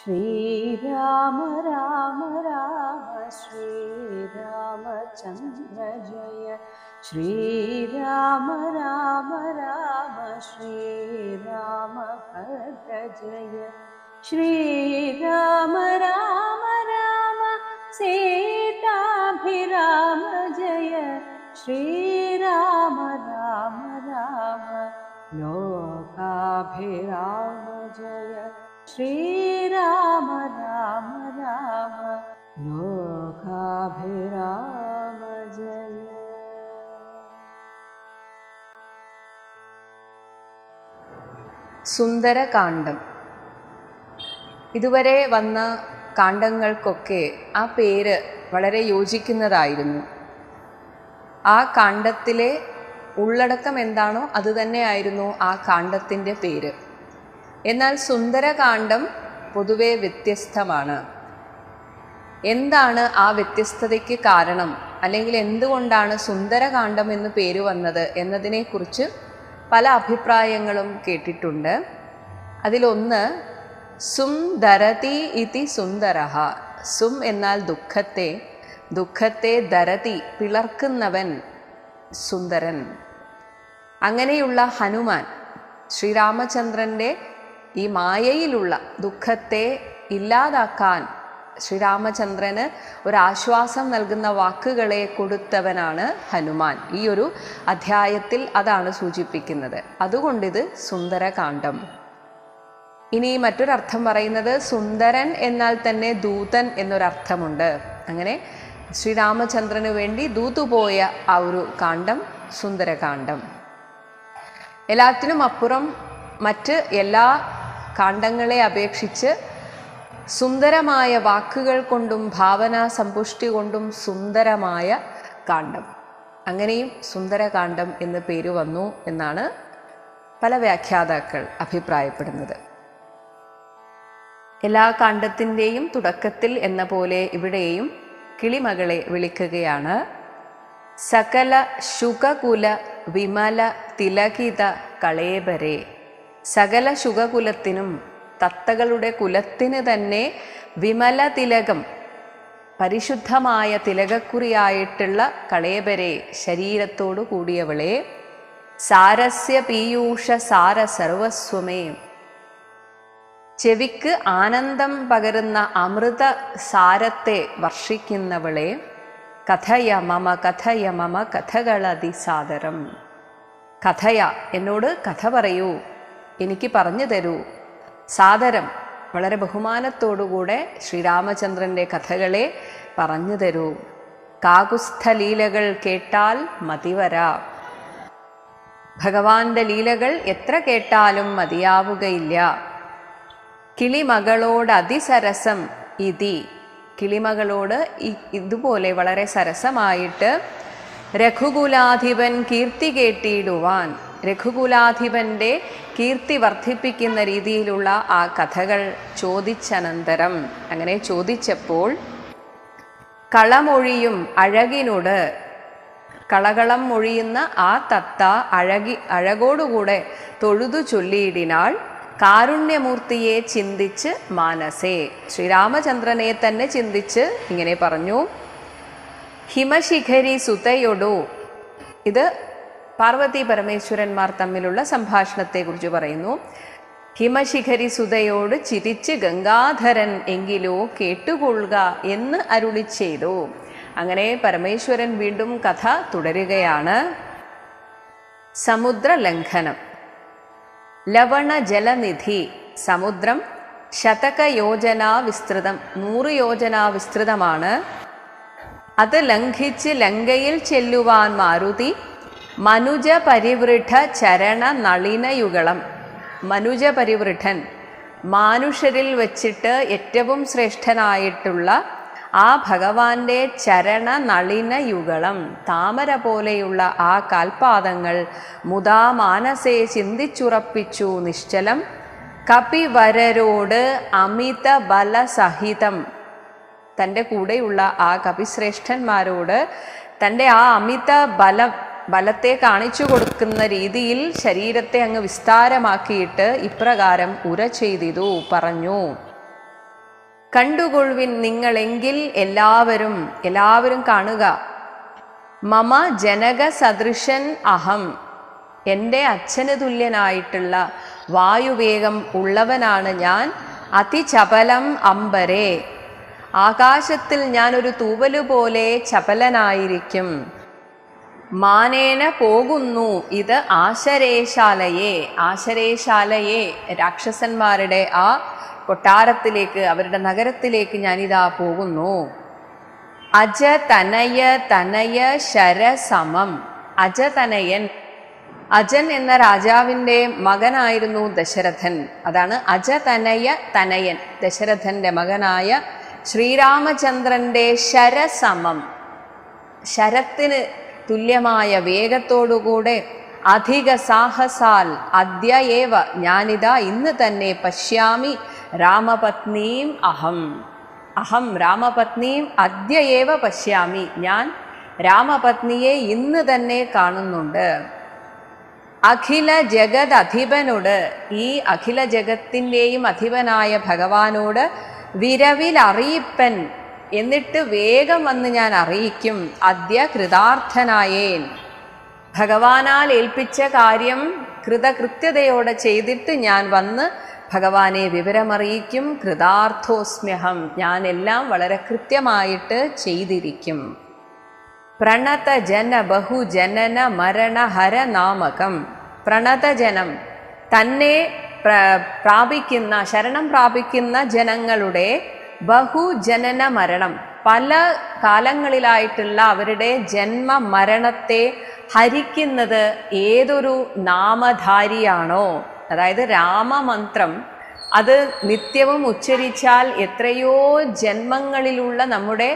श्रीराम राम राम श्रीरामचन्द्र जय। श्रीराम राम राम श्रीरामभद्र जय। श्रीराम राम राम सीताभिराम जय। श्रीराम राम राम लोकाभिराम जय। श्रीराम राम राम लोकाभिराम जय। സുന്ദരകാന്ഡം. ഇതുവരെ വന്ന കാണ്ഡങ്ങൾക്കൊക്കെ ആ പേര് വളരെ യോജിക്കുന്നതായിരുന്നു. ആ കാണ്ഡത്തിലെ ഉള്ളടക്കം എന്താണോ അതുതന്നെയായിരുന്നു ആ കാണ്ഡത്തിൻ്റെ പേര്. എന്നാൽ സുന്ദരകാന്ഡം പൊതുവെ വ്യത്യസ്തമാണ്. എന്താണ് ആ വ്യത്യസ്തതയ്ക്ക് കാരണം, അല്ലെങ്കിൽ എന്തുകൊണ്ടാണ് സുന്ദരകാന്ഡം എന്ന് പേര് വന്നത് എന്നതിനെക്കുറിച്ച് പല അഭിപ്രായങ്ങളും കേട്ടിട്ടുണ്ട്. അതിലൊന്ന് സുന്ദരതി ഇതി സുന്ദരഃ. സും എന്നാൽ ദുഃഖത്തെ, ദുഃഖത്തെ ദരതി പിളർക്കുന്നവൻ സുന്ദരൻ. അങ്ങനെയുള്ള ഹനുമാൻ ശ്രീരാമചന്ദ്രൻ്റെ ഈ മായയിലുള്ള ദുഃഖത്തെ ഇല്ലാതാക്കാൻ ശ്രീരാമചന്ദ്രന് ഒരാശ്വാസം നൽകുന്ന വാക്കുകളെ കൊടുത്തവനാണ് ഹനുമാൻ. ഈ ഒരു അധ്യായത്തിൽ അതാണ് സൂചിപ്പിക്കുന്നത്. അതുകൊണ്ടിത് സുന്ദരകാന്ഡം. ഇനി മറ്റൊരർത്ഥം പറയുന്നത് സുന്ദരൻ എന്നാൽ തന്നെ ദൂതൻ എന്നൊരർത്ഥമുണ്ട്. അങ്ങനെ ശ്രീരാമചന്ദ്രന് വേണ്ടി ദൂതുപോയ ആ ഒരു കാണ്ഡം സുന്ദരകാന്ഡം. എല്ലാത്തിനും അപ്പുറം മറ്റ് എല്ലാ കാണ്ഡങ്ങളെ അപേക്ഷിച്ച് സുന്ദരമായ വാക്കുകൾ കൊണ്ടും ഭാവനാ സമ്പുഷ്ടി കൊണ്ടും സുന്ദരമായ കാണ്ഡം. അങ്ങനെയും സുന്ദരകാന്ഡം എന്ന് പേര് വന്നു എന്നാണ് പല വ്യാഖ്യാതാക്കൾ അഭിപ്രായപ്പെടുന്നത്. എല്ലാ കാണ്ഡത്തിൻ്റെയും തുടക്കത്തിൽ എന്ന പോലെ ഇവിടെയും കിളിമകളെ വിളിക്കുകയാണ്. സകല ശുകകുല വിമല തിലകിത കളേബരെ. സകല ശുകകുലത്തിനും, തത്തകളുടെ കുലത്തിന് തന്നെ വിമല തിലകം, പരിശുദ്ധമായ തിലകക്കുറിയായിട്ടുള്ള കളേബരെ, ശരീരത്തോടു കൂടിയവളെ. സാരസ്യ പീയൂഷ സാര സർവസ്വമേ. ചെവിക്ക് ആനന്ദം പകരുന്ന അമൃത സാരത്തെ വർഷിക്കുന്നവളെ. കഥയ മമ കഥയ മമ കഥകളതിസാദരം. കഥയ, എന്നോട് കഥ പറയൂ, എനിക്ക് പറഞ്ഞു തരൂ. സാദരം, വളരെ ബഹുമാനത്തോടുകൂടെ ശ്രീരാമചന്ദ്രൻ്റെ കഥകളെ പറഞ്ഞു തരൂ. കാകുസ്ഥ ലീലകൾ കേട്ടാൽ മതിവരാ. ഭഗവാന്റെ ലീലകൾ എത്ര കേട്ടാലും മതിയാവുകയില്ല. കിളിമകളോട് അതിസരസം ഇതി. കിളിമകളോട് ഇതുപോലെ വളരെ സരസമായിട്ട് രഘുകുലാധിപൻ കീർത്തി കേട്ടിടുവാൻ, രഘുകുലാധിപൻ്റെ കീർത്തി വർദ്ധിപ്പിക്കുന്ന രീതിയിലുള്ള ആ കഥകൾ ചോദിച്ചനന്തരം, അങ്ങനെ ചോദിച്ചപ്പോൾ കളമൊഴിയും അഴകിനോട്, കളകളം മൊഴിയുന്ന ആ തത്ത അഴകോടുകൂടെ തൊഴുതു ചൊല്ലിയിടിനാൾ. കാരുണ്യമൂർത്തിയെ ചിന്തിച്ച് മാനസേ. ശ്രീരാമചന്ദ്രനെ തന്നെ ചിന്തിച്ച് ഇങ്ങനെ പറഞ്ഞു. ഹിമശിഖരി സുതയൊടു. ഇത് പാർവതി പരമേശ്വരന്മാർ തമ്മിലുള്ള സംഭാഷണത്തെക്കുറിച്ച് പറയുന്നു. ഹിമശിഖരി സുതയോട് ചിരിച്ച് ഗംഗാധരൻ എങ്കിലോ കേട്ടുകൊള്ളുക എന്ന് അരുളി ചെയ്തു. അങ്ങനെ പരമേശ്വരൻ വീണ്ടും കഥ തുടരുകയാണ്. സമുദ്രലംഘനം. ലവണ ജലനിധി. സമുദ്രം ശതകയോജനാ വിസ്തൃതം, 100 യോജന വിസ്തൃതമാണ്. അത് ലംഘിച്ച് ലങ്കയിൽ ചെല്ലുവാൻ മാരുതി മനുജ പരിവൃഢ ചരണ നളിനയുഗളം. മനുജ പരിവൃഢൻ, മാനുഷരിൽ വച്ചിട്ട് ഏറ്റവും ശ്രേഷ്ഠനായിട്ടുള്ള ആ ഭഗവാന്റെ ചരണ നളിനയുഗളം, താമര പോലെയുള്ള ആ കാൽപാദങ്ങൾ മുദാ മാനസേ ചിന്തിച്ചുറപ്പിച്ചു നിശ്ചലം. കപിവരരോട് അമിത ബലസഹിതം. തൻ്റെ കൂടെയുള്ള ആ കപിശ്രേഷ്ഠന്മാരോട് തൻ്റെ ആ അമിത ബലത്തെ കാണിച്ചു കൊടുക്കുന്ന രീതിയിൽ ശരീരത്തെ അങ്ങ് വിസ്താരമാക്കിയിട്ട് ഇപ്രകാരം ഉര ചെയ്തിതു, പറഞ്ഞു. കണ്ടുകൊള്ളുവിൻ നിങ്ങളെങ്കിൽ എല്ലാവരും കാണുക. മമ ജനക സദൃശൻ അഹം, എൻ്റെ അച്ഛന് തുല്യനായിട്ടുള്ള വായുവേഗം ഉള്ളവനാണ് ഞാൻ. അതിചപലം അംബരേ, ആകാശത്തിൽ ഞാനൊരു തൂവല് പോലെ ചപലനായിരിക്കും. മാനേന പോകുന്നു, ഇത് ആശരേശാലയെ രാക്ഷസന്മാരുടെ ആ കൊട്ടാരത്തിലേക്ക്, അവരുടെ നഗരത്തിലേക്ക് ഞാനിതാ പോകുന്നു. തനയ ശരസമം, അജതനയൻ, അജൻ എന്ന രാജാവിൻ്റെ മകനായിരുന്നു ദശരഥൻ. അതാണ് തനയൻ, ദശരഥന്റെ മകനായ ശ്രീരാമചന്ദ്രന്റെ ശരസമം, ശരത്തിന് തുല്യമായ വേഗത്തോടുകൂടെ അധിക സാഹസാൽ അദ്യയേവ, ഞാനിതാ ഇന്ന് തന്നെ പശ്യാമി രാമപത്നീം അഹം രാമപത്നീം അദ്യയേവ പശ്യാമി, ഞാൻ രാമപത്നിയെ ഇന്ന് തന്നെ കാണുന്നുണ്ട്. അഖില ജഗത് അധിപനോട്, ഈ അഖില ജഗത്തിൻ്റെയും അധിപനായ ഭഗവാനോട് വിരവിൽ അറിയിപ്പൻ, എന്നിട്ട് വേഗം വന്ന് ഞാൻ അറിയിക്കും. അദ്യ കൃതാർത്ഥനായേൻ, ഭഗവാനാൽ ഏൽപ്പിച്ച കാര്യം കൃതകൃത്യതയോടെ ചെയ്തിട്ട് ഞാൻ വന്ന് ഭഗവാനെ വിവരമറിയിക്കും. കൃതാർത്ഥോസ്മ്യഹം, ഞാൻ എല്ലാം വളരെ കൃത്യമായിട്ട് ചെയ്തിരിക്കും. പ്രണതജന ബഹുജനന മരണഹര നാമകം, പ്രണതജനം, തന്നെ പ്രാപിക്കുന്ന, ശരണം പ്രാപിക്കുന്ന ജനങ്ങളുടെ ബഹുജനന മരണം, പല കാലങ്ങളിലായിട്ടുള്ള അവരുടെ ജന്മ മരണത്തെ ഹരിക്കുന്നത് ഏതൊരു നാമധാരിയാണോ, അതായത് രാമമന്ത്രം, അത് നിത്യവും ഉച്ചരിച്ചാൽ എത്രയോ ജന്മങ്ങളിലുള്ള നമ്മുടെ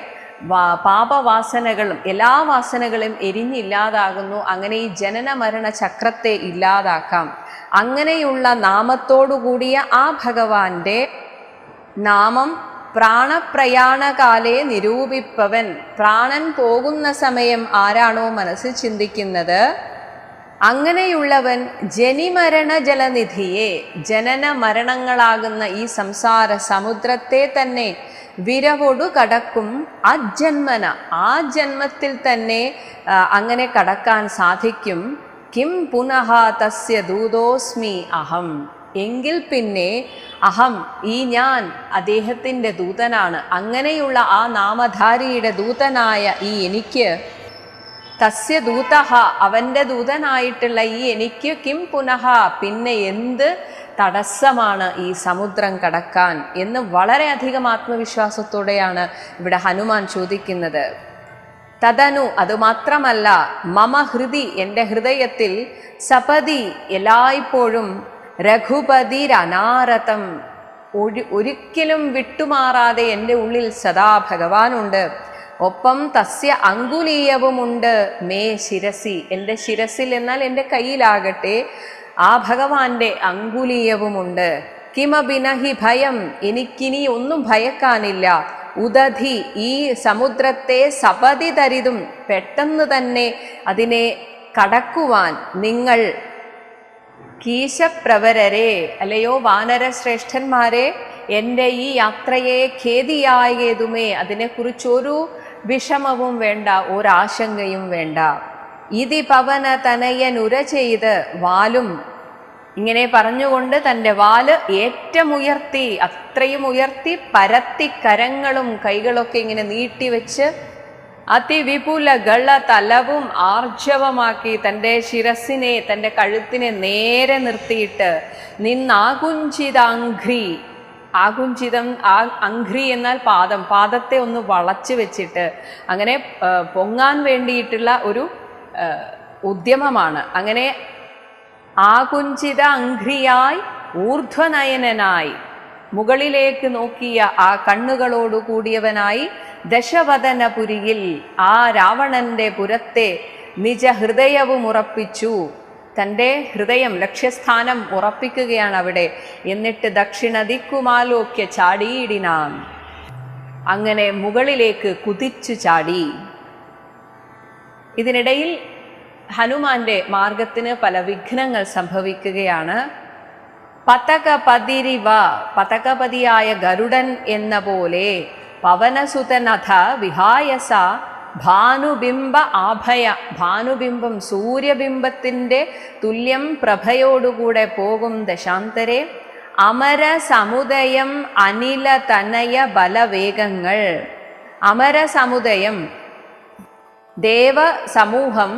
പാപവാസനകളും എല്ലാ വാസനകളും എരിഞ്ഞില്ലാതാകുന്നു. അങ്ങനെ ഈ ജനന മരണ ചക്രത്തെ ഇല്ലാതാക്കാം. അങ്ങനെയുള്ള നാമത്തോടുകൂടിയ ആ ഭഗവാന്റെ നാമം പ്രാണപ്രയാണകാലേ നിരൂപിപ്പവൻ, പ്രാണൻ പോകുന്ന സമയം ആരാണോ മനസ്സിൽ ചിന്തിക്കുന്നത് അങ്ങനെയുള്ളവൻ ജനിമരണ ജലനിധിയെ, ജനന മരണങ്ങളാകുന്ന ഈ സംസാര സമുദ്രത്തെ തന്നെ വിരവൊടു കടക്കും. അജന്മന, ആ ജന്മത്തിൽ തന്നെ അങ്ങനെ കടക്കാൻ സാധിക്കും. കിം പുനഃ തസ്യ ദൂതോസ്മി അഹം, എങ്കിൽ പിന്നെ അഹം, ഈ ഞാൻ അദ്ദേഹത്തിൻ്റെ ദൂതനാണ്. അങ്ങനെയുള്ള ആ നാമധാരിയുടെ ദൂതനായ ഈ എനിക്ക്, തസ്യ ദൂതഃ, അവൻ്റെ ദൂതനായിട്ടുള്ള ഈ എനിക്ക്, കിം പുനഃ, പിന്നെ എന്ത് തടസ്സമാണ് ഈ സമുദ്രം കടക്കാൻ എന്ന് വളരെയധികം ആത്മവിശ്വാസത്തോടെയാണ് ഇവിടെ ഹനുമാൻ ചോദിക്കുന്നത്. തദനു, അതുമാത്രമല്ല, മമ ഹൃദി, എൻ്റെ ഹൃദയത്തിൽ, സപതി, എല്ലായ്പ്പോഴും, രഘുപതിരനാരതം, ഒരിക്കലും വിട്ടുമാറാതെ എൻ്റെ ഉള്ളിൽ സദാ ഭഗവാനുണ്ട്. ഒപ്പം തസ്യ അങ്കുലീയവുമുണ്ട് മേ ശിരസി, എൻ്റെ ശിരസിൽ എന്നാൽ എൻ്റെ കയ്യിലാകട്ടെ ആ ഭഗവാന്റെ അങ്കുലീയവുമുണ്ട്. കിമബിനഹി ഭയം, എനിക്കിനി ഒന്നും ഭയക്കാനില്ല. ഉദധി, ഈ സമുദ്രത്തെ സപതി തരിതും, പെട്ടെന്ന് തന്നെ അതിനെ കടക്കുവാൻ നിങ്ങൾ കീശപ്രവരരെ, അല്ലയോ വാനരശ്രേഷ്ഠന്മാരെ, എൻ്റെ ഈ യാത്രയെ ഖേദിയായതുമേ, അതിനെക്കുറിച്ചൊരു വിഷമവും വേണ്ട, ഒരാശങ്കയും വേണ്ട. ഇതി പവന തനയനുര ചെയ്ത്, വാലും, ഇങ്ങനെ പറഞ്ഞുകൊണ്ട് തൻ്റെ വാല് ഏറ്റമുയർത്തി, അത്രയും ഉയർത്തി, പരത്തി കരങ്ങളും കൈകളൊക്കെ ഇങ്ങനെ നീട്ടിവെച്ച് അതിവിപുല ഗള തലവും ആർജവമാക്കി തൻ്റെ ശിരസിനെ, തൻ്റെ കഴുത്തിനെ നേരെ നിർത്തിയിട്ട്, നിന്നാകുഞ്ചിതാഘ്രി, ആകുഞ്ചിതം, അഘ്രി എന്നാൽ പാദം, പാദത്തെ ഒന്ന് വളച്ചു വെച്ചിട്ട് അങ്ങനെ പൊങ്ങാൻ വേണ്ടിയിട്ടുള്ള ഒരു ഉദ്യമമാണ്. അങ്ങനെ ആകുഞ്ചിത അഘ്രിയായി, ഊർധ്വനയനായി, മുകളിലേക്ക് നോക്കിയ ആ കണ്ണുകളോടു കൂടിയവനായി, ദശവദനപുരിയിൽ, ആ രാവണന്റെ പുരത്തെ നിജ ഹൃദയവും ഉറപ്പിച്ചു. തൻ്റെ ഹൃദയം, ലക്ഷ്യസ്ഥാനം ഉറപ്പിക്കുകയാണ് അവിടെ. എന്നിട്ട് ദക്ഷിണ ദിക്കുമാലോക്യ ചാടിയിടിനാൻ, അങ്ങനെ മുകളിലേക്ക് കുതിച്ചു ചാടി. ഇതിനിടയിൽ ഹനുമാന്റെ മാർഗത്തിന് പല വിഘ്നങ്ങൾ സംഭവിക്കുകയാണ്. പതകപതിരിവ, പതകപതിയായ ഗരുഡൻ എന്ന പോലെ, പവനസുതനഥ വിഹായസ ഭാനുബിംബ ആഭയ, ഭാനുബിംബം സൂര്യബിംബത്തിൻ്റെ തുല്യം പ്രഭയോടുകൂടെ പോകും ദശാന്തരെ, അമര സമുദയം അനില തനയ ബലവേഗങ്ങൾ. അമര സമുദയം ദേവസമൂഹം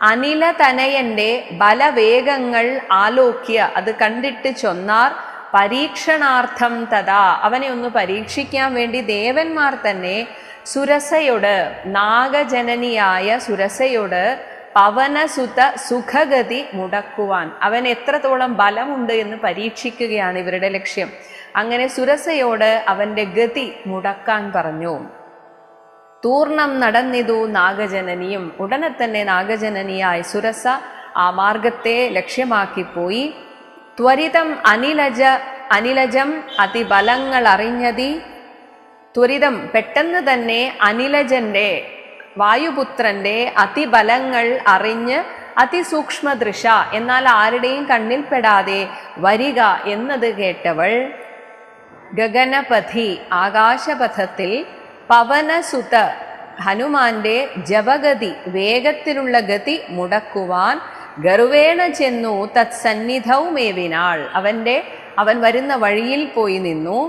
അനില തനയന്റെ ബലവേഗങ്ങൾ ആലോക്യ, അത് കണ്ടിട്ട് ചൊന്നാർ, പരീക്ഷണാർത്ഥം തഥാ, അവനെ ഒന്ന് പരീക്ഷിക്കാൻ വേണ്ടി ദേവന്മാർ തന്നെ സുരസയോട്, നാഗജനനിയായ സുരസയോട് പവനസുത സുഖഗതി മുടക്കുവാൻ, അവൻ എത്രത്തോളം ബലമുണ്ട് എന്ന് പരീക്ഷിക്കുകയാണ് ഇവരുടെ ലക്ഷ്യം. അങ്ങനെ സുരസയോട് അവന്റെ ഗതി മുടക്കാൻ പറഞ്ഞു. തൂർണം നടന്നിതു നാഗജനനിയും, ഉടനെ തന്നെ നാഗജനനിയായ സുരസ ആ മാർഗത്തെ ലക്ഷ്യമാക്കിപ്പോയി. ത്വരിതം അനിലജം അതിബലങ്ങൾ അറിഞ്ഞതി, ത്വരിതം പെട്ടെന്ന് തന്നെ അനിലജന്റെ, വായുപുത്രന്റെ അതിബലങ്ങൾ അറിഞ്ഞ് അതിസൂക്ഷ്മദൃശ, എന്നാൽ ആരുടെയും കണ്ണിൽപ്പെടാതെ വരിക എന്നത് കേട്ടവൾ, ഗഗനപഥി ആകാശപഥത്തിൽ, പവനസുത ഹനുമാന്റെ ജപഗതി വേഗത്തിലുള്ള ഗതി മുടക്കുവാൻ, ഗർവേണ ചെന്നു തത്സന്നിധവുമേവിനാൾ, അവൻ വരുന്ന വഴിയിൽ പോയി നിന്നു.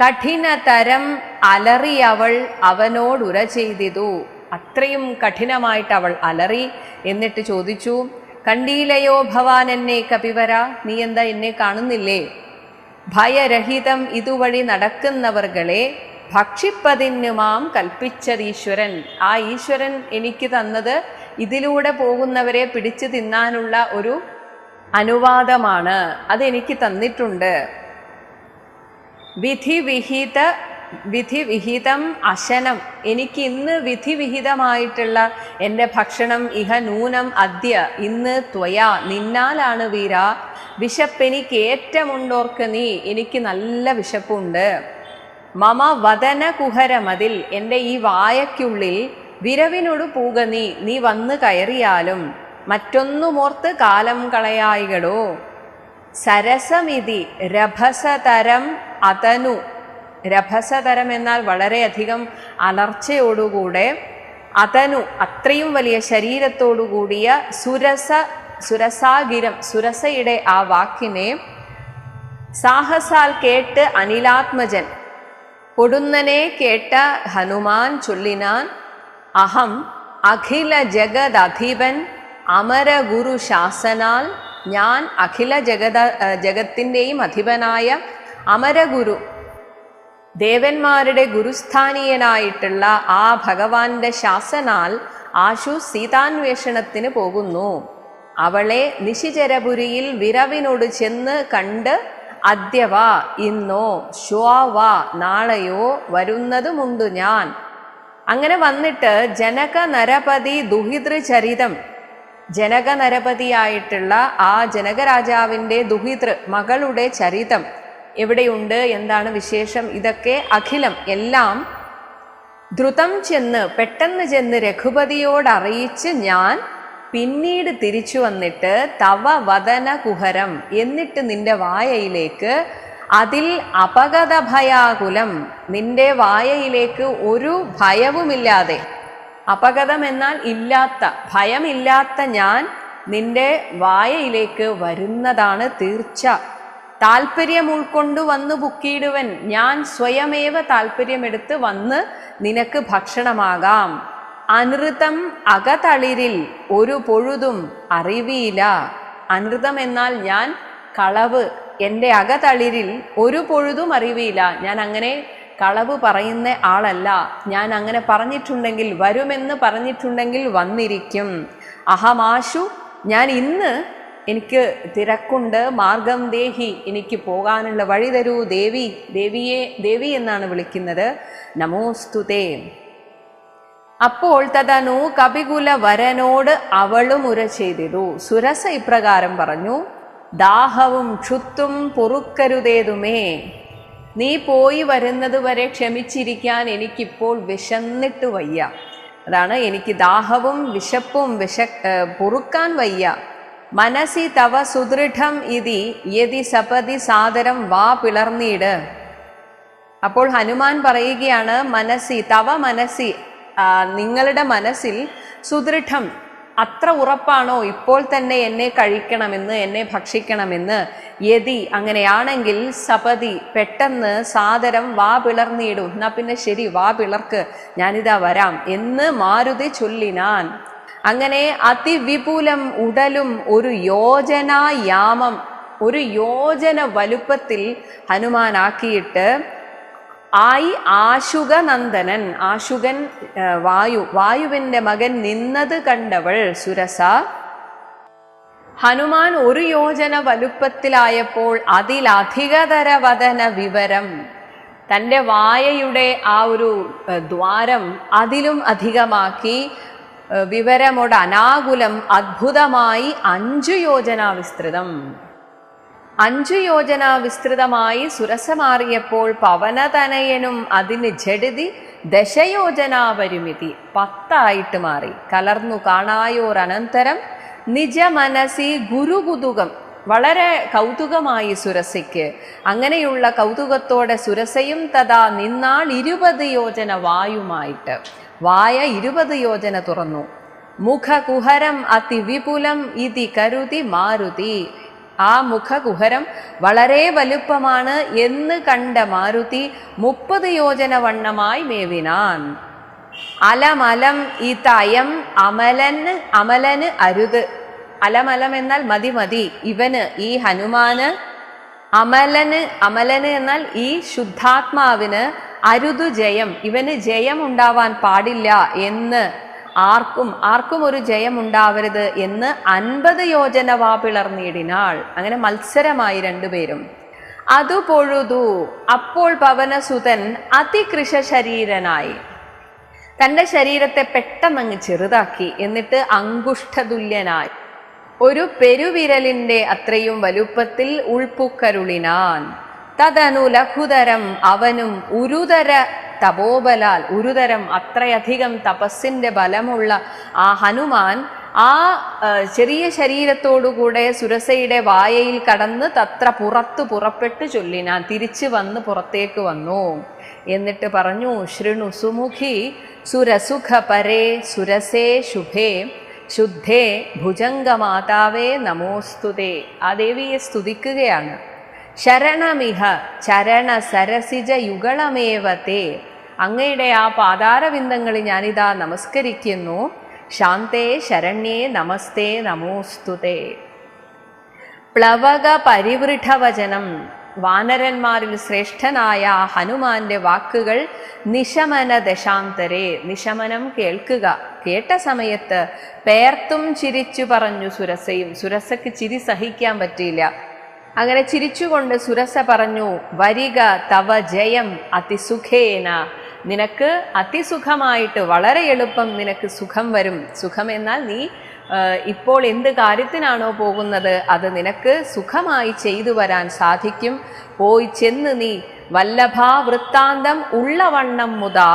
കഠിനതരം അലറിയവൾ അവനോടുര ചെയ്തിതു, അത്രയും കഠിനമായിട്ട് അവൾ അലറി. എന്നിട്ട് ചോദിച്ചു, കണ്ടീലയോ ഭവാൻ എന്നെ കപിവര, നീ എന്താ എന്നെ കാണുന്നില്ലേ? ഭയരഹിതം ഇതുവഴി നടക്കുന്നവർകളെ ഭക്ഷിപ്പതിന് മാം കൽപ്പിച്ചതീശ്വരൻ, ആ ഈശ്വരൻ എനിക്ക് തന്നത് ഇതിലൂടെ പോകുന്നവരെ പിടിച്ചു തിന്നാനുള്ള ഒരു അനുവാദമാണ്, അതെനിക്ക് തന്നിട്ടുണ്ട്. വിധിവിഹിതം അശനം, എനിക്ക് ഇന്ന് വിധിവിഹിതമായിട്ടുള്ള എൻ്റെ ഭക്ഷണം ഇഹ നൂനം അദ്യ, ഇന്ന് ത്വയാ, നിന്നാലാണ് വീര. വിശപ്പെനിക്ക് ഏറ്റമുണ്ടോർക്ക് നീ, എനിക്ക് നല്ല വിശപ്പുണ്ട്. മമ വദന കുഹരമതിൽ, എൻ്റെ ഈ വായയ്ക്കുള്ളിൽ വിരവിനോട് പൂക നീ വന്ന് കയറിയാലും മറ്റൊന്നുമോർത്ത് കാലം കളയായികളോ. സരസമിതി രഭസതരം അതനു, രഭസതരം എന്നാൽ വളരെയധികം അലർച്ചയോടുകൂടെ, അതനു അത്രയും വലിയ ശരീരത്തോടുകൂടിയ സുരസാഗിരം, സുരസയുടെ ആ വാക്കിനെ സാഹസാൽ കേട്ട് അനിലാത്മജൻ, പൊടുന്നനെ കേട്ട ഹനുമാൻ ചൊല്ലിനാൻ, അഹം അഖില ജഗദധിപൻ അമര ഗുരു ശാസനാൽ, ഞാൻ അഖില ജഗത്തിൻ്റെയും അധിപനായ അമരഗുരു, ദേവന്മാരുടെ ഗുരുസ്ഥാനീയനായിട്ടുള്ള ആ ഭഗവാന്റെ ശാസനാൽ ആശു സീതാന്വേഷണത്തിന് പോകുന്നു. അവളെ നിശിചരപുരിയിൽ വിരവിനോട് ചെന്ന് കണ്ട്, അദ്യവാ ഇന്നോ, ശ്വാവാ നാളെയോ വരുന്നതുമുണ്ടു ഞാൻ. അങ്ങനെ വന്നിട്ട് ജനക നരപതി ദുഹിതൃചരിതം, ജനക നരപതിയായിട്ടുള്ള ആ ജനകരാജാവിൻ്റെ ദുഹിതൃ മകളുടെ ചരിതം എവിടെയുണ്ട്, എന്താണ് വിശേഷം, ഇതൊക്കെ അഖിലം എല്ലാം ദ്രുതം ചെന്ന്, പെട്ടെന്ന് ചെന്ന് രഘുപതിയോട് അറിയിച്ച് ഞാൻ പിന്നീട് തിരിച്ചു വന്നിട്ട് തവ വദന കുഹരം, എന്നിട്ട് നിന്റെ വായയിലേക്ക്, അതിൽ അപകട ഭയാകുലം, നിന്റെ വായയിലേക്ക് ഒരു ഭയവുമില്ലാതെ, അപകടം എന്നാൽ ഇല്ലാത്ത, ഭയമില്ലാത്ത ഞാൻ നിന്റെ വായയിലേക്ക് വരുന്നതാണ് തീർച്ച. താല്പര്യം ഉൾക്കൊണ്ടു വന്നു ബുക്കിയിടുവൻ, ഞാൻ സ്വയമേവ താല്പര്യമെടുത്ത് വന്ന് നിനക്ക് ഭക്ഷണമാകാം. അനൃതം അകതളിരിൽ ഒരു പൊഴുതും അറിവിയില്ല. അനൃതം എന്നാൽ ഞാൻ കളവ്, എൻ്റെ അകതളിരിൽ ഒരു പൊഴുതും അറിവിയില്ല. ഞാൻ അങ്ങനെ കളവ് പറയുന്ന ആളല്ല. ഞാൻ അങ്ങനെ പറഞ്ഞിട്ടുണ്ടെങ്കിൽ, വരുമെന്ന് പറഞ്ഞിട്ടുണ്ടെങ്കിൽ വന്നിരിക്കും. അഹമാശു, ഞാൻ ഇന്ന് എനിക്ക് തിരക്കുണ്ട്, മാർഗം ദേഹി, എനിക്ക് പോകാനുള്ള വഴി തരൂ ദേവി. ദേവി എന്നാണ് വിളിക്കുന്നത്. നമോസ്തുതേ. അപ്പോൾ തദനു കപികുല വരനോട് അവളും ഉര ചെയ്തിരു. സുരസ ഇപ്രകാരം പറഞ്ഞു, ദാഹവും ക്ഷുത്തും പൊറുക്കരുതേതുമേ, നീ പോയി വരുന്നത് വരെ ക്ഷമിച്ചിരിക്കാൻ എനിക്കിപ്പോൾ വിശന്നിട്ട് വയ്യ. അതാണ്, എനിക്ക് ദാഹവും വിശപ്പും പൊറുക്കാൻ വയ്യ. മനസി തവ സുദൃഢം ഇതി യതി സപതി സാദരം വാ പിളർന്നീട്. അപ്പോൾ ഹനുമാൻ പറയുകയാണ്, മനസി തവ മനസി, നിങ്ങളുടെ മനസ്സിൽ സുദൃഢം, അത്ര ഉറപ്പാണോ ഇപ്പോൾ തന്നെ എന്നെ കഴിക്കണമെന്ന്, എന്നെ ഭക്ഷിക്കണമെന്ന്? യതി, അങ്ങനെയാണെങ്കിൽ സപതി, പെട്ടെന്ന് സാദരം വാ പിളർന്നിടും, എന്നാ പിന്നെ ശരി, വാ പിളർക്ക്, ഞാനിതാ വരാം എന്ന് മാരുതി ചൊല്ലിനാൻ. അങ്ങനെ അതിവിപുലം ഉടലും ഒരു യോജനായാമം, ഒരു യോജന വലുപ്പത്തിൽ ഹനുമാനാക്കിയിട്ട് ആശുകനന്ദനൻ, ആശുകൻ വായുവിന്റെ മകൻ നിന്നത് കണ്ടവൾ സുരസ. ഹനുമാൻ ഒരു യോജന വലുപ്പത്തിലായപ്പോൾ അതിലധികതര വദന വിവരം, തൻ്റെ വായയുടെ ആ ഒരു ദ്വാരം അതിലും അധികമാക്കി, വിവരമോട് അനാകുലം അദ്ഭുതമായി 5 യോജന വിസ്തൃതം. 5 യോജന വിസ്തൃതമായി സുരസ മാറിയപ്പോൾ പവനതനയനും അതിന് ജഡിതി ദശയോജനാപരിമിതി 10 മാറി. കലർന്നു കാണായോർ അനന്തരം നിജ മനസി ഗുരുകുതുകം, വളരെ കൗതുകമായി സുരസയ്ക്ക്. അങ്ങനെയുള്ള കൗതുകത്തോടെ സുരസയും തഥാ നിന്നാൾ 20 യോജന വായുമായിട്ട്, വായ 20 യോജന തുറന്നു. മുഖകുഹരം അതിവിപുലം ഇതി കരുതി മാരുതി, ആ മുഖകുഹരം വളരെ വലുപ്പമാണ് എന്ന് കണ്ട മാരുതി 30 യോജന വണ്ണമായി മേവിനാൻ. അലമലം ഈ തയം അമലന് അരുത്. അലമലം എന്നാൽ മതി മതി, ഇവന്, ഈ ഹനുമാന്, അമലന് എന്നാൽ ഈ ശുദ്ധാത്മാവിന്, അരുത് ജയം, ഇവന് ജയം ഉണ്ടാവാൻ പാടില്ല എന്ന്, ആർക്കും ഒരു ജയം ഉണ്ടാവരുത് എന്ന് 50 യോജന വാ പിളർന്നിടിനാൾ. അങ്ങനെ മത്സരമായി രണ്ടുപേരും. അതു പൊഴുതു, അപ്പോൾ പവനസുതൻ അതികൃശ ശരീരനായി, തൻ്റെ ശരീരത്തെ പെട്ടെന്നങ്ങ് ചെറുതാക്കി, എന്നിട്ട് അങ്കുഷ്ഠതുല്യനായി ഒരു പെരുവിരലിൻ്റെ അത്രയും വലുപ്പത്തിൽ ഉൾപ്പുക്കരുളിനാൻ. തദനു ലഘുതരം, അവനും ഉരുതര തപോബലാൽ, ഉരുതരം അത്രയധികം തപസ്സിൻ്റെ ബലമുള്ള ആ ഹനുമാൻ ആ ചെറിയ ശരീരത്തോടുകൂടെ സുരസയുടെ വായയിൽ കടന്ന് തത്ര പുറപ്പെട്ട് ചൊല്ലിനാൻ, തിരിച്ചു വന്ന് പുറത്തേക്ക് വന്നു. എന്നിട്ട് പറഞ്ഞു, ശൃണു സുമുഖി സുരസുഖ പരേ സുരസേ ശുഭേ ശുദ്ധേ ഭുജംഗമാതാവേ നമോസ്തുതേ. ആ ദേവിയെ സ്തുതിക്കുകയാണ്. ശരണമിഹ ചരണ സരസിജ യുഗളമേവത്തെ, അങ്ങയുടെ ആ പാതാരവിന്ദങ്ങളിൽ ഞാനിതാ നമസ്കരിക്കുന്നു. ശാന്തേ ശരണ്യേ നമസ്തേ നമോസ്തുതേ. പ്ലവക പരിവൃഢവചനം, വാനരന്മാരിൽ ശ്രേഷ്ഠനായ ഹനുമാന്റെ വാക്കുകൾ നിശമന ദശാന്തരേ, നിശമനം കേൾക്കുക. കേട്ട സമയത്ത് പേർത്തും ചിരിച്ചു പറഞ്ഞു സുരസയും. സുരസയ്ക്ക് ചിരി സഹിക്കാൻ പറ്റിയില്ല. അങ്ങനെ ചിരിച്ചുകൊണ്ട് സുരസ പറഞ്ഞു, വരിക തവ ജയം അതിസുഖേന, നിനക്ക് അതിസുഖമായിട്ട്, വളരെ എളുപ്പം നിനക്ക് സുഖം വരും. സുഖം എന്നാൽ നീ ഇപ്പോൾ എന്ത് കാര്യത്തിനാണോ പോകുന്നത് അത് നിനക്ക് സുഖമായി ചെയ്തു വരാൻ സാധിക്കും. പോയി ചെന്ന് നീ വല്ലഭാ വൃത്താന്തം ഉള്ളവണ്ണം മുതാ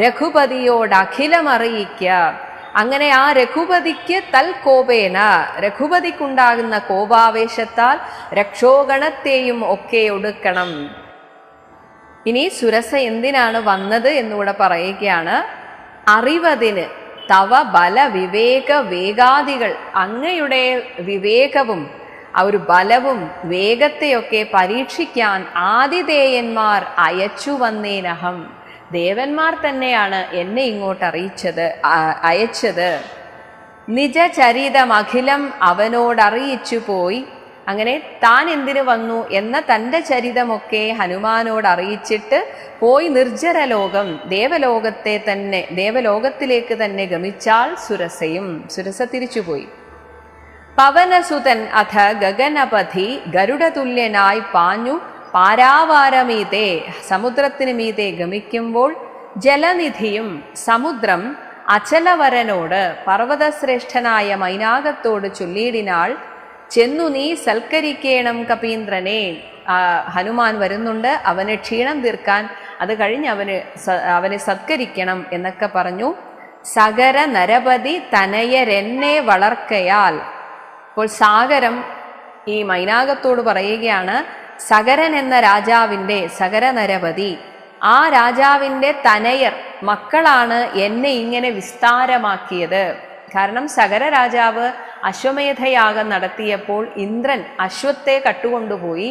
രഘുപതിയോട് അഖിലമറിയിക്ക. അങ്ങനെ ആ രഘുപതിക്ക് തൽകോപേന, രഘുപതിക്കുണ്ടാകുന്ന കോപാവേശത്താൽ രക്ഷോഗണത്തെയും ഒക്കെ ഒടുക്കണം. ഇനി സുരസ എന്തിനാണ് വന്നത് എന്നുകൂടെ പറയുകയാണ്. അറിവതിന് തവ ബല വിവേക വേഗാദികൾ, അങ്ങയുടെ വിവേകവും ആ ഒരു ബലവും വേഗത്തെയൊക്കെ പരീക്ഷിക്കാൻ ആതിഥേയന്മാർ അയച്ചു വന്നേനഹം, ദേവന്മാർ തന്നെയാണ് എന്നെ ഇങ്ങോട്ട് അയച്ചത്. നിജചരിതമഖിലം അവനോടറിയിച്ചു പോയി. അങ്ങനെ താൻ എന്തിനു വന്നു എന്ന തൻ്റെ ചരിതമൊക്കെ ഹനുമാനോട് അറിയിച്ചിട്ട് പോയി നിർജ്ജര ലോകം, ദേവലോകത്തിലേക്ക് തന്നെ ഗമിച്ചാൽ സുരസയും. സുരസ തിരിച്ചുപോയി. പവനസുതൻ അഥ ഗഗനപഥി ഗരുഡതുല്യനായി പാഞ്ഞു പാരാവാരമീതെ, സമുദ്രത്തിന് മീതെ ഗമിക്കുമ്പോൾ ജലനിധിയും സമുദ്രം അചലവരനോട്, പർവ്വതശ്രേഷ്ഠനായ മൈനാകത്തോട് ചൊല്ലിയിടിനാൾ, ചെന്നു നീ സൽക്കരിക്കേണം കപീന്ദ്രനെ. ഹനുമാൻ വരുന്നുണ്ട്, അവന് ക്ഷീണം തീർക്കാൻ, അത് കഴിഞ്ഞ് അവനെ സത്കരിക്കണം എന്നൊക്കെ പറഞ്ഞു. സകര നരപതി തനയരെന്നെ വളർക്കയാൽ, അപ്പോൾ സാഗരം ഈ മൈനാകത്തോട് പറയുകയാണ്, സഗരൻ എന്ന രാജാവിൻ്റെ, സഗര നരപതി, ആ രാജാവിൻ്റെ തനയർ മക്കളാണ് എന്നെ ഇങ്ങനെ വിസ്താരമാക്കിയത്. കാരണം സഗര രാജാവ് അശ്വമേധയാഗം നടത്തിയപ്പോൾ ഇന്ദ്രൻ അശ്വത്തെ കട്ടുകൊണ്ടുപോയി.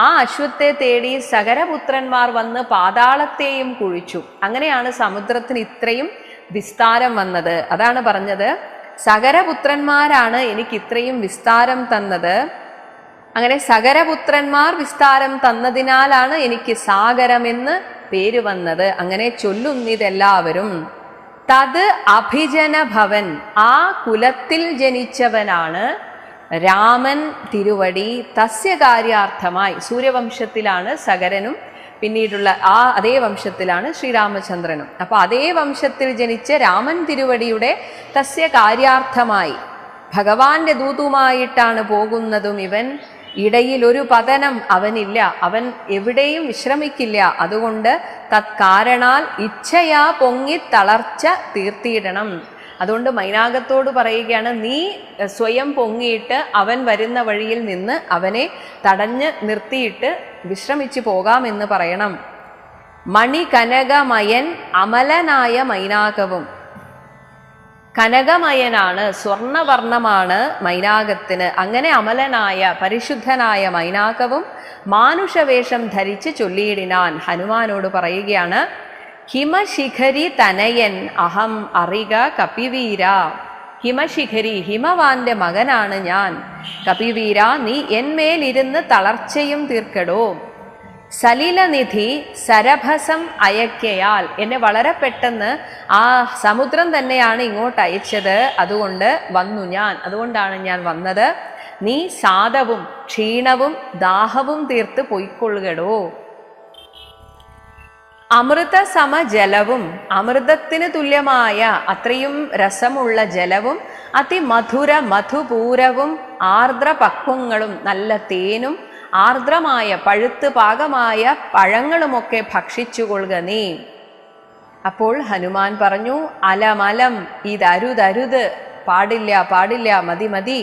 ആ അശ്വത്തെ തേടി സഗരപുത്രന്മാർ വന്ന് പാതാളത്തെയും കുഴിച്ചു. അങ്ങനെയാണ് സമുദ്രത്തിന് ഇത്രയും വിസ്താരം വന്നത്. അതാണ് പറഞ്ഞത്, സഗരപുത്രന്മാരാണ് എനിക്ക് ഇത്രയും വിസ്താരം തന്നത്. അങ്ങനെ സഗരപുത്രന്മാർ വിസ്താരം തന്നതിനാലാണ് എനിക്ക് സാഗരമെന്ന് പേര് വന്നത്. അങ്ങനെ ചൊല്ലുന്നിതെല്ലാവരും. തത് അഭിജന ഭവൻ, ആ കുലത്തിൽ ജനിച്ചവനാണ് രാമൻ തിരുവടി. തസ്യ കാര്യാർത്ഥമായി, സൂര്യവംശത്തിലാണ് സഗരനും, പിന്നീടുള്ള അതേ വംശത്തിലാണ് ശ്രീരാമചന്ദ്രനും. അപ്പൊ അതേ വംശത്തിൽ ജനിച്ച രാമൻ തിരുവടിയുടെ തസ്യ കാര്യാർത്ഥമായി ഭഗവാന്റെ ദൂതുമായിട്ടാണ് പോകുന്നതും ഇവൻ. ഇടയിൽ ഒരു പതനം അവനില്ല, അവൻ എവിടെയും വിശ്രമിക്കില്ല. അതുകൊണ്ട് തത്കാരണാൽ ഇച്ഛയാ പൊങ്ങി തളർച്ച തീർത്തിയിടണം. അതുകൊണ്ട് മൈനാകത്തോട് പറയുകയാണ്, നീ സ്വയം പൊങ്ങിയിട്ട് അവൻ വരുന്ന വഴിയിൽ നിന്ന് അവനെ തടഞ്ഞ് നിർത്തിയിട്ട് വിശ്രമിച്ചു പോകാമെന്ന് പറയണം. മണി കനകമയൻ അമലനായ മൈനാകവും, കനകമയനാണ്, സ്വർണവർണ്ണമാണ് മൈനാകത്തിന്. അങ്ങനെ അമലനായ പരിശുദ്ധനായ മൈനാകവും മാനുഷവേഷം ധരിച്ച് ചൊല്ലിയിടിനാൻ. ഹനുമാനോട് പറയുകയാണ്, ഹിമശിഖരി തനയൻ അഹം അറിക കപിവീര. ഹിമശിഖരി, ഹിമവാന്റെ മകനാണ് ഞാൻ. കപിവീര, നീ എന്മേലിരുന്ന് തളർച്ചയും തീർക്കടോ. സലിലനിധി സരഭസം അയക്കയാൽ, എന്നെ വളരെ പെട്ടെന്ന് ആ സമുദ്രം തന്നെയാണ് ഇങ്ങോട്ട് അയച്ചത്. അതുകൊണ്ട് വന്നു ഞാൻ, അതുകൊണ്ടാണ് ഞാൻ വന്നത്. നീ സാദവും ക്ഷീണവും ദാഹവും തീർത്ത് പൊയ്ക്കൊള്ളുകടോ. അമൃത സമ ജലവും, അമൃതത്തിന് തുല്യമായ അത്രയും രസമുള്ള ജലവും അതിമധുര മധുപൂരവും ആർദ്ര പക്വങ്ങളും നല്ല തേനും ആർദ്രമായ പഴുത്ത് പാകമായ പഴങ്ങളുമൊക്കെ ഭക്ഷിച്ചുകൊള്ളുക നീ. അപ്പോൾ ഹനുമാൻ പറഞ്ഞു, അലമലം, ഇതരുതരുത്, പാടില്ല പാടില്ല, മതി മതി.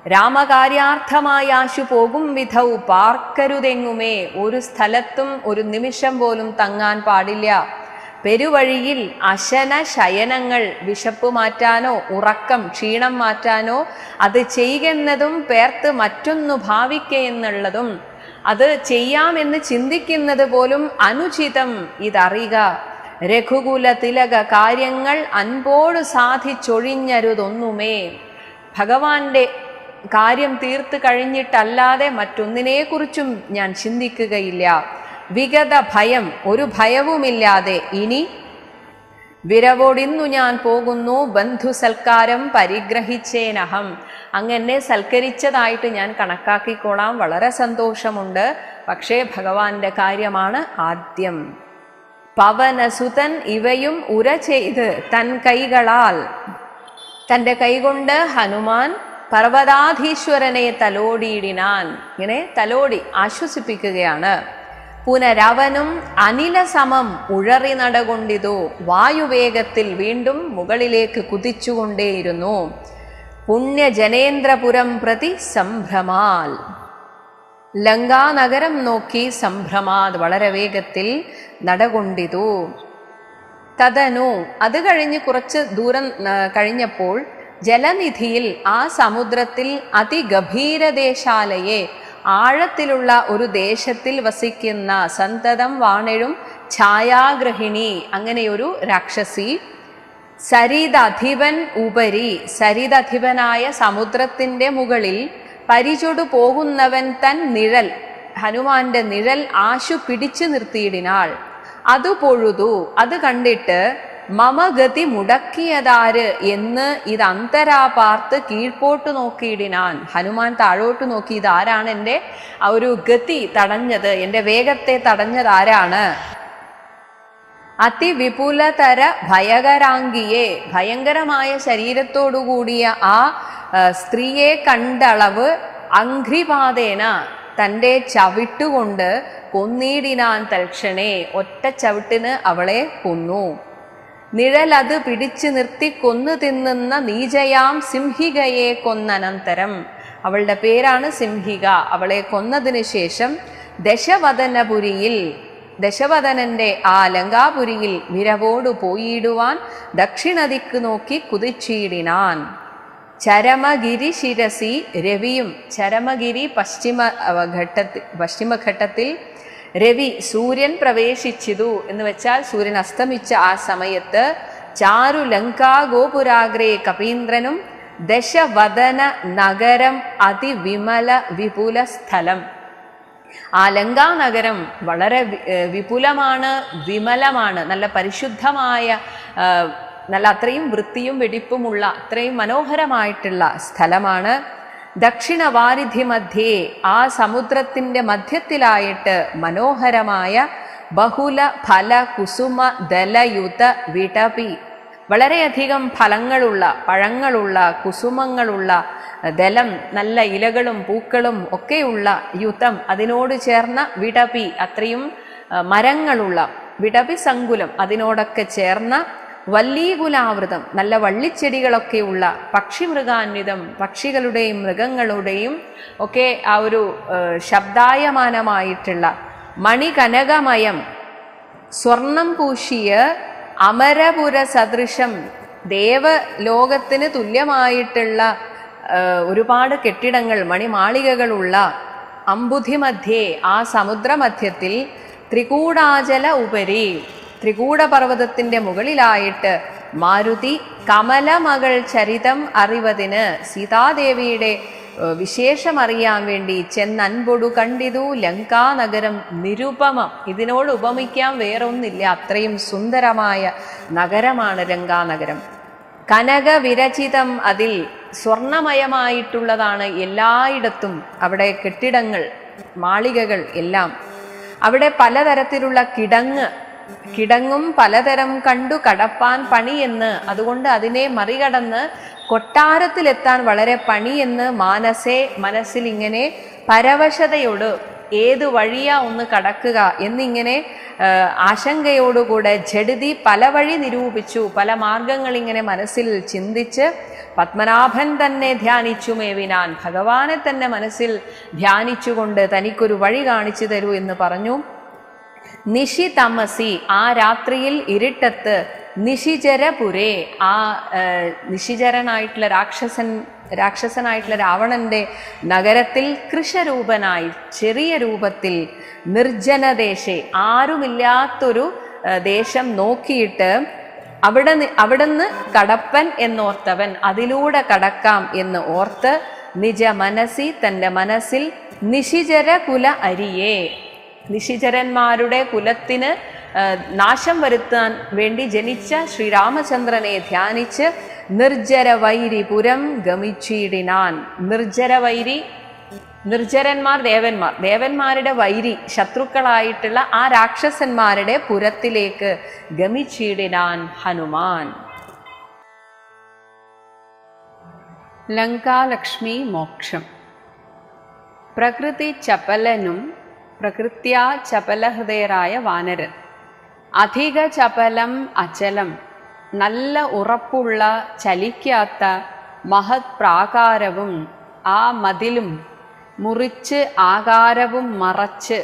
രാമകാര്യാർത്ഥമായി ആശു പോകും വിധൗ പാർക്കരുതെങ്ങുമേ, ഒരു സ്ഥലത്തും ഒരു നിമിഷം പോലും തങ്ങാൻ പാടില്ല. പെരുവഴിയിൽ അശന ശയനങ്ങൾ, വിശപ്പ് മാറ്റാനോ ഉറക്കം ക്ഷീണം മാറ്റാനോ അത് ചെയ്യുന്നതും പേർത്ത് മറ്റൊന്നു ഭാവിക്കുകയെന്നുള്ളതും അത് ചെയ്യാമെന്ന് ചിന്തിക്കുന്നത് പോലും അനുചിതം, ഇതറിയുക. രഘുകുല തിലക കാര്യങ്ങൾ അൻപോട് സാധിച്ചൊഴിഞ്ഞരുതൊന്നുമേ. ഭഗവാന്റെ കാര്യം തീർത്ത് കഴിഞ്ഞിട്ടല്ലാതെ മറ്റൊന്നിനെക്കുറിച്ചും ഞാൻ ചിന്തിക്കുകയില്ല. വിഗത ഭയം, ഒരു ഭയവുമില്ലാതെ ഇനി വിരവോടിന്നു ഞാൻ പോകുന്നു. ബന്ധു സൽക്കാരം പരിഗ്രഹിച്ചേനഹം, അങ്ങനെ സൽക്കരിച്ചതായിട്ട് ഞാൻ കണക്കാക്കിക്കോളാം. വളരെ സന്തോഷമുണ്ട്. പക്ഷേ ഭഗവാന്റെ കാര്യമാണ് ആദ്യം. പവനസുതൻ ഇവയും ഉര ചെയ്ത് തൻ കൈകളാൽ, തൻ്റെ കൈകൊണ്ട് ഹനുമാൻ പർവ്വതാധീശ്വരനെ തലോടിയിടിനാൻ. ഇങ്ങനെ തലോടി ആശ്വസിപ്പിക്കുകയാണ്. പുനരവനും അനിലസമം ഉഴറി നടകൊണ്ടിതു, വായുവേഗത്തിൽ വീണ്ടും മുകളിലേക്ക് കുതിച്ചുകൊണ്ടേയിരുന്നു. പുണ്യജനേന്ദ്രപുരം പ്രതി സംഭ്രമാൽ, ലങ്കാനഗരം നോക്കി സംഭ്രമാത് വളരെ വേഗത്തിൽ നടകൊണ്ടിതു. തദനു, അത് കഴിഞ്ഞ് കുറച്ച് ദൂരം കഴിഞ്ഞപ്പോൾ ജലനിധിയിൽ, ആ സമുദ്രത്തിൽ അതിഗഭീരദേശാലയെ, ആഴത്തിലുള്ള ഒരു ദേശത്തിൽ വസിക്കുന്ന സന്തതം വാണെഴും ഛായാഗ്രഹിണി, അങ്ങനെയൊരു രാക്ഷസി, സരിതധിപൻ ഉപരി, സരിതധിപനായ സമുദ്രത്തിൻ്റെ മുകളിൽ പരിചൊടു പോകുന്നവൻ തൻ നിഴൽ, ഹനുമാന്റെ നിഴൽ ആശു പിടിച്ചു നിർത്തിയിടിനാൾ. അത് പൊഴുതു, അത് കണ്ടിട്ട് മമഗതി മുടക്കിയതാര് എന്ന് ഇത് അന്തരാ പാർത്ത് കീഴ്പോട്ട് നോക്കിയിടിനാൻ. ഹനുമാൻ താഴോട്ട് നോക്കി, ഇതാരാണ് എൻ്റെ ആ ഒരു ഗതി തടഞ്ഞത്, എൻ്റെ വേഗത്തെ തടഞ്ഞത് ആരാണ്? അതിവിപുലതര ഭയകരാംഗിയെ, ഭയങ്കരമായ ശരീരത്തോടുകൂടിയ ആ സ്ത്രീയെ കണ്ടളവ് അംഘ്രിപാതേന, തൻ്റെ ചവിട്ടുകൊണ്ട് കൊന്നിടിനാൻ തൽക്ഷണേ, ഒറ്റ ചവിട്ടിന് അവളെ കൊന്നു. നിഴലത് പിടിച്ചു നിർത്തി കൊന്നു തിന്നുന്ന നീചയാം സിംഹികയെ കൊന്നനന്തരം. അവളുടെ പേരാണ് സിംഹിക. അവളെ കൊന്നതിന് ശേഷം ദശവദനപുരിയിൽ, ദശവദനന്റെ ആ ലങ്കാപുരിയിൽ വിരവോടു പോയിടുവാൻ ദക്ഷിണദിക്ക് നോക്കി കുതിച്ചിടിനാൻ. ചരമഗിരി ശിരസി രവിയും, ചരമഗിരി പശ്ചിമഘട്ടത്തിൽ രവി സൂര്യൻ പ്രവേശിച്ചിതു എന്ന് വെച്ചാൽ സൂര്യൻ അസ്തമിച്ച ആ സമയത്ത് ചാരു ലങ്കാ ഗോപുരാഗ്രേ കപീന്ദ്രനും ദശവദന നഗരം അതിവിമല വിപുല സ്ഥലം. ആ ലങ്കാനഗരം വളരെ വിപുലമാണ്, വിമലമാണ്, നല്ല പരിശുദ്ധമായ, നല്ല അത്രയും വൃത്തിയും വെടിപ്പുമുള്ള അത്രയും മനോഹരമായിട്ടുള്ള സ്ഥലമാണ്. ദക്ഷിണവാരിധി മധ്യേ, ആ സമുദ്രത്തിൻ്റെ മധ്യത്തിലായിട്ട് മനോഹരമായ ബഹുല ഫല കുസുമ ദലയുത വിടപി, വളരെയധികം ഫലങ്ങളുള്ള, പഴങ്ങളുള്ള, കുസുമങ്ങളുള്ള ദലം, നല്ല ഇലകളും പൂക്കളും ഒക്കെയുള്ള യുതം, അതിനോട് ചേർന്ന വിടപി, അത്രയും മരങ്ങളുള്ള വിടപി സങ്കുലം, അതിനോടൊക്കെ ചേർന്ന വല്ലീകുലാവൃതം, നല്ല വള്ളിച്ചെടികളൊക്കെയുള്ള പക്ഷിമൃഗാന്വിതം, പക്ഷികളുടെയും മൃഗങ്ങളുടെയും ഒക്കെ ആ ഒരു ശബ്ദായമാനമായിട്ടുള്ള മണികനകമയം സ്വർണം പൂശിയ അമരപുര സദൃശം, ദേവലോകത്തിന് തുല്യമായിട്ടുള്ള ഒരുപാട് കെട്ടിടങ്ങൾ, മണിമാളികകളുള്ള അംബുധി മധ്യേ, ആ സമുദ്രമധ്യത്തിൽ ത്രികൂടാചല ഉപരി, ത്രികൂടപർവ്വതത്തിൻ്റെ മുകളിലായിട്ട് മാരുതി കമലമകൾ ചരിതം അറിവതിന്, സീതാദേവിയുടെ വിശേഷം അറിയാൻ വേണ്ടി ചെന്നൻപൊടു കണ്ടിതു ലങ്കാനഗരം നിരുപമം. ഇതിനോട് ഉപമിക്കാൻ വേറൊന്നില്ല, അത്രയും സുന്ദരമായ നഗരമാണ് ലങ്കാനഗരം. കനക വിരചിതം, അതിൽ സ്വർണമയമായിട്ടുള്ളതാണ് എല്ലായിടത്തും, അവിടെ കെട്ടിടങ്ങൾ, മാളികകൾ എല്ലാം. അവിടെ പലതരത്തിലുള്ള കിടങ്ങും പലതരം കണ്ടു കടപ്പാൻ പണിയെന്ന്, അതുകൊണ്ട് അതിനെ മറികടന്ന് കൊട്ടാരത്തിലെത്താൻ വളരെ പണിയെന്ന് മനസ്സിൽ ഇങ്ങനെ പരവശതയോട് ഏത് വഴിയാ ഒന്ന് കടക്കുക എന്നിങ്ങനെ ആശങ്കയോടുകൂടെ ജഡിതി പല വഴി നിരൂപിച്ചു, പല മാർഗങ്ങൾ ഇങ്ങനെ മനസ്സിൽ ചിന്തിച്ച് പത്മനാഭൻ തന്നെ ധ്യാനിച്ചു മേവിനാൻ, ഭഗവാനെ തന്നെ മനസ്സിൽ ധ്യാനിച്ചുകൊണ്ട് തനിക്കൊരു വഴി കാണിച്ചു തരൂ എന്ന് പറഞ്ഞു. നിശി തമസി, ആ രാത്രിയിൽ ഇരുട്ടത്ത്, നിശിചരപുരേ, ആ നിശിചരനായിട്ടുള്ള രാക്ഷസനായിട്ടുള്ള രാവണന്റെ നഗരത്തിൽ കൃശരൂപനായി ചെറിയ രൂപത്തിൽ നിർജ്ജനദേശേ, ആരുമില്ലാത്തൊരു ദേശം നോക്കിയിട്ട് അവിടുന്ന് കടപ്പൻ എന്നോർത്തവൻ, അതിലൂടെ കടക്കാം എന്ന് ഓർത്ത് നിജ മനസ്സി, തൻ്റെ മനസ്സിൽ നിശിചര കുല അരിയേ, നിശിചരന്മാരുടെ കുലത്തിന് നാശം വരുത്താൻ വേണ്ടി ജനിച്ച ശ്രീരാമചന്ദ്രനെ ധ്യാനിച്ച് നിർജ്ജരവൈരിപുരം ഗമിച്ചിടിനാൻ. നിർജ്ജരവൈരി, നിർജ്ജരന്മാർ ദേവന്മാരുടെ വൈരി, ശത്രുക്കളായിട്ടുള്ള ആ രാക്ഷസന്മാരുടെ പുരത്തിലേക്ക് ഗമിച്ചിടിനാൻ ഹനുമാൻ. ലങ്കാലക്ഷ്മി മോക്ഷം. പ്രകൃതി ചപലനും പ്രകൃത്യാ ചപലഹൃദയരായ വാനരൻ. അധിക ചപലം അചലം, നല്ല ഉറപ്പുള്ള ചലിക്കാത്ത മഹത് പ്രാകാരവും ആ മതിലും മുറിച്ച് ആകാരവും മറച്ച്,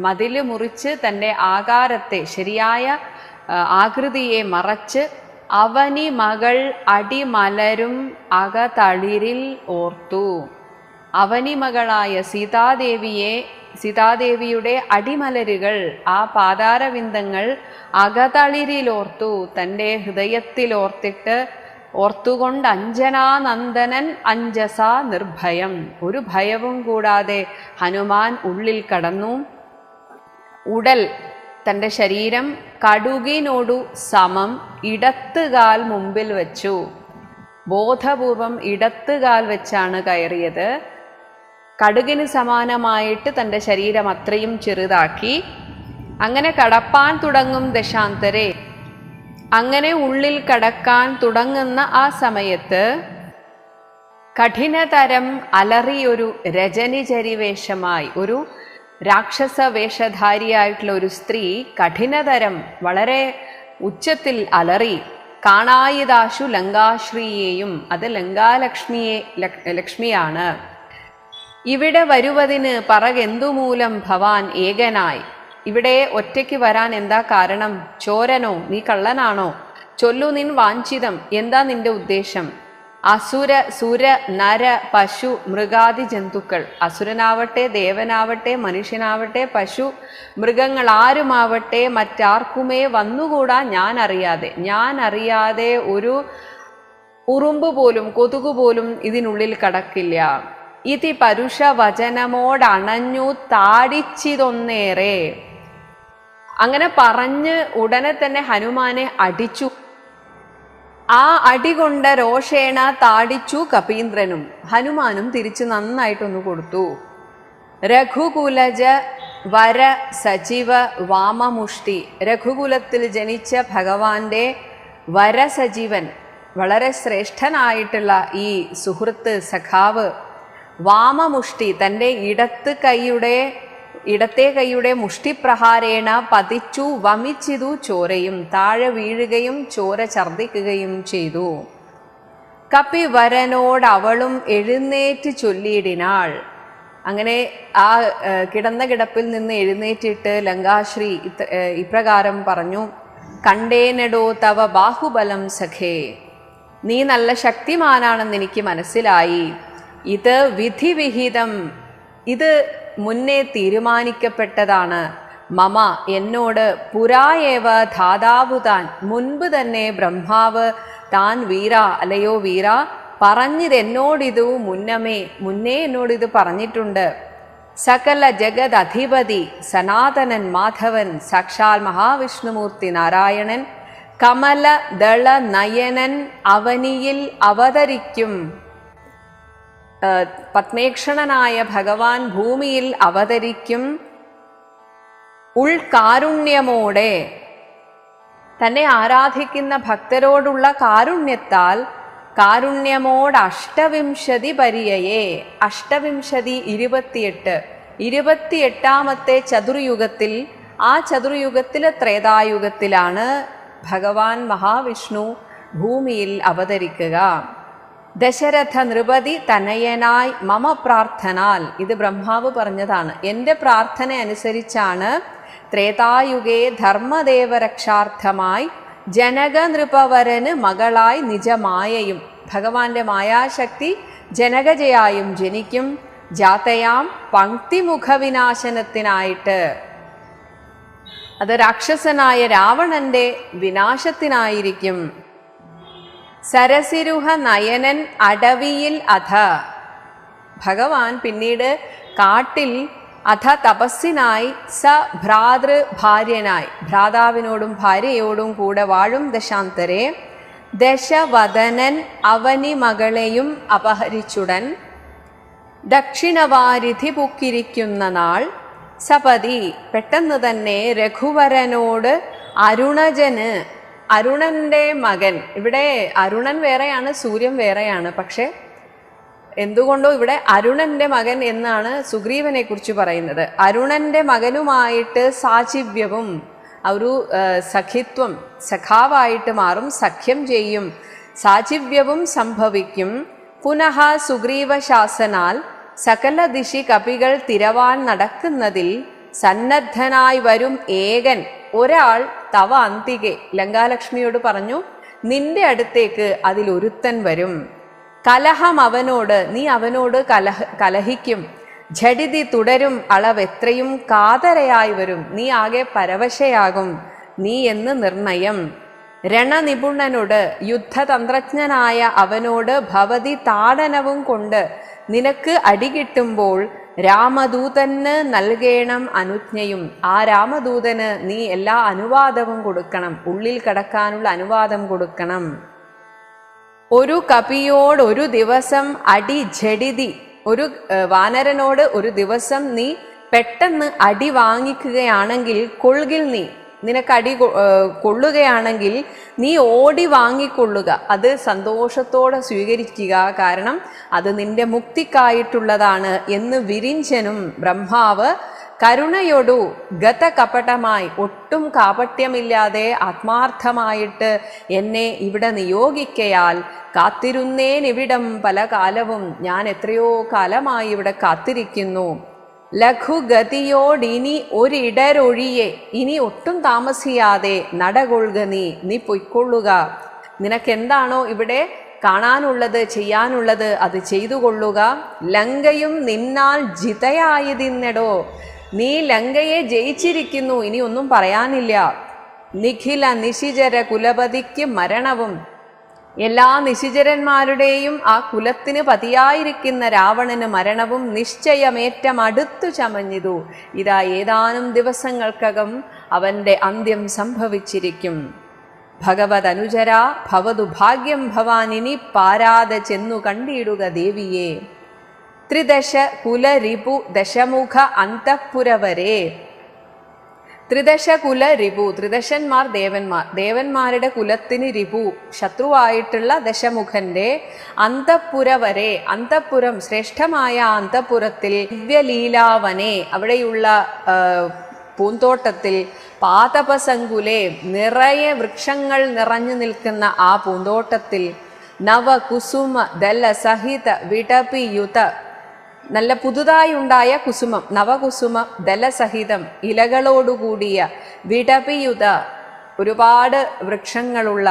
മതില് മുറിച്ച് തൻ്റെ ആകാരത്തെ, ശരിയായ ആകൃതിയെ മറച്ച് അവനി മകൾ അടിമലരും അകതളിരിൽ ഓർത്തു. അവനിമകളായ സീതാദേവിയുടെ അടിമലരുകൾ, ആ പാതാരവിന്ദങ്ങൾ അകതളിരിലോർത്തു, തൻ്റെ ഹൃദയത്തിലോർത്തിട്ട് ഓർത്തുകൊണ്ട് അഞ്ജനാനന്ദനൻ അഞ്ജസ നിർഭയം, ഒരു ഭയവും കൂടാതെ ഹനുമാൻ ഉള്ളിൽ കടന്നു. ഉടൽ, തൻ്റെ ശരീരം കടുകിനോടു സമം ഇടത്തുകാൽ മുമ്പിൽ വച്ചു. ബോധപൂർവം ഇടത്തുകാൽ വെച്ചാണ് കയറിയത്. കടുകിന് സമാനമായിട്ട് തൻ്റെ ശരീരം അത്രയും ചെറുതാക്കി. അങ്ങനെ കടപ്പാൻ തുടങ്ങും ദശാന്തരെ, അങ്ങനെ ഉള്ളിൽ കടക്കാൻ തുടങ്ങുന്ന ആ സമയത്ത് കഠിനതരം അലറിയൊരു രജനിചരിവേഷമായി, ഒരു രാക്ഷസ വേഷധാരിയായിട്ടുള്ള ഒരു സ്ത്രീ കഠിനതരം വളരെ ഉച്ചത്തിൽ അലറി. കാണായിതാശു ലങ്കാശ്രീയെയും, അത് ലക്ഷ്മിയാണ്. ഇവിടെ വരുവതിന് പറകെന്തുമൂലം ഭവാൻ ഏകനായി. ഇവിടെ ഒറ്റയ്ക്ക് വരാൻ എന്താ കാരണം? ചോരനോ, നീ കള്ളനാണോ? ചൊല്ലു നിൻ വാഞ്ചിതം, എന്താ നിന്റെ ഉദ്ദേശം? അസുര സുര നര പശു മൃഗാദി ജന്തുക്കൾ, അസുരനാവട്ടെ ദേവനാവട്ടെ മനുഷ്യനാവട്ടെ പശു മൃഗങ്ങൾ ആരുമാവട്ടെ മറ്റാർക്കുമേ വന്നുകൂടാ ഞാൻ അറിയാതെ ഒരു ഉറുമ്പ് പോലും കൊതുക് പോലും ഇതിനുള്ളിൽ കടക്കില്ല. ഇതി പരുഷ വചനമോടണഞ്ഞു താടിച്ചിതൊന്നേറെ. അങ്ങനെ പറഞ്ഞ് ഉടനെ തന്നെ ഹനുമാനെ അടിച്ചു. ആ അടികൊണ്ട രോഷേണ താടിച്ചു കപീന്ദ്രനും. ഹനുമാനും തിരിച്ച് നന്നായിട്ടൊന്നു കൊടുത്തു. രഘുകുലജ വര സജീവ വാമമുഷ്ടി. രഘുകുലത്തിൽ ജനിച്ച ഭഗവാന്റെ വരസജീവൻ, വളരെ ശ്രേഷ്ഠനായിട്ടുള്ള ഈ സുഹൃത്ത് സഖാവ് വാമമുഷ്ടി തൻ്റെ ഇടത്തെ കൈയുടെ മുഷ്ടിപ്രഹാരേണ പതിച്ചു വമിച്ചിതു ചോരയും, താഴെ വീഴുകയും ചോര ഛർദ്ദിക്കുകയും ചെയ്തു. കപിവരനോട് അവളും എഴുന്നേറ്റ് ചൊല്ലിയിടിനാൾ. അങ്ങനെ ആ കിടന്ന കിടപ്പിൽ നിന്ന് എഴുന്നേറ്റിട്ട് ലങ്കാശ്രീ ഇപ്രകാരം പറഞ്ഞു. കണ്ടേനടോ തവ ബാഹുബലം സഖേ, നീ നല്ല ശക്തിമാനാണെന്ന് എനിക്ക് മനസ്സിലായി. ഇത് വിധിവിഹിതം, ഇത് മുന്നേ തീരുമാനിക്കപ്പെട്ടതാണ്. മമ, എന്നോട് പുരായേവ ധാതാവു താൻ, മുൻപ് തന്നെ ബ്രഹ്മാവ് താൻ വീര, അല്ലയോ വീര, പറഞ്ഞിതെന്നോടിതു മുന്നേ എന്നോടിത് പറഞ്ഞിട്ടുണ്ട്. സകല ജഗത് അധിപതി സനാതനൻ മാധവൻ സാക്ഷാൽ മഹാവിഷ്ണുമൂർത്തി നാരായണൻ കമല ദള നയനൻ അവനിയിൽ അവതരിക്കും. പത്മേക്ഷണനായ ഭഗവാൻ ഭൂമിയിൽ അവതരിക്കും. ഉൾകാരുണ്യമോടെ തന്നെ ആരാധിക്കുന്ന ഭക്തരോടുള്ള കാരുണ്യത്താൽ, കാരുണ്യമോട് അഷ്ടവിംശതി പര്യയേ, അഷ്ടവിംശതി 28, 28ാമത്തെ ചതുർയുഗത്തിൽ, ആ ചതുർയുഗത്തിലെ ത്രേതായുഗത്തിലാണ് ഭഗവാൻ മഹാവിഷ്ണു ഭൂമിയിൽ അവതരിക്കുക. ദശരഥ നൃപതി തനയനായി മമ പ്രാർത്ഥനാൽ, ഇത് ബ്രഹ്മാവ് പറഞ്ഞതാണ്, എൻ്റെ പ്രാർത്ഥന അനുസരിച്ചാണ് ത്രേതായുഗേ ധർമ്മദേവരക്ഷാർത്ഥമായി ജനക നൃപവരന് മകളായി നിജമായയും, ഭഗവാന്റെ മായാശക്തി ജനകജയായും ജനിക്കും. ജാതയാം പങ്ക്തിമുഖവിനാശനത്തിനായിട്ട്, അത് രാക്ഷസനായ രാവണന്റെ വിനാശത്തിനായിരിക്കും. സരസിരുഹ നയനൻ അടവിയിൽ അധ, ഭഗവാൻ പിന്നീട് കാട്ടിൽ അധ തപസ്സിനായി സ ഭ്രാതൃ ഭാര്യനായി, ഭ്രാതാവിനോടും ഭാര്യയോടും കൂടെ വാഴും ദശാന്തരെ ദശവദനൻ അവനി മകളെയും അപഹരിച്ചുടൻ ദക്ഷിണവാരിധി പുക്കിരിക്കുന്ന നാൾ സപതി, പെട്ടെന്ന് തന്നെ രഘുവരനോട് അരുണജന്, അരുണന്റെ മകൻ, ഇവിടെ അരുണൻ വേറെയാണ് സൂര്യൻ വേറെയാണ്, പക്ഷെ എന്തുകൊണ്ടോ ഇവിടെ അരുണന്റെ മകൻ എന്നാണ് സുഗ്രീവനെ കുറിച്ച് പറയുന്നത്. അരുണന്റെ മകനുമായിട്ട് സാചിവ്യവും ഒരു സഖിത്വം, സഖാവായിട്ട് മാറും, സഖ്യം ചെയ്യും, സാചിവ്യവും സംഭവിക്കും. പുനഃ സുഗ്രീവ ശാസനാൽ സകല ദിശി കപികൾ തിരവാൻ നടക്കുന്നതിൽ സന്നദ്ധനായി വരും ഏകൻ ഒരാൾ തവ അന്തികെ, ലങ്കാലക്ഷ്മിയോട് പറഞ്ഞു, നിന്റെ അടുത്തേക്ക് അതിലൊരുത്തൻ വരും. കലഹം അവനോട്, നീ അവനോട് കലഹിക്കും. ഝടിതി തുടരും അളവെത്രയും കാതരയായി വരും, നീ ആകെ പരവശയാകും നീ എന്ന് നിർണയം. രണനിപുണനോട്, യുദ്ധതന്ത്രജ്ഞനായ അവനോട് ഭവതി താടനവും കൊണ്ട് നിനക്ക് അടികിട്ടുമ്പോൾ രാമദൂതന് നൽകേണം അനുജ്ഞയും, ആ രാമദൂതന് നീ എല്ലാ അനുവാദവും കൊടുക്കണം, ഉള്ളിൽ കടക്കാനുള്ള അനുവാദം കൊടുക്കണം. ഒരു കപിയോട് ഒരു ദിവസം അടി ഝടിതി, ഒരു വാനരനോട് ഒരു ദിവസം നീ പെട്ടെന്ന് അടി വാങ്ങിക്കുകയാണെങ്കിൽ, കൊള്ളിൽ നീ നിനക്ക് അടി കൊള്ളുകയാണെങ്കിൽ നീ ഓടി വാങ്ങിക്കൊള്ളുക, അത് സന്തോഷത്തോടെ സ്വീകരിക്കുക, കാരണം അത് നിന്റെ മുക്തിക്കായിട്ടുള്ളതാണ് എന്ന് വിരിഞ്ചനും ബ്രഹ്മാവ് കരുണയോടു ഗതകപടമായി ഒട്ടും കാപട്യമില്ലാതെ ആത്മാർത്ഥമായിട്ട് എന്നെ ഇവിടെ നിയോഗിക്കയാൽ കാത്തിരുന്നേനിവിടം പല കാലവും, ഞാൻ എത്രയോ കാലമായി ഇവിടെ കാത്തിരിക്കുന്നു. ലഘുഗതിയോടിനി ഒരിടരൊഴിയെ, ഇനി ഒട്ടും താമസിയാതെ നടകൊള്ളുക, നീ പൊയ്ക്കൊള്ളുക. നിനക്കെന്താണോ ഇവിടെ കാണാനുള്ളത്, ചെയ്യാനുള്ളത് അത് ചെയ്തു കൊള്ളുക. ലങ്കയും നിന്നാൽ ജിതയായതിന്നെടോ, നീ ലങ്കയെ ജയിച്ചിരിക്കുന്നു, ഇനി ഒന്നും പറയാനില്ല. നിഖില നിശിചര കുലപതിക്ക് മരണവും, എല്ലാ നിശിചരന്മാരുടെയും ആ കുലത്തിന് പതിയായിരിക്കുന്ന രാവണന് മരണവും നിശ്ചയമേറ്റം അടുത്തു ചമഞ്ഞിതു. ഇതാ ഏതാനും ദിവസങ്ങൾക്കകം അവൻ്റെ അന്ത്യം സംഭവിച്ചിരിക്കും. ഭഗവത് അനുചര ഭവതു ഭാഗ്യം ഭവാനിനി പാരാതെ ചെന്നു കണ്ടിടുക ദേവിയെ. ത്രിദശ കുലരിപു ദശമുഖ അന്തഃപുരവരെ. ത്രിദശ കുല റിപു, ത്രിദശന്മാർ ദേവന്മാർ, ദേവന്മാരുടെ കുലത്തിന് റിപു ശത്രുവായിട്ടുള്ള ദശമുഖന്റെ അന്തഃപുര വരെ, അന്തഃപുരം ശ്രേഷ്ഠമായ അന്തഃപുരത്തിൽ ദിവ്യലീലാവനെ, അവിടെയുള്ള പൂന്തോട്ടത്തിൽ പാതപസങ്കുലെ നിറയെ വൃക്ഷങ്ങൾ നിറഞ്ഞു നിൽക്കുന്ന ആ പൂന്തോട്ടത്തിൽ നവകുസുമ ദല സഹിത വിടപിയുത, നല്ല പുതുതായി ഉണ്ടായ കുസുമം, നവകുസുമ ദലസഹിതം ഇലകളോടുകൂടിയ വിടപിയുത, ഒരുപാട് വൃക്ഷങ്ങളുള്ള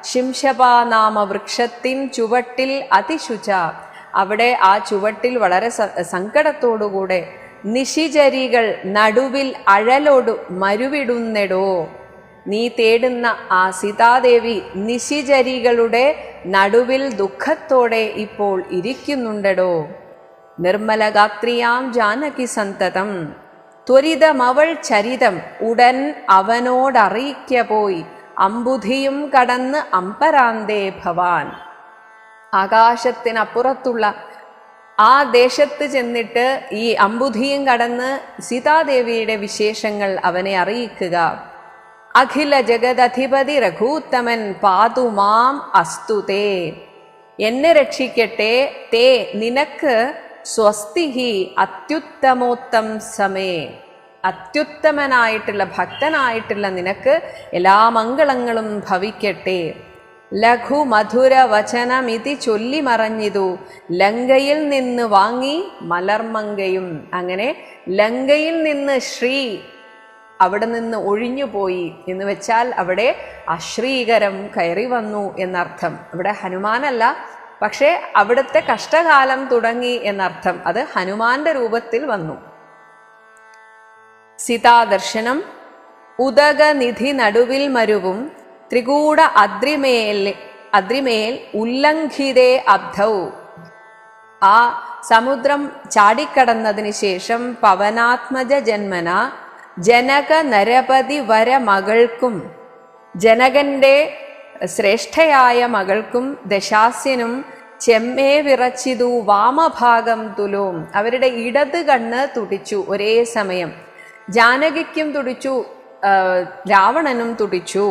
ശിംശപാനാമ വൃക്ഷത്തിൻ ചുവട്ടിൽ അതിശുച, അവിടെ ആ ചുവട്ടിൽ വളരെ സങ്കടത്തോടുകൂടെ നിശിചരികൾ നടുവിൽ അഴലോടു മരുവിടുന്നെടോ, നീ തേടുന്ന ആ സീതാദേവി നിശിചരികളുടെ നടുവിൽ ദുഃഖത്തോടെ ഇപ്പോൾ ഇരിക്കുന്നുണ്ടെടോ. നിർമ്മലഗാത്രിയാം ജാനകി സന്തതം ത്വരിതമവൾ ചരിതം ഉടൻ അവനോടറിയിക്ക പോയി, അമ്പുധിയും കടന്ന് അമ്പരാന്തേ ഭവാൻ. ആകാശത്തിനപ്പുറത്തുള്ള ആ ദേശത്ത് ചെന്നിട്ട് ഈ അമ്പുധിയും കടന്ന് സീതാദേവിയുടെ വിശേഷങ്ങൾ അവനെ അറിയിക്കുക. അഖില ജഗദധിപതി രഘൂത്തമൻ പാതുമാം അസ്തുതേ, എന്നെ രക്ഷിക്കട്ടെ. തേ നിനക്ക് സ്വസ്തിഹി അത്യുത്തമോത്തം സമേ, അത്യുത്തമനായിട്ടുള്ള ഭക്തനായിട്ടുള്ള നിനക്ക് എല്ലാ മംഗളങ്ങളും ഭവിക്കട്ടെ. ലഘു മധുര വചനമിതി ചൊല്ലി മറഞ്ഞിതു, ലങ്കയിൽ നിന്ന് വാങ്ങി മലർമങ്കയും. അങ്ങനെ ലങ്കയിൽ നിന്ന് ശ്രീ, അവിടെ നിന്ന് ഒഴിഞ്ഞുപോയി എന്ന് വെച്ചാൽ അവിടെ അശ്രീകരം കയറി വന്നു എന്നർത്ഥം. ഇവിടെ ഹനുമാനല്ല, പക്ഷേ അവിടുത്തെ കഷ്ടകാലം തുടങ്ങി എന്നർത്ഥം. അത് ഹനുമാന്റെ രൂപത്തിൽ വന്നു. സീതാദർശനം. ഉദകനിധി നടുവിൽ മരുവും ത്രികൂട അദ്രിമേൽ ഉല്ലംഘിതേ അബ്ധൗ. ആ സമുദ്രം ചാടിക്കടന്നതിന് ശേഷം പവനാത്മജ ജന്മന ജനക നരപതി വര മകൾക്കും, ജനകന്റെ ശ്രേഷ്ഠയായ മകൾക്കും ദശാസ്യനും ചെമ്മേ വിറച്ചിതു വാമഭാഗം തുലോം. അവരുടെ ഇടത് കണ്ണ് തുടിച്ചു ഒരേ സമയം. ജാനകിക്കും തുടിച്ചു, രാവണനും തുടിച്ചു.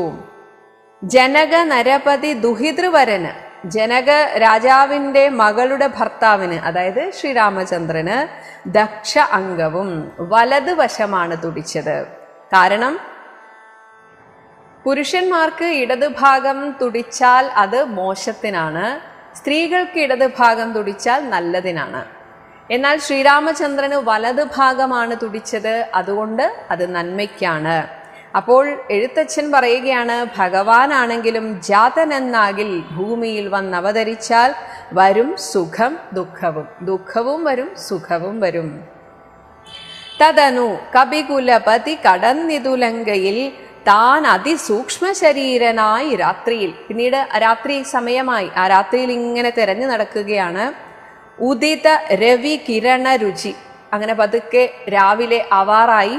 ജനക നരപതി ദുഹിതൃവരന്, ജനക രാജാവിൻ്റെ മകളുടെ ഭർത്താവിന്, അതായത് ശ്രീരാമചന്ദ്രന് ദക്ഷ അംഗവും വലതുവശമാണ് തുടിച്ചത്. കാരണം പുരുഷന്മാർക്ക് ഇടതുഭാഗം തുടിച്ചാൽ അത് മോശത്തിനാണ്, സ്ത്രീകൾക്ക് ഇടതുഭാഗം തുടിച്ചാൽ നല്ലതിനാണ്. എന്നാൽ ശ്രീരാമചന്ദ്രന് വലതുഭാഗമാണ് തുടിച്ചത്, അതുകൊണ്ട് അത് നന്മയ്ക്കാണ്. അപ്പോൾ എഴുത്തച്ഛൻ പറയുകയാണ്, ഭഗവാനാണെങ്കിലും ജാതനെന്നാകിൽ ഭൂമിയിൽ വന്നവതരിച്ചാൽ വരും സുഖം ദുഃഖവും, ദുഃഖവും വരും സുഖവും വരും. തദനു കപികുലപതി കടന്നിതുലങ്കയിൽ താൻ അതിസൂക്ഷ്മ ശരീരനായി രാത്രിയിൽ, പിന്നീട് രാത്രി സമയമായി, ആ രാത്രിയിൽ ഇങ്ങനെ തിരഞ്ഞു നടക്കുകയാണ്. ഉദിത രവി കിരണ രുചി, അങ്ങനെ പതുക്കെ രാവിലെ ആവാറായി.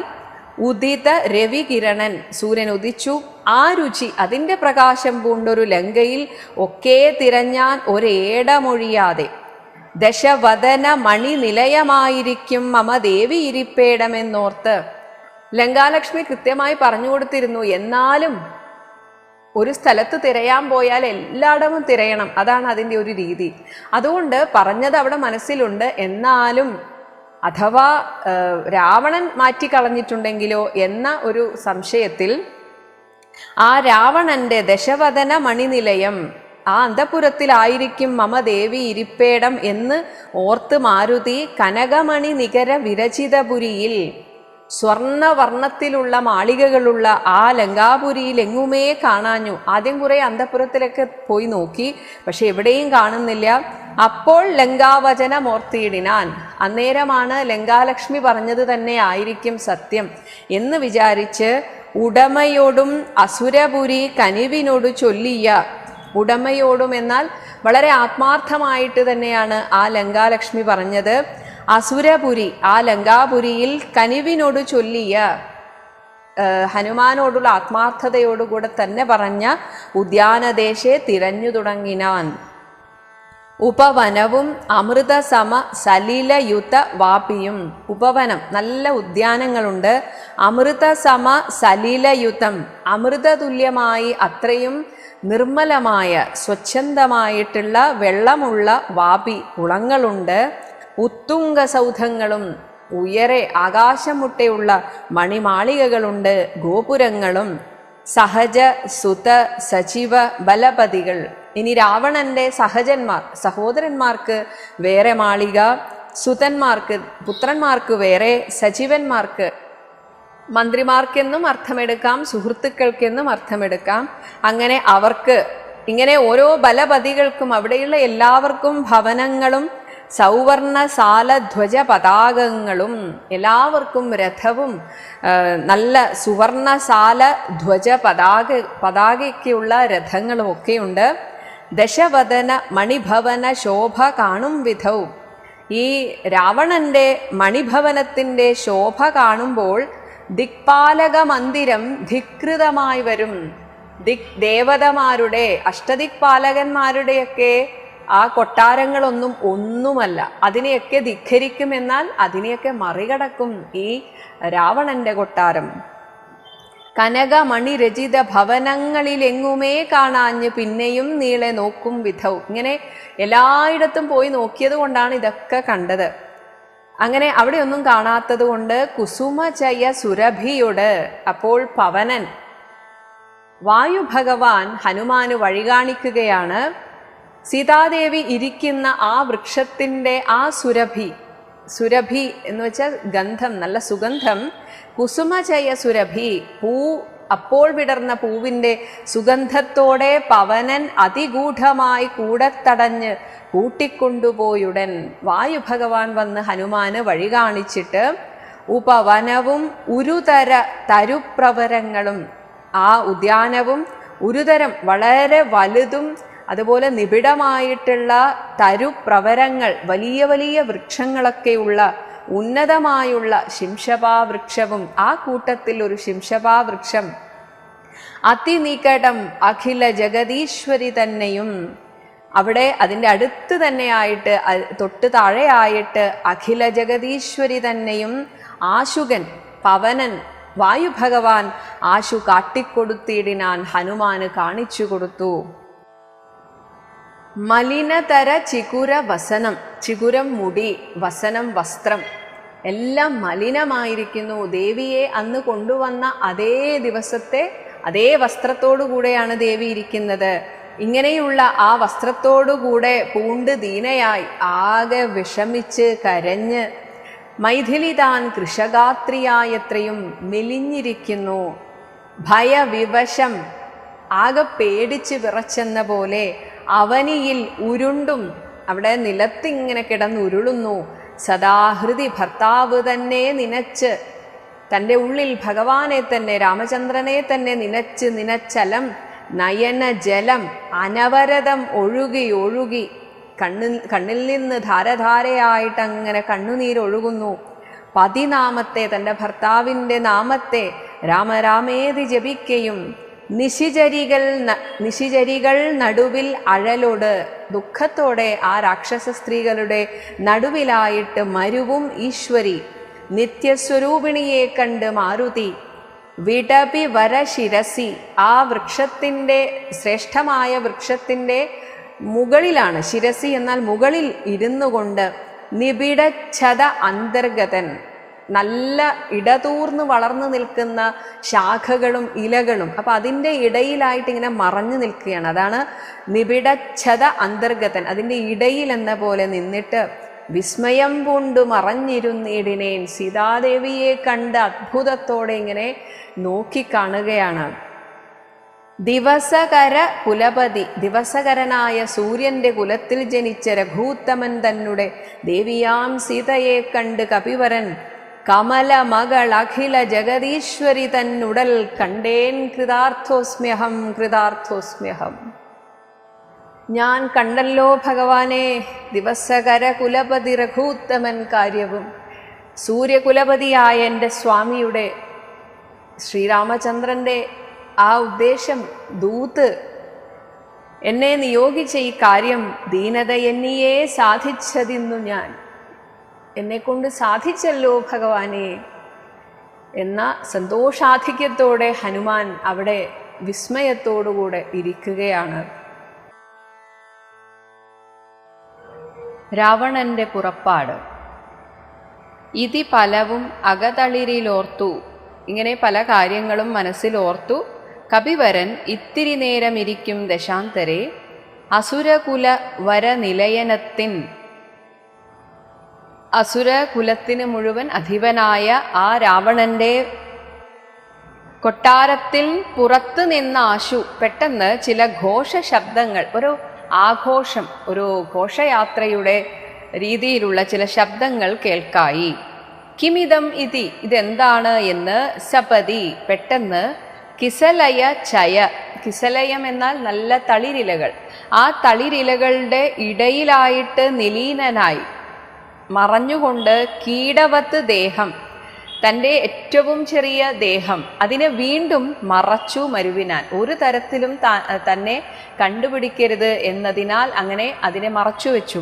ഉദിത രവി കിരണൻ, സൂര്യൻ ഉദിച്ചു. ആ രുചി, അതിൻ്റെ പ്രകാശം പൂണ്ടൊരു ലങ്കയിൽ ഒക്കെ തിരഞ്ഞാൻ ഒരേടമൊഴിയാതെ. ദശവദന മണി നിലയമായിരിക്കും മമ ദേവി ഇരിപ്പേടമെന്നോർത്ത് ലങ്കാലക്ഷ്മി കൃത്യമായി പറഞ്ഞു കൊടുത്തിരുന്നു. എന്നാലും ഒരു സ്ഥലത്ത് തിരയാൻ പോയാൽ എല്ലായിടവും തിരയണം, അതാണ് അതിൻ്റെ ഒരു രീതി. അതുകൊണ്ട് പറഞ്ഞത് അവിടെ മനസ്സിലുണ്ട്. എന്നാലും അഥവാ രാവണൻ മാറ്റിക്കളഞ്ഞിട്ടുണ്ടെങ്കിലോ എന്ന ഒരു സംശയത്തിൽ ആ രാവണന്റെ ദശവദന മണിനിലയം ആ അന്തഃപുരത്തിലായിരിക്കും മമ ദേവി ഇരിപ്പേടം എന്ന് ഓർത്ത് മാരുതി കനകമണി നികര വിരചിതപുരിയിൽ സ്വർണവർണ്ണത്തിലുള്ള മാളികകളുള്ള ആ ലങ്കാപുരിയിൽ എങ്ങുമേ കാണാഞ്ഞു. ആദ്യം കുറെ അന്തഃപുരത്തിലൊക്കെ പോയി നോക്കി, പക്ഷെ എവിടെയും കാണുന്നില്ല. അപ്പോൾ ലങ്കാവചനമോർത്തിയിടിനാൻ, അന്നേരമാണ് ലങ്കാലക്ഷ്മി പറഞ്ഞത് തന്നെ ആയിരിക്കും സത്യം എന്ന് വിചാരിച്ച് ഉടമയോടും അസുരപുരി കനിവിനോട് ചൊല്ലിയ, ഉടമയോടും എന്നാൽ വളരെ ആത്മാർത്ഥമായിട്ട് തന്നെയാണ് ആ ലങ്കാലക്ഷ്മി പറഞ്ഞത്. അസുരപുരി, ആ ലങ്കാപുരിയിൽ കനിവിനോട് ചൊല്ലിയ, ഹനുമാനോടുള്ള ആത്മാർത്ഥതയോടുകൂടെ തന്നെ പറഞ്ഞ ഉദ്യാനദേശെ തിരഞ്ഞു തുടങ്ങിനാൻ. ഉപവനവും അമൃതസമ സലിലയുത വാപിയും. ഉപവനം, നല്ല ഉദ്യാനങ്ങളുണ്ട്. അമൃതസമ സലിലയുതം, അമൃതതുല്യമായി അത്രയും നിർമ്മലമായ സ്വച്ഛന്തമായിട്ടുള്ള വെള്ളമുള്ള വാപി, കുളങ്ങളുണ്ട്. ഉത്തുംഗ സൗധങ്ങളും, ഉയരെ ആകാശം മുട്ടെയുള്ള മണിമാളികകളുണ്ട്. ഗോപുരങ്ങളും. സഹജ സുത സജീവ ബലപതികൾ. ഇനി രാവണന്റെ സഹജന്മാർ, സഹോദരന്മാർക്ക് വേറെ മാളിക, സുതന്മാർക്ക് പുത്രന്മാർക്ക് വേറെ, സജീവന്മാർക്ക് മന്ത്രിമാർക്കെന്നും അർത്ഥമെടുക്കാം, സുഹൃത്തുക്കൾക്കെന്നും അർത്ഥമെടുക്കാം. അങ്ങനെ അവർക്ക് ഇങ്ങനെ ഓരോ ബലപതികൾക്കും അവിടെയുള്ള എല്ലാവർക്കും ഭവനങ്ങളും സൗവർണ സാലധ്വജ പതാകങ്ങളും, എല്ലാവർക്കും രഥവും നല്ല സുവർണ സാല ധ്വജ പതാകയ്ക്കുള്ള രഥങ്ങളും ഒക്കെയുണ്ട്. ദശവദന മണിഭവന ശോഭ കാണും വിധവും, ഈ രാവണന്റെ മണിഭവനത്തിൻ്റെ ശോഭ കാണുമ്പോൾ ദിക്പാലക മന്ദിരം ധികൃതമായി വരും. ദേവതമാരുടെ, അഷ്ടദിക്പാലകന്മാരുടെയൊക്കെ ആ കൊട്ടാരങ്ങളൊന്നും ഒന്നുമല്ല, അതിനെയൊക്കെ ധിഖരിക്കുമെന്നാൽ അതിനെയൊക്കെ മറികടക്കും ഈ രാവണന്റെ കൊട്ടാരം. കനകമണി രചിത ഭവനങ്ങളിലെങ്ങുമേ കാണാഞ്ഞ് പിന്നെയും നീളെ നോക്കും വിധവും. ഇങ്ങനെ എല്ലായിടത്തും പോയി നോക്കിയത് കൊണ്ടാണ് ഇതൊക്കെ കണ്ടത്. അങ്ങനെ അവിടെയൊന്നും കാണാത്തത് കൊണ്ട് കുസുമചയ സുരഭിയോട്, അപ്പോൾ പവനൻ വായുഭഗവാൻ ഹനുമാന് വഴി കാണിക്കുകയാണ്. സീതാദേവി ഇരിക്കുന്ന ആ വൃക്ഷത്തിൻ്റെ ആ സുരഭി, സുരഭി എന്ന് വെച്ചാൽ ഗന്ധം, നല്ല സുഗന്ധം. കുസുമചയ സുരഭി, പൂ അപ്പോൾ വിടർന്ന പൂവിൻ്റെ സുഗന്ധത്തോടെ പവനൻ അതിഗൂഢമായി കൂടത്തടഞ്ഞ് കൂട്ടിക്കൊണ്ടുപോയുടൻ വായുഭഗവാൻ വന്ന് ഹനുമാന് വഴി കാണിച്ചിട്ട് ഉപവനവും ഉരുതര തരുപ്രവരങ്ങളും, ആ ഉദ്യാനവും ഉരുതരം വളരെ വലുതും അതുപോലെ നിബിഡമായിട്ടുള്ള തരുപ്രവരങ്ങൾ, വലിയ വലിയ വൃക്ഷങ്ങളൊക്കെയുള്ള ഉന്നതമായുള്ള ശിംശപാവൃക്ഷവും, ആ കൂട്ടത്തിൽ ഒരു ശിംശപാവൃക്ഷം. അതിനികടം അഖില ജഗദീശ്വരി തന്നെയും, അവിടെ അതിൻ്റെ അടുത്ത് തന്നെയായിട്ട് തൊട്ട് താഴെയായിട്ട് അഖില ജഗദീശ്വരി തന്നെയും ആശുകൻ പവനൻ വായുഭഗവാൻ ആശു കാട്ടിക്കൊടുത്തിടിനാൻ, ഹനുമാന് കാണിച്ചു കൊടുത്തു. മലിനതര ചികുര വസനം, ചികുരം മുടി, വസനം വസ്ത്രം, എല്ലാം മലിനമായിരിക്കുന്നു. ദേവിയെ അന്ന് കൊണ്ടുവന്ന അതേ ദിവസത്തെ അതേ വസ്ത്രത്തോടു കൂടെയാണ് ദേവി ഇരിക്കുന്നത്. ഇങ്ങനെയുള്ള ആ വസ്ത്രത്തോടുകൂടെ പൂണ്ട് ദീനയായി ആകെ വിഷമിച്ച് കരഞ്ഞ് മൈഥിലി താൻ കൃഷഗാത്രിയായത്രയും മെലിഞ്ഞിരിക്കുന്നു. ഭയവിവശം, ആകെ പേടിച്ച് വിറച്ചെന്ന പോലെ അവനിയിൽ ഉരുണ്ടും, അവിടെ നിലത്തിങ്ങനെ കിടന്നുരുളുന്നു. സദാഹൃതി ഭർത്താവ് തന്നെ നിനച്ച്, തൻ്റെ ഉള്ളിൽ ഭഗവാനെ തന്നെ രാമചന്ദ്രനെ തന്നെ നിനച്ച് നിനച്ചലം നയന ജലം അനവരതം ഒഴുകി ഒഴുകി കണ്ണിൽ നിന്ന് ധാരധാരയായിട്ട് അങ്ങനെ കണ്ണുനീരൊഴുകുന്നു. പതിനാമത്തെ, തൻ്റെ ഭർത്താവിൻ്റെ നാമത്തെ രാമരാമേതി ജപിക്കയും നിശിചരികൾ നടുവിൽ അഴലോട്, ദുഃഖത്തോടെ ആ രാക്ഷസ സ്ത്രീകളുടെ നടുവിലായിട്ട് മരുവും ഈശ്വരി നിത്യസ്വരൂപിണിയെ കണ്ട് മാരുതി വിടപി വരശിരസി, ആ വൃക്ഷത്തിൻ്റെ ശ്രേഷ്ഠമായ വൃക്ഷത്തിൻ്റെ മുകളിലാണ്, ശിരസി എന്നാൽ മുകളിൽ ഇരുന്നു കൊണ്ട് നിബിഡച്ഛത അന്തർഗതൻ, നല്ല ഇടതൂർന്ന് വളർന്നു നിൽക്കുന്ന ശാഖകളും ഇലകളും, അപ്പൊ അതിൻ്റെ ഇടയിലായിട്ട് ഇങ്ങനെ മറഞ്ഞു നിൽക്കുകയാണ്. അതാണ് നിബിഡച്ഛത അന്തർഗതൻ. അതിൻ്റെ ഇടയിൽ എന്ന പോലെ നിന്നിട്ട് വിസ്മയം പൂണ്ടു മറഞ്ഞിരുന്നിടിനേൻ, സീതാദേവിയെ കണ്ട് അത്ഭുതത്തോടെ ഇങ്ങനെ നോക്കിക്കാണുകയാണ്. ദിവസകര കുലപതി, ദിവസകരനായ സൂര്യന്റെ കുലത്തിൽ ജനിച്ച രഘൂത്തമൻ തന്നെ ദേവിയാം സീതയെ കണ്ട് കപിവരൻ കമല മകൾ അഖില ജഗദീശ്വരി തന്നുടൽ കണ്ടേൻ, കൃതാർത്ഥോസ്മ്യഹം കൃതാർത്ഥോസ്മ്യഹം. ഞാൻ കണ്ടല്ലോ ഭഗവാനെ ദിവസകര കുലപതി രഘൂത്തമൻ കാര്യവും. സൂര്യകുലപതിയായ എൻ്റെ സ്വാമിയുടെ ശ്രീരാമചന്ദ്രൻ്റെ ആ ഉദ്ദേശം, ദൂത് എന്നെ നിയോഗിച്ച ഈ കാര്യം ദീനത എന്നിയെ സാധിച്ചതിന്നു ഞാൻ, എന്നെക്കൊണ്ട് സാധിച്ചല്ലോ ഭഗവാനെ എന്ന സന്തോഷാധിക്യത്തോടെ ഹനുമാൻ അവിടെ വിസ്മയത്തോടുകൂടെ ഇരിക്കുകയാണ്. രാവണന്റെ പുറപ്പാട്. ഇതി പലവും അകതളിരിലോർത്തു, ഇങ്ങനെ പല കാര്യങ്ങളും മനസ്സിലോർത്തു കപിവരൻ ഇത്തിരി നേരം ഇരിക്കും ദശാന്തരെ അസുരകുല വരനിലയനത്തിൻ, അസുരകുലത്തിന് മുഴുവൻ അധിപനായ ആ രാവണന്റെ കൊട്ടാരത്തിൽ പുറത്തു നിന്ന ആശു പെട്ടെന്ന് ചില ഘോഷ ശബ്ദങ്ങൾ, ഒരു ആഘോഷം, ഒരു ഘോഷയാത്രയുടെ രീതിയിലുള്ള ചില ശബ്ദങ്ങൾ കേൾക്കായി. കിമിതം ഇതി, ഇതെന്താണ് എന്ന് സപതി പെട്ടെന്ന് കിസലയ ചയ, കിസലയം എന്നാൽ നല്ല തളിരിലകൾ, ആ തളിരിലകളുടെ ഇടയിലായിട്ട് നിലീനനായി മറഞ്ഞുകൊണ്ട് കീടവത്ത് ദേഹം, തൻ്റെ ഏറ്റവും ചെറിയ ദേഹം അതിനെ വീണ്ടും മറച്ചു മരുവിനാൻ, ഒരു തരത്തിലും തന്നെ കണ്ടുപിടിക്കരുത് എന്നതിനാൽ അങ്ങനെ അതിനെ മറച്ചു വെച്ചു.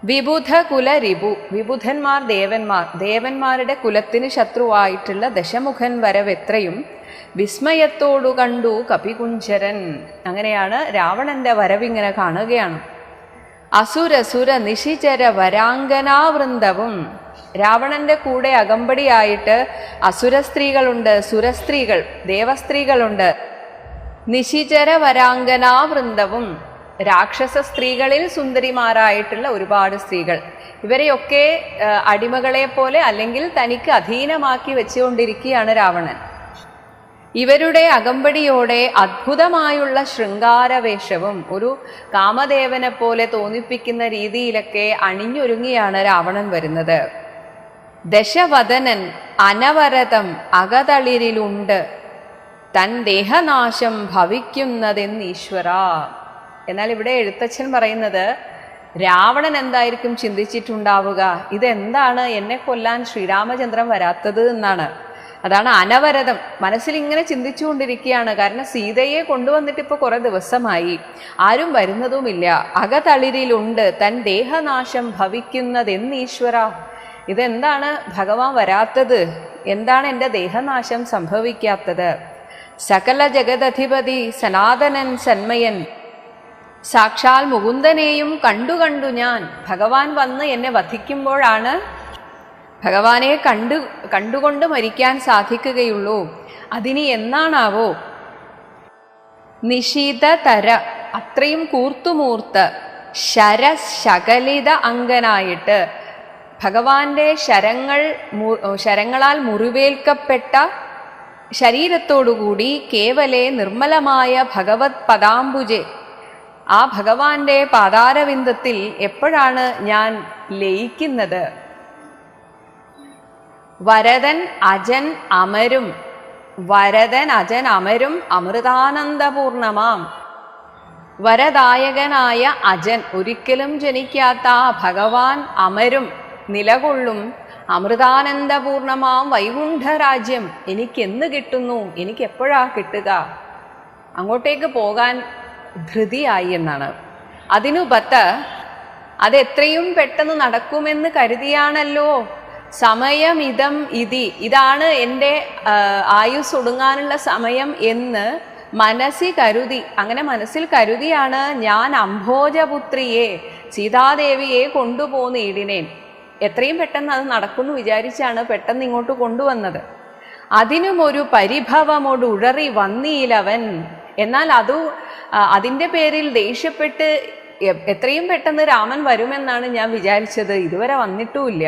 വിബുധ കുല രിപു, വിബുധന്മാർ ദേവന്മാർ, ദേവന്മാരുടെ കുലത്തിന് ശത്രുവായിട്ടുള്ള ദശമുഖൻ വരവെത്രയും വിസ്മയത്തോടു കണ്ടു കപികുഞ്ചരൻ. അങ്ങനെയാണ് രാവണന്റെ വരവിങ്ങനെ കാണുകയാണ്. അസുരസുര നിശിചര വരാംഗനാവൃന്ദവും, രാവണന്റെ കൂടെ അകമ്പടിയായിട്ട് അസുര സ്ത്രീകളുണ്ട്, സുരസ്ത്രീകൾ, ദേവസ്ത്രീകളുണ്ട്. നിശിചര വരാംഗനാവൃന്ദവും, രാക്ഷസ സ്ത്രീകളിൽ സുന്ദരിമാരായിട്ടുള്ള ഒരുപാട് സ്ത്രീകൾ. ഇവരെയൊക്കെ അടിമകളെ പോലെ അല്ലെങ്കിൽ തനിക്ക് അധീനമാക്കി വെച്ചുകൊണ്ടിരിക്കുകയാണ് രാവണൻ. ഇവരുടെ അകമ്പടിയോടെ അദ്ഭുതമായുള്ള ശൃംഗാരവേഷവും ഒരു കാമദേവനെ പോലെ തോന്നിപ്പിക്കുന്ന രീതിയിലൊക്കെ അണിഞ്ഞൊരുങ്ങിയാണ് രാവണൻ വരുന്നത്. ദശവദനൻ അനവരതം അകതളിരിലുണ്ട് തൻ ദേഹനാശം ഭവിക്കുന്നതെന്നീശ്വര. എന്നാൽ ഇവിടെ എഴുത്തച്ഛൻ പറയുന്നത് രാവണൻ എന്തായിരിക്കും ചിന്തിച്ചിട്ടുണ്ടാവുക, ഇതെന്താണ് എന്നെ കൊല്ലാൻ ശ്രീരാമചന്ദ്രൻ വരാത്തത് എന്നാണ്. അതാണ് അനവരതം, മനസ്സിൽ ഇങ്ങനെ ചിന്തിച്ചുകൊണ്ടിരിക്കുകയാണ്. കാരണം സീതയെ കൊണ്ടുവന്നിട്ട് ഇപ്പോൾ കുറെ ദിവസമായി, ആരും വരുന്നതുമില്ല. അകതളിരിലുണ്ട് തൻ ദേഹനാശം ഭവിക്കുന്നതെന്നീശ്വര, ഇതെന്താണ് ഭഗവാൻ വരാത്തത്, എന്താണ് എൻ്റെ ദേഹനാശം സംഭവിക്കാത്തത്? സകല ജഗദധിപതി സനാതനൻ സന്മയൻ, സാക്ഷാൽ മുകുന്ദനെയും കണ്ടു ഞാൻ, ഭഗവാൻ വന്ന് എന്നെ വധിക്കുമ്പോഴാണ് ഭഗവാനെ കണ്ടുകൊണ്ട് മരിക്കാൻ സാധിക്കുകയുള്ളൂ. അതിനി എന്നാണാവോ? നിശീതതര, അത്രയും കൂർത്തുമൂർത്ത് ശരശകലിത അംഗനായിട്ട് ഭഗവാന്റെ ശരങ്ങളാൽ മുറിവേൽക്കപ്പെട്ട ശരീരത്തോടുകൂടി കേവലെ നിർമ്മലമായ ഭഗവത് പദാംബുജെ, ആ ഭഗവാന്റെ പാതാരവിന്ദത്തിൽ എപ്പോഴാണ് ഞാൻ ലയിക്കുന്നത്? വരദൻ അജൻ അമരും, വരദൻ അജൻ അമരും അമൃതാനന്ദപൂർണമാം, വരദായകനായ അജൻ, ഒരിക്കലും ജനിക്കാത്ത ആ ഭഗവാൻ അമരും നിലകൊള്ളും അമൃതാനന്ദപൂർണമാം വൈകുണ്ഠരാജ്യം എനിക്കെന്ന് കിട്ടുന്നു, എനിക്കെപ്പോഴാ കിട്ടുക? അങ്ങോട്ടേക്ക് പോകാൻ ധൃതിയായി എന്നാണ്. അതിനുപത്ത് അതെത്രയും പെട്ടെന്ന് നടക്കുമെന്ന് കരുതിയാണല്ലോ സമയമിതം ഇതി, ഇതാണ് എൻ്റെ ആയുസ് ഒടുങ്ങാനുള്ള സമയം എന്ന് മനസ്സിൽ കരുതി, അങ്ങനെ മനസ്സിൽ കരുതിയാണ് ഞാൻ അംഭോജപുത്രിയെ, സീതാദേവിയെ കൊണ്ടുപോന്നീടിനേൻ. എത്രയും പെട്ടെന്ന് അത് നടക്കുന്നു വിചാരിച്ചാണ് പെട്ടെന്ന് ഇങ്ങോട്ട് കൊണ്ടുവന്നത്. അതിനും ഒരു പരിഭവമോട് ഉഴറി വന്നീലവൻ. എന്നാൽ അതിൻ്റെ പേരിൽ ദേഷ്യപ്പെട്ട് എത്രയും പെട്ടെന്ന് രാമൻ വരുമെന്നാണ് ഞാൻ വിചാരിച്ചത്. ഇതുവരെ വന്നിട്ടുമില്ല.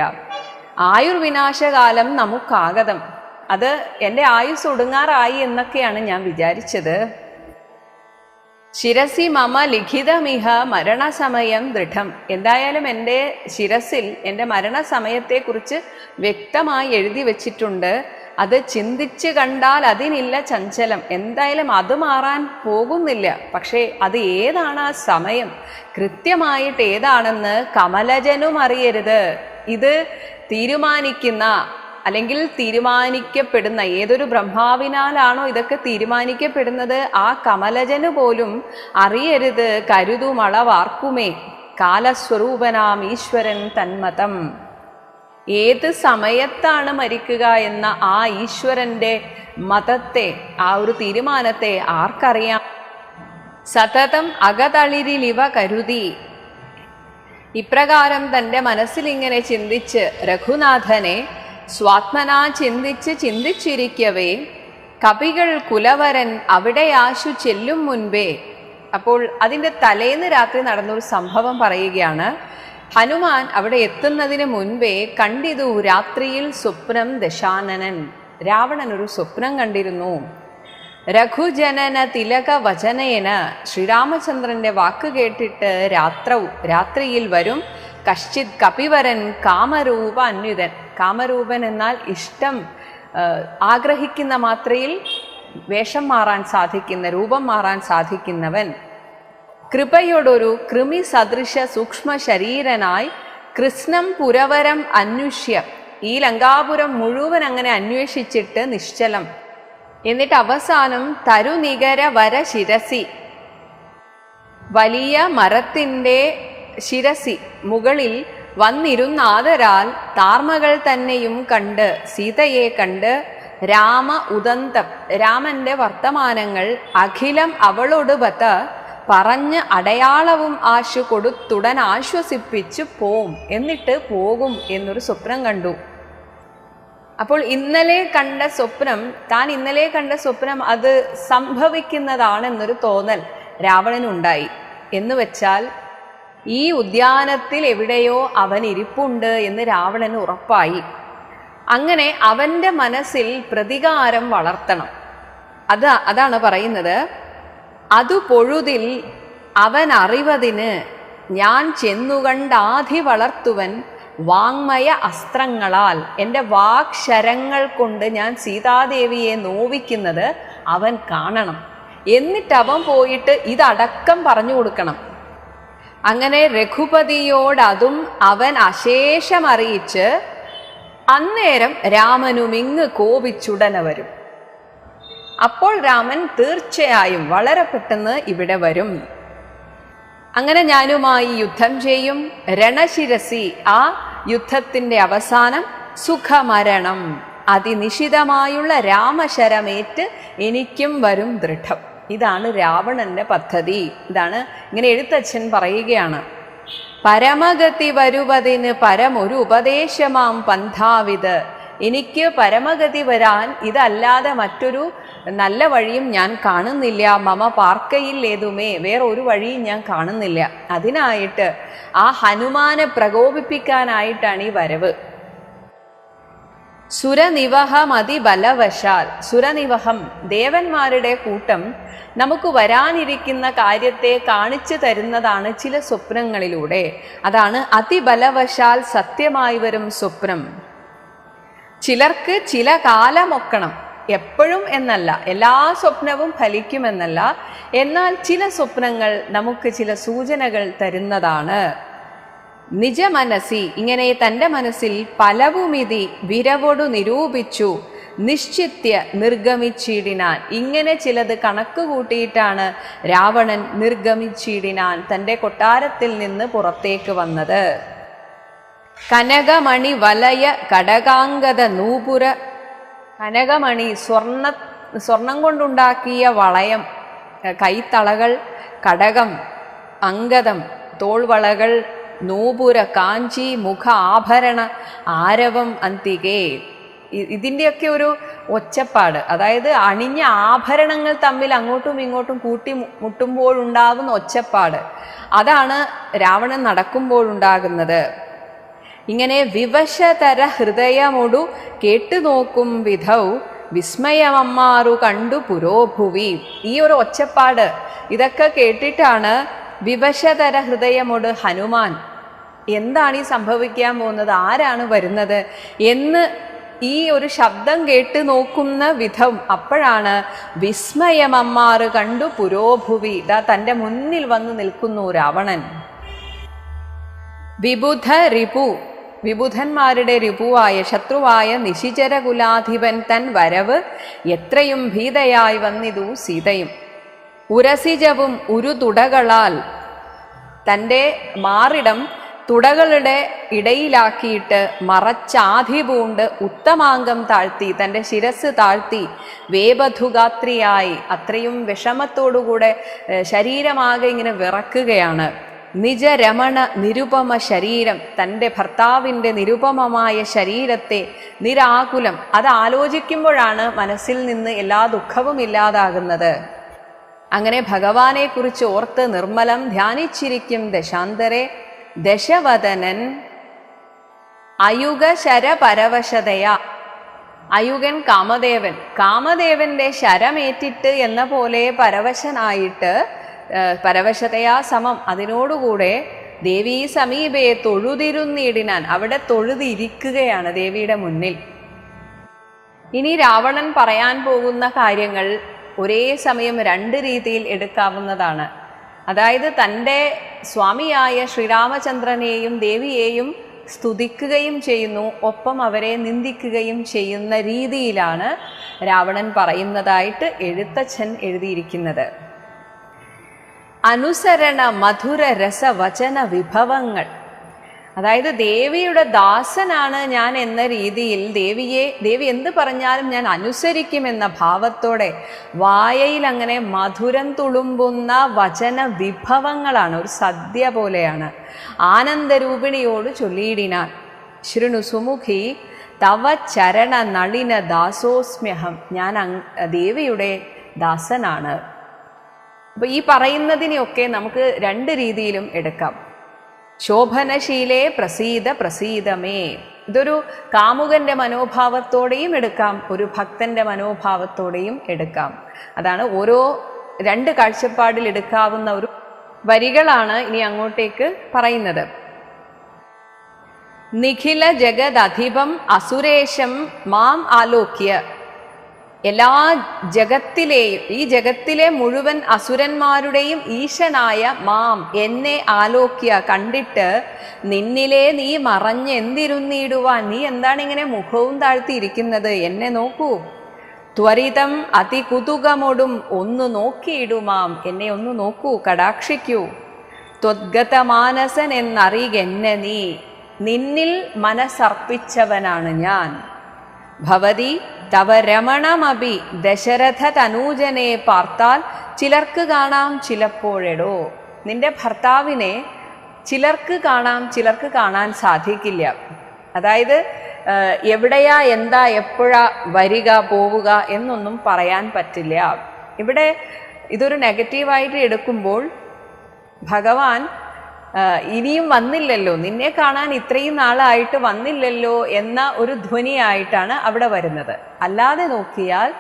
ആയുർവിനാശകാലം നമുക്കാഗതം. അത് എൻ്റെ ആയുസ് ഒടുങ്ങാറായി എന്നൊക്കെയാണ് ഞാൻ വിചാരിച്ചത്. ശിരസി മമ ലിഖിതമിഹ മരണസമയം ദൃഢം. എന്തായാലും എൻ്റെ ശിരസിൽ എൻ്റെ മരണസമയത്തെക്കുറിച്ച് വ്യക്തമായി എഴുതി വച്ചിട്ടുണ്ട്. അത് ചിന്തിച്ച് കണ്ടാൽ അതിനില്ല ചഞ്ചലം. എന്തായാലും അത് മാറാൻ പോകുന്നില്ല. പക്ഷേ അത് ഏതാണ് ആ സമയം, കൃത്യമായിട്ട് ഏതാണെന്ന് കമലജനും അറിയരുത്. ഇത് തീരുമാനിക്കുന്ന അല്ലെങ്കിൽ തീരുമാനിക്കപ്പെടുന്ന ഏതൊരു ബ്രഹ്മാവിനാലാണോ ഇതൊക്കെ തീരുമാനിക്കപ്പെടുന്നത്, ആ കമലജന് പോലും അറിയരുത്. കരുതുമളവാർക്കുമേ കാലസ്വരൂപനാം ഈശ്വരൻ തന്മതം. ഏത് സമയത്താണ് മരിക്കുക എന്ന ആ ഈശ്വരൻ്റെ മതത്തെ, ആ ഒരു തീരുമാനത്തെ ആർക്കറിയാം? സതതം അകതളിരിലിവ കരുതി. ഇപ്രകാരം തൻ്റെ മനസ്സിലിങ്ങനെ ചിന്തിച്ച് രഘുനാഥനെ സ്വാത്മനാ ചിന്തിച്ചിരിക്കവേ കപികൾ കുലവരൻ അവിടെ ആശു ചെല്ലും മുൻപേ. അപ്പോൾ അതിൻ്റെ തലേന്ന് രാത്രി നടന്നൊരു സംഭവം പറയുകയാണ്. ഹനുമാൻ അവിടെ എത്തുന്നതിന് മുൻപേ കണ്ടിതു രാത്രിയിൽ സ്വപ്നം ദശാനനൻ. രാവണൻ ഒരു സ്വപ്നം കണ്ടിരുന്നു. രഘുജനന തിലക വചനേന, ശ്രീരാമചന്ദ്രന്റെ വാക്ക് കേട്ടിട്ട് രാത്രിയിൽ വരും കശ്ചിത് കപിവരൻ കാമരൂപ അന്യുതൻ. കാമരൂപൻ എന്നാൽ ഇഷ്ടം ആഗ്രഹിക്കുന്ന മാത്രയിൽ വേഷം മാറാൻ സാധിക്കുന്ന, രൂപം മാറാൻ സാധിക്കുന്നവൻ. കൃപയോടൊരു കൃമി സദൃശ സൂക്ഷ്മ ശരീരനായി കൃഷ്ണം പുരവരം അന്വേഷ്യ. ഈ ലങ്കാപുരം മുഴുവൻ അങ്ങനെ അന്വേഷിച്ചിട്ട് നിശ്ചലം. എന്നിട്ട് അവസാനം തരുനികര വര ശിരസി, വലിയ മരത്തിൻ്റെ ശിരസി മുകളിൽ വന്നിരുന്നാദരാൽ താർമകൾ തന്നെയും കണ്ട്, സീതയെ കണ്ട്, രാമ ഉദന്തം, രാമന്റെ വർത്തമാനങ്ങൾ അഖിലം അവളോട് ബത്ത പറഞ്ഞ് അടയാളവും ആശു കൊടുത്തുടൻ ആശ്വസിപ്പിച്ചു പോം, എന്നിട്ട് പോകും എന്നൊരു സ്വപ്നം കണ്ടു. അപ്പോൾ ഇന്നലെ കണ്ട സ്വപ്നം അത് സംഭവിക്കുന്നതാണെന്നൊരു തോന്നൽ രാവണനുണ്ടായി. എന്ന് വെച്ചാൽ ഈ ഉദ്യാനത്തിൽ എവിടെയോ അവൻ ഇരിപ്പുണ്ട് എന്ന് രാവണന് ഉറപ്പായി. അങ്ങനെ അവൻ്റെ മനസ്സിൽ പ്രതികാരം വളർത്തണം. അതാണ് പറയുന്നത്. അതു പൊഴുതിൽ അവൻ അറിവതിന് ഞാൻ ചെന്നുകണ്ടാധി വളർത്തുവൻ വാങ്മയ അസ്ത്രങ്ങളാൽ. എൻ്റെ വാക്ശരങ്ങൾ കൊണ്ട് ഞാൻ സീതാദേവിയെ നോവിക്കുന്നത് അവൻ കാണണം. എന്നിട്ട് അവൻ പോയിട്ട് ഇതടക്കം പറഞ്ഞു കൊടുക്കണം. അങ്ങനെ രഘുപതിയോടതും അവൻ അശേഷം അറിയിച്ച് അന്നേരം രാമനുമിങ്ങ് കോപിച്ചുടനെ വരും. അപ്പോൾ രാമൻ തീർച്ചയായും വളരെ പെട്ടെന്ന് ഇവിടെ വരും. അങ്ങനെ ഞാനുമായി യുദ്ധം ചെയ്യും. രണശിരസി, ആ യുദ്ധത്തിൻ്റെ അവസാനം സുഖമരണം, അതിനിശിതമായുള്ള രാമശരമേറ്റ് എനിക്കും വരും ദൃഢം. ഇതാണ് രാവണന്റെ പദ്ധതി. ഇതാണ് ഇങ്ങനെ എഴുത്തച്ഛൻ പറയുകയാണ്. പരമഗതി വരുവതിന് പരമൊരു ഉപദേശമാം പന്ഥാവിത്. എനിക്ക് പരമഗതി വരാൻ ഇതല്ലാതെ മറ്റൊരു നല്ല വഴിയും ഞാൻ കാണുന്നില്ല. മമ പാർക്കയിൽ ഏതുമേ, വേറൊരു വഴിയും ഞാൻ കാണുന്നില്ല. അതിനായിട്ട് ആ ഹനുമാനെ പ്രകോപിപ്പിക്കാനായിട്ടാണ് ഈ വരവ്. സുരനിവഹം അതിബലവശാൽ, സുരനിവഹം ദേവന്മാരുടെ കൂട്ടം നമുക്ക് വരാനിരിക്കുന്ന കാര്യത്തെ കാണിച്ചു തരുന്നതാണ് ചില സ്വപ്നങ്ങളിലൂടെ. അതാണ് അതിബലവശാൽ സത്യമായി വരും സ്വപ്നം. ചിലർക്ക് ചില കാലമൊക്കണം, എപ്പോഴും എന്നല്ല, എല്ലാ സ്വപ്നവും ഫലിക്കുമെന്നല്ല. എന്നാൽ ചില സ്വപ്നങ്ങൾ നമുക്ക് ചില സൂചനകൾ തരുന്നതാണ്. നിജമനസി, ഇങ്ങനെ തൻ്റെ മനസ്സിൽ പലവുമിതി വിരവോടു നിരൂപിച്ചു നിശ്ചിത്യ നിർഗമിച്ചിടിനാൻ. ഇങ്ങനെ ചിലത് കണക്ക് കൂട്ടിയിട്ടാണ് രാവണൻ നിർഗമിച്ചിടിനാൻ, തൻ്റെ കൊട്ടാരത്തിൽ നിന്ന് പുറത്തേക്ക് വന്നത്. കനകമണി വലയ കടകാംഗത നൂപുര, കനകമണി സ്വർണം കൊണ്ടുണ്ടാക്കിയ വളയം, കൈത്തളകൾ, കടകം, അംഗതം, തോൾവളകൾ നൂപുര കാഞ്ചി മുഖ ആഭരണ ആരവം അന്തികേ. ഇതിൻ്റെയൊക്കെ ഒരു ഒച്ചപ്പാട്, അതായത് അണിഞ്ഞ ആഭരണങ്ങൾ തമ്മിൽ അങ്ങോട്ടും ഇങ്ങോട്ടും കൂട്ടി മുട്ടുമ്പോഴുണ്ടാകുന്ന ഒച്ചപ്പാട്, അതാണ് രാവണൻ നടക്കുമ്പോഴുണ്ടാകുന്നത്. ഇങ്ങനെ വിവശതര ഹൃദയമൊടു കേട്ടുനോക്കും വിധൗ വിസ്മയമമ്മാറു കണ്ടു പുരോഭുവി. ഈ ഒരു ഒച്ചപ്പാട് ഇതൊക്കെ കേട്ടിട്ടാണ് വിവശതര ഹൃദയമൊട് ഹനുമാൻ എന്താണ് ഈ സംഭവിക്കാൻ പോകുന്നത്, ആരാണ് വരുന്നത് എന്ന് ഈ ഒരു ശബ്ദം കേട്ട് നോക്കുന്ന വിധം അപ്പോഴാണ് വിസ്മയമമ്മാറ് കണ്ടു പുരോഭുവി. ഇതാ തൻ്റെ മുന്നിൽ വന്നു നിൽക്കുന്നു രാവണൻ. വിബുധ റിപു, വിബുധന്മാരുടെ റിപുവായ ശത്രുവായ നിശിചരകുലാധിപൻ തൻ വരവ് എത്രയും ഭീതയായി വന്നിതു സീതയും. ഉരസിജവും ഉരുതുടകളാൽ തൻ്റെ മാറിടം തുടകളുടെ ഇടയിലാക്കിയിട്ട് മറച്ചാധിപൂണ്ട് ഉത്തമാംഗം താഴ്ത്തി, തൻ്റെ ശിരസ് താഴ്ത്തി വേബധുഗാത്രിയായി അത്രയും വിഷമത്തോടുകൂടെ ശരീരമാകെ ഇങ്ങനെ വിറക്കുകയാണ്. നിജരമണ നിരുപമ ശരീരം, തൻ്റെ ഭർത്താവിൻ്റെ നിരുപമമായ ശരീരത്തെ നിരാകുലം, അത് ആലോചിക്കുമ്പോഴാണ് മനസ്സിൽ നിന്ന് എല്ലാ ദുഃഖവും ഇല്ലാതാകുന്നത്. അങ്ങനെ ഭഗവാനെക്കുറിച്ച് ഓർത്ത് നിർമ്മലം ധ്യാനിച്ചിരിക്കും ദശാന്തരെ ദശവദനൻ അയുഗ ശരപരവശതയാ. അയുഗൻ കാമദേവൻ, കാമദേവന്റെ ശരമേറ്റിട്ട് എന്ന പോലെ പരവശനായിട്ട്, പരവശതയാ സമം, അതിനോടുകൂടെ ദേവീ സമീപയെ തൊഴുതിരുന്നിടിനാൻ, അവിടെ തൊഴുതിരിക്കുകയാണ് ദേവിയുടെ മുന്നിൽ. ഇനി രാവണൻ പറയാൻ പോകുന്ന കാര്യങ്ങൾ ഒരേ സമയം രണ്ട് രീതിയിൽ എടുക്കാവുന്നതാണ്. അതായത് തൻ്റെ സ്വാമിയായ ശ്രീരാമചന്ദ്രനെയും ദേവിയെയും സ്തുതിക്കുകയും ചെയ്യുന്നു, ഒപ്പം അവരെ നിന്ദിക്കുകയും ചെയ്യുന്ന രീതിയിലാണ് രാവണൻ പറയുന്നതായിട്ട് എഴുത്തച്ഛൻ എഴുതിയിരിക്കുന്നത്. അനുസരണ മധുര രസവചന വിഭവങ്ങൾ, അതായത് ദേവിയുടെ ദാസനാണ് ഞാൻ എന്ന രീതിയിൽ ദേവി എന്ത് പറഞ്ഞാലും ഞാൻ അനുസരിക്കുമെന്ന ഭാവത്തോടെ വായയിൽ അങ്ങനെ മധുരം തുളുമ്പുന്ന വചന വിഭവങ്ങളാണ്, ഒരു സദ്യ പോലെയാണ്. ആനന്ദരൂപിണിയോട് ചൊല്ലിയിടിനാൻ, ശൃണു സുമുഖി തവ ചരണ നളിന ദാസോസ്മ്യഹം, ഞാൻ ദേവിയുടെ ദാസനാണ്. അപ്പോൾ ഈ പറയുന്നതിനെയൊക്കെ നമുക്ക് രണ്ട് രീതിയിലും എടുക്കാം. ശോഭനശീലേ പ്രസീത പ്രസീതമേ, ഇതൊരു കാമുകന്റെ മനോഭാവത്തോടെയും എടുക്കാം, ഒരു ഭക്തന്റെ മനോഭാവത്തോടെയും എടുക്കാം. അതാണ് ഓരോ രണ്ട് കാഴ്ചപ്പാടിൽ എടുക്കാവുന്ന ഒരു വരികളാണ് ഇനി അങ്ങോട്ടേക്ക് പറയുന്നത്. നിഖില ജഗദധിപം അസുരേശം മാം ആലോക്യ, എല്ലാ ജഗത്തിലെയും, ഈ ജഗത്തിലെ മുഴുവൻ അസുരന്മാരുടെയും ഈശനായ മാം, എന്നെ ആലോക്യ, കണ്ടിട്ട് നിന്നിലെ നീ മറഞ്ഞെന്തിരുന്നിടുവാൻ, നീ എന്താണ് ഇങ്ങനെ മുഖവും താഴ്ത്തിയിരിക്കുന്നത്, എന്നെ നോക്കൂ. ത്വരിതം അതികുതുകമൊടും ഒന്ന് നോക്കിയിടുമാം, എന്നെ ഒന്ന് നോക്കൂ, കടാക്ഷിക്കൂ. ത്വദ്ഗതമാനസൻ എന്നറികെന്നെ നീ, നിന്നിൽ മനസ്സർപ്പിച്ചവനാണ് ഞാൻ. ഭവതി തവ രമണമഭി ദശരഥ തനൂജനെ പാർത്താൽ ചിലർക്ക് കാണാം ചിലപ്പോഴെടോ, നിന്റെ ഭർത്താവിനെ ചിലർക്ക് കാണാം ചിലർക്ക് കാണാൻ സാധിക്കില്ല. അതായത് എവിടെയാ എന്താ എപ്പോഴാ വരിക പോവുക എന്നൊന്നും പറയാൻ പറ്റില്ല. ഇവിടെ ഇതൊരു നെഗറ്റീവായിട്ട് എടുക്കുമ്പോൾ ഭഗവാൻ ഇനിയും വന്നില്ലല്ലോ, നിന്നെ കാണാൻ ഇത്രയും നാളായിട്ട് വന്നില്ലല്ലോ എന്ന ഒരു ധ്വനിയായിട്ടാണ് അവിടെ വരുന്നത്. അല്ലാതെ നോക്കിയാൽ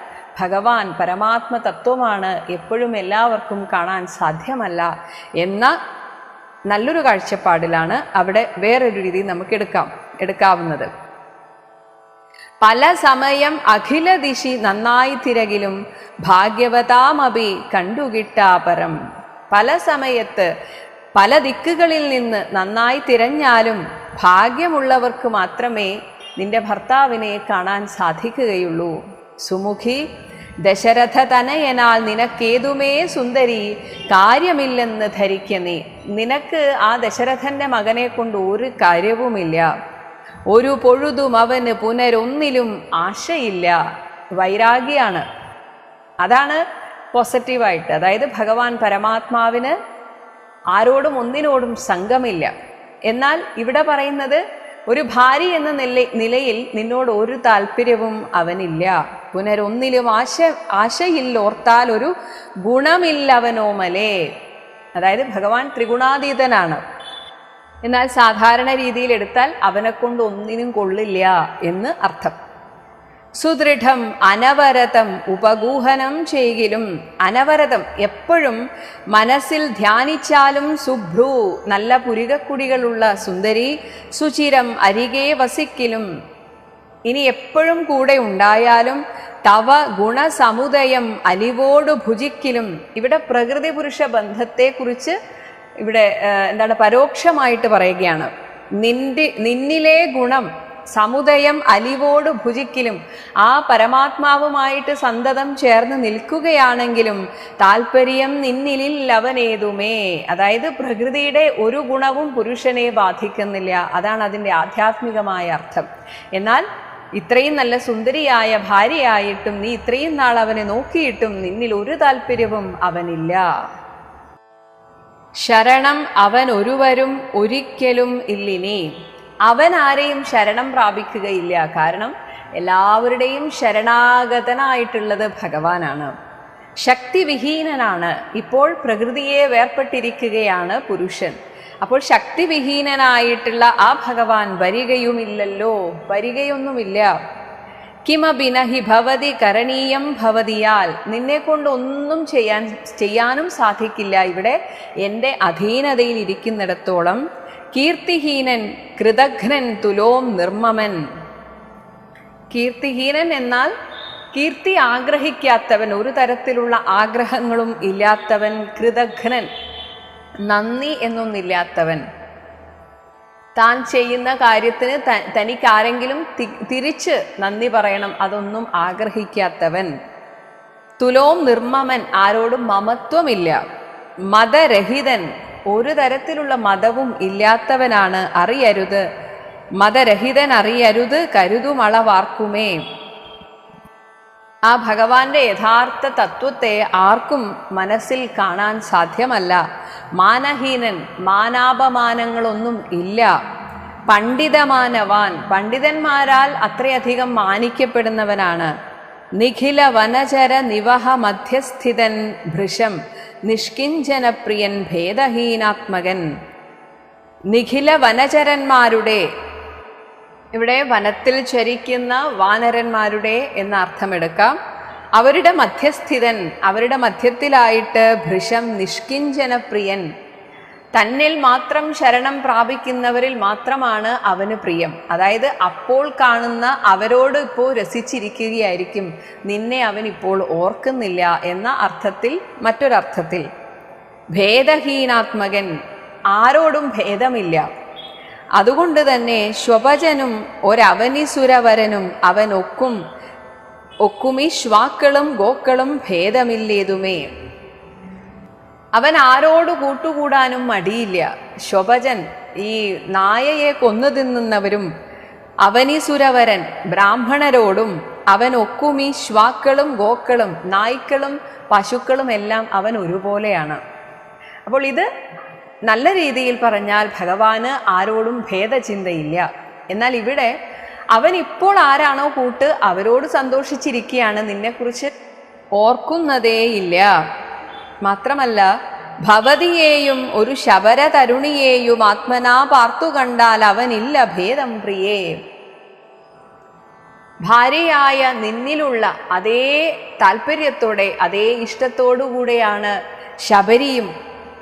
ഭഗവാൻ പരമാത്മ തത്വമാണ്, എപ്പോഴും എല്ലാവർക്കും കാണാൻ സാധ്യമല്ല എന്ന നല്ലൊരു കാഴ്ചപ്പാടിലാണ് അവിടെ വേറൊരു രീതി നമുക്ക് എടുക്കാവുന്നത്. പല സമയം അഖില ദിശി നന്നായി തിരകിലും ഭാഗ്യവതാമഭി കണ്ടുകിട്ടാപരം, പല സമയത്ത് പല ദിക്കുകളിൽ നിന്ന് നന്നായി തിരഞ്ഞാലും ഭാഗ്യമുള്ളവർക്ക് മാത്രമേ നിന്റെ ഭർത്താവിനെ കാണാൻ സാധിക്കുകയുള്ളൂ. സുമുഖി ദശരഥ തനയനാൽ നിനക്കേതുമേ സുന്ദരി കാര്യമില്ലെന്ന് ധരിക്ക നീ, നിനക്ക് ആ ദശരഥന്റെ മകനെ കൊണ്ട് ഒരു കാര്യവുമില്ല. ഒരു പൊഴുതും അവന് പുനരൊന്നിലും ആശയില്ല. വൈരാഗ്യാണ്, അതാണ് പോസിറ്റീവായിട്ട്. അതായത് ഭഗവാൻ പരമാത്മാവിന് ആരോടും ഒന്നിനോടും സംഘമില്ല. എന്നാൽ ഇവിടെ പറയുന്നത് ഒരു ഭാര്യ എന്ന നിലയിൽ നിന്നോട് ഒരു താല്പര്യവും അവനില്ല. പുനരൊന്നിലും ആശയില്ലോർത്താൽ ഒരു ഗുണമില്ലവനോമലേ. അതായത് ഭഗവാൻ ത്രിഗുണാതീതനാണ്. എന്നാൽ സാധാരണ രീതിയിൽ എടുത്താൽ അവനെ കൊണ്ട് ഒന്നിനും കൊള്ളില്ല എന്ന് അർത്ഥം. സുദൃഢം അനവരതം ഉപഗൂഹനം ചെയ്യിലും, അനവരതം എപ്പോഴും മനസ്സിൽ ധ്യാനിച്ചാലും സുഭ്രു നല്ല പുരികക്കുടികളുള്ള സുന്ദരി, സുചിരം അരികെ വസിക്കിലും, ഇനി എപ്പോഴും കൂടെ ഉണ്ടായാലും തവ ഗുണസമുദയം അലിവോട് ഭുജിക്കിലും. ഇവിടെ പ്രകൃതി പുരുഷ ബന്ധത്തെക്കുറിച്ച് ഇവിടെ എന്താണ് പരോക്ഷമായിട്ട് പറയുകയാണ്. നിന്നിലെ ഗുണം സമുദയം അലിവോട് ഭുജിക്കിലും, ആ പരമാത്മാവുമായിട്ട് സന്തതം ചേർന്ന് നിൽക്കുകയാണെങ്കിലും താല്പര്യം നിന്നിലില്ലവനേതുമേ. അതായത് പ്രകൃതിയുടെ ഒരു ഗുണവും പുരുഷനെ ബാധിക്കുന്നില്ല. അതാണ് അതിൻ്റെ ആധ്യാത്മികമായ അർത്ഥം. എന്നാൽ ഇത്രയും നല്ല സുന്ദരിയായ ഭാര്യയായിട്ടും നീ ഇത്രയും നാൾ അവനെ നോക്കിയിട്ടും നിന്നിൽ ഒരു താല്പര്യവും അവനില്ല. ശരണം അവൻ ഒരുവരും ഒരിക്കലും ഇല്ലിനി. അവൻ ആരെയും ശരണം പ്രാപിക്കുകയില്ല. കാരണം എല്ലാവരുടെയും ശരണാഗതനായിട്ടുള്ളത് ഭഗവാനാണ്. ശക്തിവിഹീനനാണ്. ഇപ്പോൾ പ്രകൃതിയെ വേർപെട്ടിരിക്കുകയാണ് പുരുഷൻ. അപ്പോൾ ശക്തിവിഹീനനായിട്ടുള്ള ആ ഭഗവാൻ വരികയുമില്ലല്ലോ, വരികയൊന്നുമില്ല. കിമബിനഹി ഭവതി കരണീയം ഭവതിയാൽ, നിന്നെ കൊണ്ട് ഒന്നും ചെയ്യാനും സാധിക്കില്ല ഇവിടെ എൻ്റെ അധീനതയിൽ ഇരിക്കുന്നിടത്തോളം. കീർത്തിഹീനൻ കൃതഘ്നൻ തുലോം നിർമ്മമൻ. കീർത്തിഹീനൻ എന്നാൽ കീർത്തി ആഗ്രഹിക്കാത്തവൻ, ഒരു തരത്തിലുള്ള ആഗ്രഹങ്ങളും ഇല്ലാത്തവൻ. കൃതഘ്നൻ നന്ദി എന്നൊന്നില്ലാത്തവൻ. താൻ ചെയ്യുന്ന കാര്യത്തിന് തനിക്കാരെങ്കിലും തിരിച്ച് നന്ദി പറയണം, അതൊന്നും ആഗ്രഹിക്കാത്തവൻ. തുലോം നിർമ്മമൻ, ആരോടും മമത്വമില്ല. മതരഹിതൻ, ഒരു തരത്തിലുള്ള മതവും ഇല്ലാത്തവനാണ്. അറിയരുത്, മതരഹിതൻ അറിയരുത് കരുതുമളവാർക്കുമേ. ആ ഭഗവാന്റെ യഥാർത്ഥ തത്വത്തെ ആർക്കും മനസ്സിൽ കാണാൻ സാധ്യമല്ല. മാനഹീനൻ, മാനാപമാനങ്ങളൊന്നും ഇല്ല. പണ്ഡിതമാനവാൻ, പണ്ഡിതന്മാരാൽ അത്രയധികം മാനിക്കപ്പെടുന്നവനാണ്. നിഖില വനചര നിവഹ മധ്യസ്ഥിതൻ ഭൃശം നിഷ്കിഞ്ചനപ്രിയൻ ഭേദഹീനാത്മകൻ. നിഖില വനചരന്മാരുടെ, ഇവിടെ വനത്തിൽ ചരിക്കുന്ന വാനരന്മാരുടെ എന്ന അർത്ഥമെടുക്കാം. അവരുടെ മധ്യസ്ഥിതൻ, അവരുടെ മധ്യത്തിലായിട്ട് ഭൃശം നിഷ്കിഞ്ചനപ്രിയൻ, തന്നിൽ മാത്രം ശരണം പ്രാപിക്കുന്നവരിൽ മാത്രമാണ് അവന് പ്രിയം. അതായത് അപ്പോൾ കാണുന്ന അവരോട് ഇപ്പോൾ രസിച്ചിരിക്കുകയായിരിക്കും, നിന്നെ അവൻ ഇപ്പോൾ ഓർക്കുന്നില്ല എന്ന അർത്ഥത്തിൽ. മറ്റൊരർത്ഥത്തിൽ ഭേദഹീനാത്മകൻ, ആരോടും ഭേദമില്ല. അതുകൊണ്ട് തന്നെ ശ്വപജനും ഒരവനിസുരവരനും അവൻ ഒക്കുമി ശ്വാക്കളും ഗോക്കളും ഭേദമില്ലേതുമേ. അവൻ ആരോട് കൂട്ടുകൂടാനും മടിയില്ല. ശ്വപജൻ, ഈ നായയെ കൊന്നു തിന്നുന്നവരും, അവനിസുരവരൻ ബ്രാഹ്മണരോടും അവൻ ഒക്കുമി ശ്വാക്കളും ഗോക്കളും, നായ്ക്കളും പശുക്കളും എല്ലാം അവൻ ഒരുപോലെയാണ്. അപ്പോൾ ഇത് നല്ല രീതിയിൽ പറഞ്ഞാൽ ഭഗവാന് ആരോടും ഭേദചിന്തയില്ല. എന്നാൽ ഇവിടെ അവൻ ഇപ്പോൾ ആരാണോ കൂട്ട് അവരോട് സന്തോഷിച്ചിരിക്കുകയാണ്, നിന്നെക്കുറിച്ച് ഓർക്കുന്നതേയില്ല. മാത്രമല്ല ഭവതിയെയും ഒരു ശബര തരുണിയെയും ആത്മനാ പാർത്തു കണ്ടാൽ അവനില്ല ഭേദം പ്രിയേ. ഭാര്യയായ നിന്നിലുള്ള അതേ താല്പര്യത്തോടെ അതേ ഇഷ്ടത്തോടുകൂടെയാണ്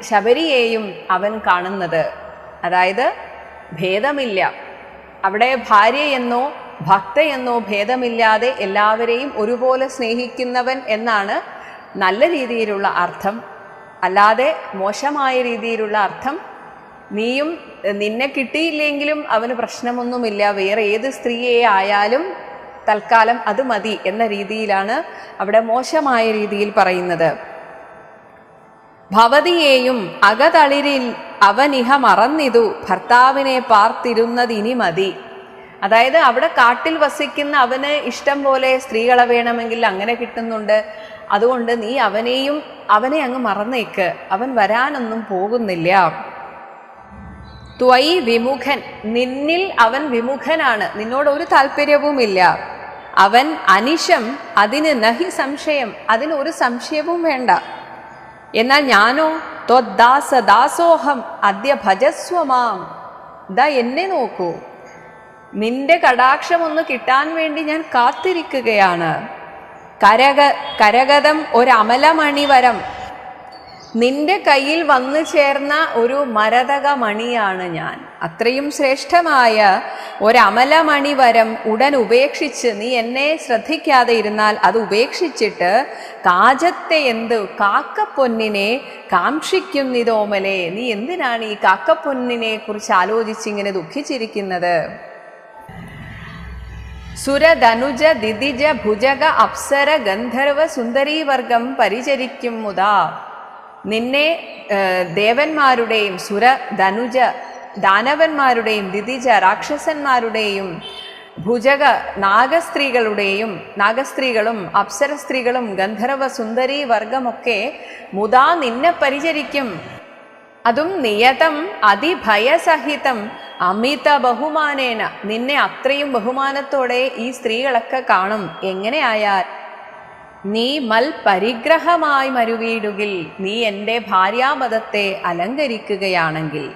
ശബരിയെയും അവൻ കാണുന്നത്. അതായത് ഭേദമില്ല. അവിടെ ഭാര്യയെന്നോ ഭക്തയെന്നോ ഭേദമില്ലാതെ എല്ലാവരെയും ഒരുപോലെ സ്നേഹിക്കുന്നവൻ എന്നാണ് നല്ല രീതിയിലുള്ള അർത്ഥം. അല്ലാതെ മോശമായ രീതിയിലുള്ള അർത്ഥം, നിന്നെ കിട്ടിയില്ലെങ്കിലും അവന് പ്രശ്നമൊന്നുമില്ല, വേറെ ഏത് സ്ത്രീയെ ആയാലും തൽക്കാലം അത് മതി എന്ന രീതിയിലാണ് അവിടെ മോശമായ രീതിയിൽ പറയുന്നത്. ഭവതിയെയും അകതളിരിൽ അവനിഹ മറന്നിതു ഭർത്താവിനെ പാർത്തിരുന്നതിനി മതി. അതായത് അവിടെ കാട്ടിൽ വസിക്കുന്ന അവന് ഇഷ്ടം പോലെ സ്ത്രീകളെ വേണമെങ്കിൽ അങ്ങനെ കിട്ടുന്നുണ്ട്. അതുകൊണ്ട് നീ അവനെ അങ്ങ് മറന്നേക്ക്, അവൻ വരാനൊന്നും പോകുന്നില്ല. ത്വയി വിമുഖൻ, നിന്നിൽ അവൻ വിമുഖനാണ്, നിന്നോട് ഒരു താല്പര്യവുമില്ല. അവൻ അനിശം, അതിന് നഹി സംശയം, അതിന് ഒരു സംശയവും വേണ്ട. എന്നാൽ ഞാനോ ത്വദ്ദാസ ദാസോഹം അദ്യ ഭജസ്വമാം, ദാ എന്നെ നോക്കൂ, നിന്റെ കടാക്ഷം ഒന്ന് കിട്ടാൻ വേണ്ടി ഞാൻ കാത്തിരിക്കുകയാണ്. കരഗതം ഒരമലമണിവരം, നിന്റെ കയ്യിൽ വന്നു ചേർന്ന ഒരു മരതക മണിയാണ് ഞാൻ. അത്രയും ശ്രേഷ്ഠമായ ഒരമലമണിവരം ഉടൻ ഉപേക്ഷിച്ച്, നീ എന്നെ ശ്രദ്ധിക്കാതെ ഇരുന്നാൽ അത് ഉപേക്ഷിച്ചിട്ട് കാജത്തെ എന്ത് കാക്കപ്പൊന്നിനെ കാക്ഷിക്കുന്നിതോമലേ, നീ എന്തിനാണ് ഈ കാക്കപ്പൊന്നിനെ കുറിച്ച് ആലോചിച്ചിങ്ങനെ ദുഃഖിച്ചിരിക്കുന്നത്? സുരധനുജ ദിദിജ ഭുജക അപ്സര ഗന്ധർവ സുന്ദരീവർഗം പരിചരിക്കും മുതാ, നിന്നെ ദേവന്മാരുടെയും സുരധനുജ ദാനവന്മാരുടെയും ദിദിജ രാക്ഷസന്മാരുടെയും ഭുജക നാഗസ്ത്രീകളും അപ്സര സ്ത്രീകളും ഗന്ധർവ സുന്ദരീ വർഗമൊക്കെ മുതാ നിന്നെ പരിചരിക്കും. അതും നിയതം അതിഭയസഹിതം അമിത ബഹുമാനേന, നിന്നെ അത്രയും ബഹുമാനത്തോടെ ഈ സ്ത്രീകളൊക്കെ കാണും. എങ്ങനെയായാൽ നീ മൽ പരിഗ്രഹമായി മരുവീടുകിൽ, നീ എൻ്റെ ഭാര്യാപദത്തെ അലങ്കരിക്കുകയാണെങ്കിൽ.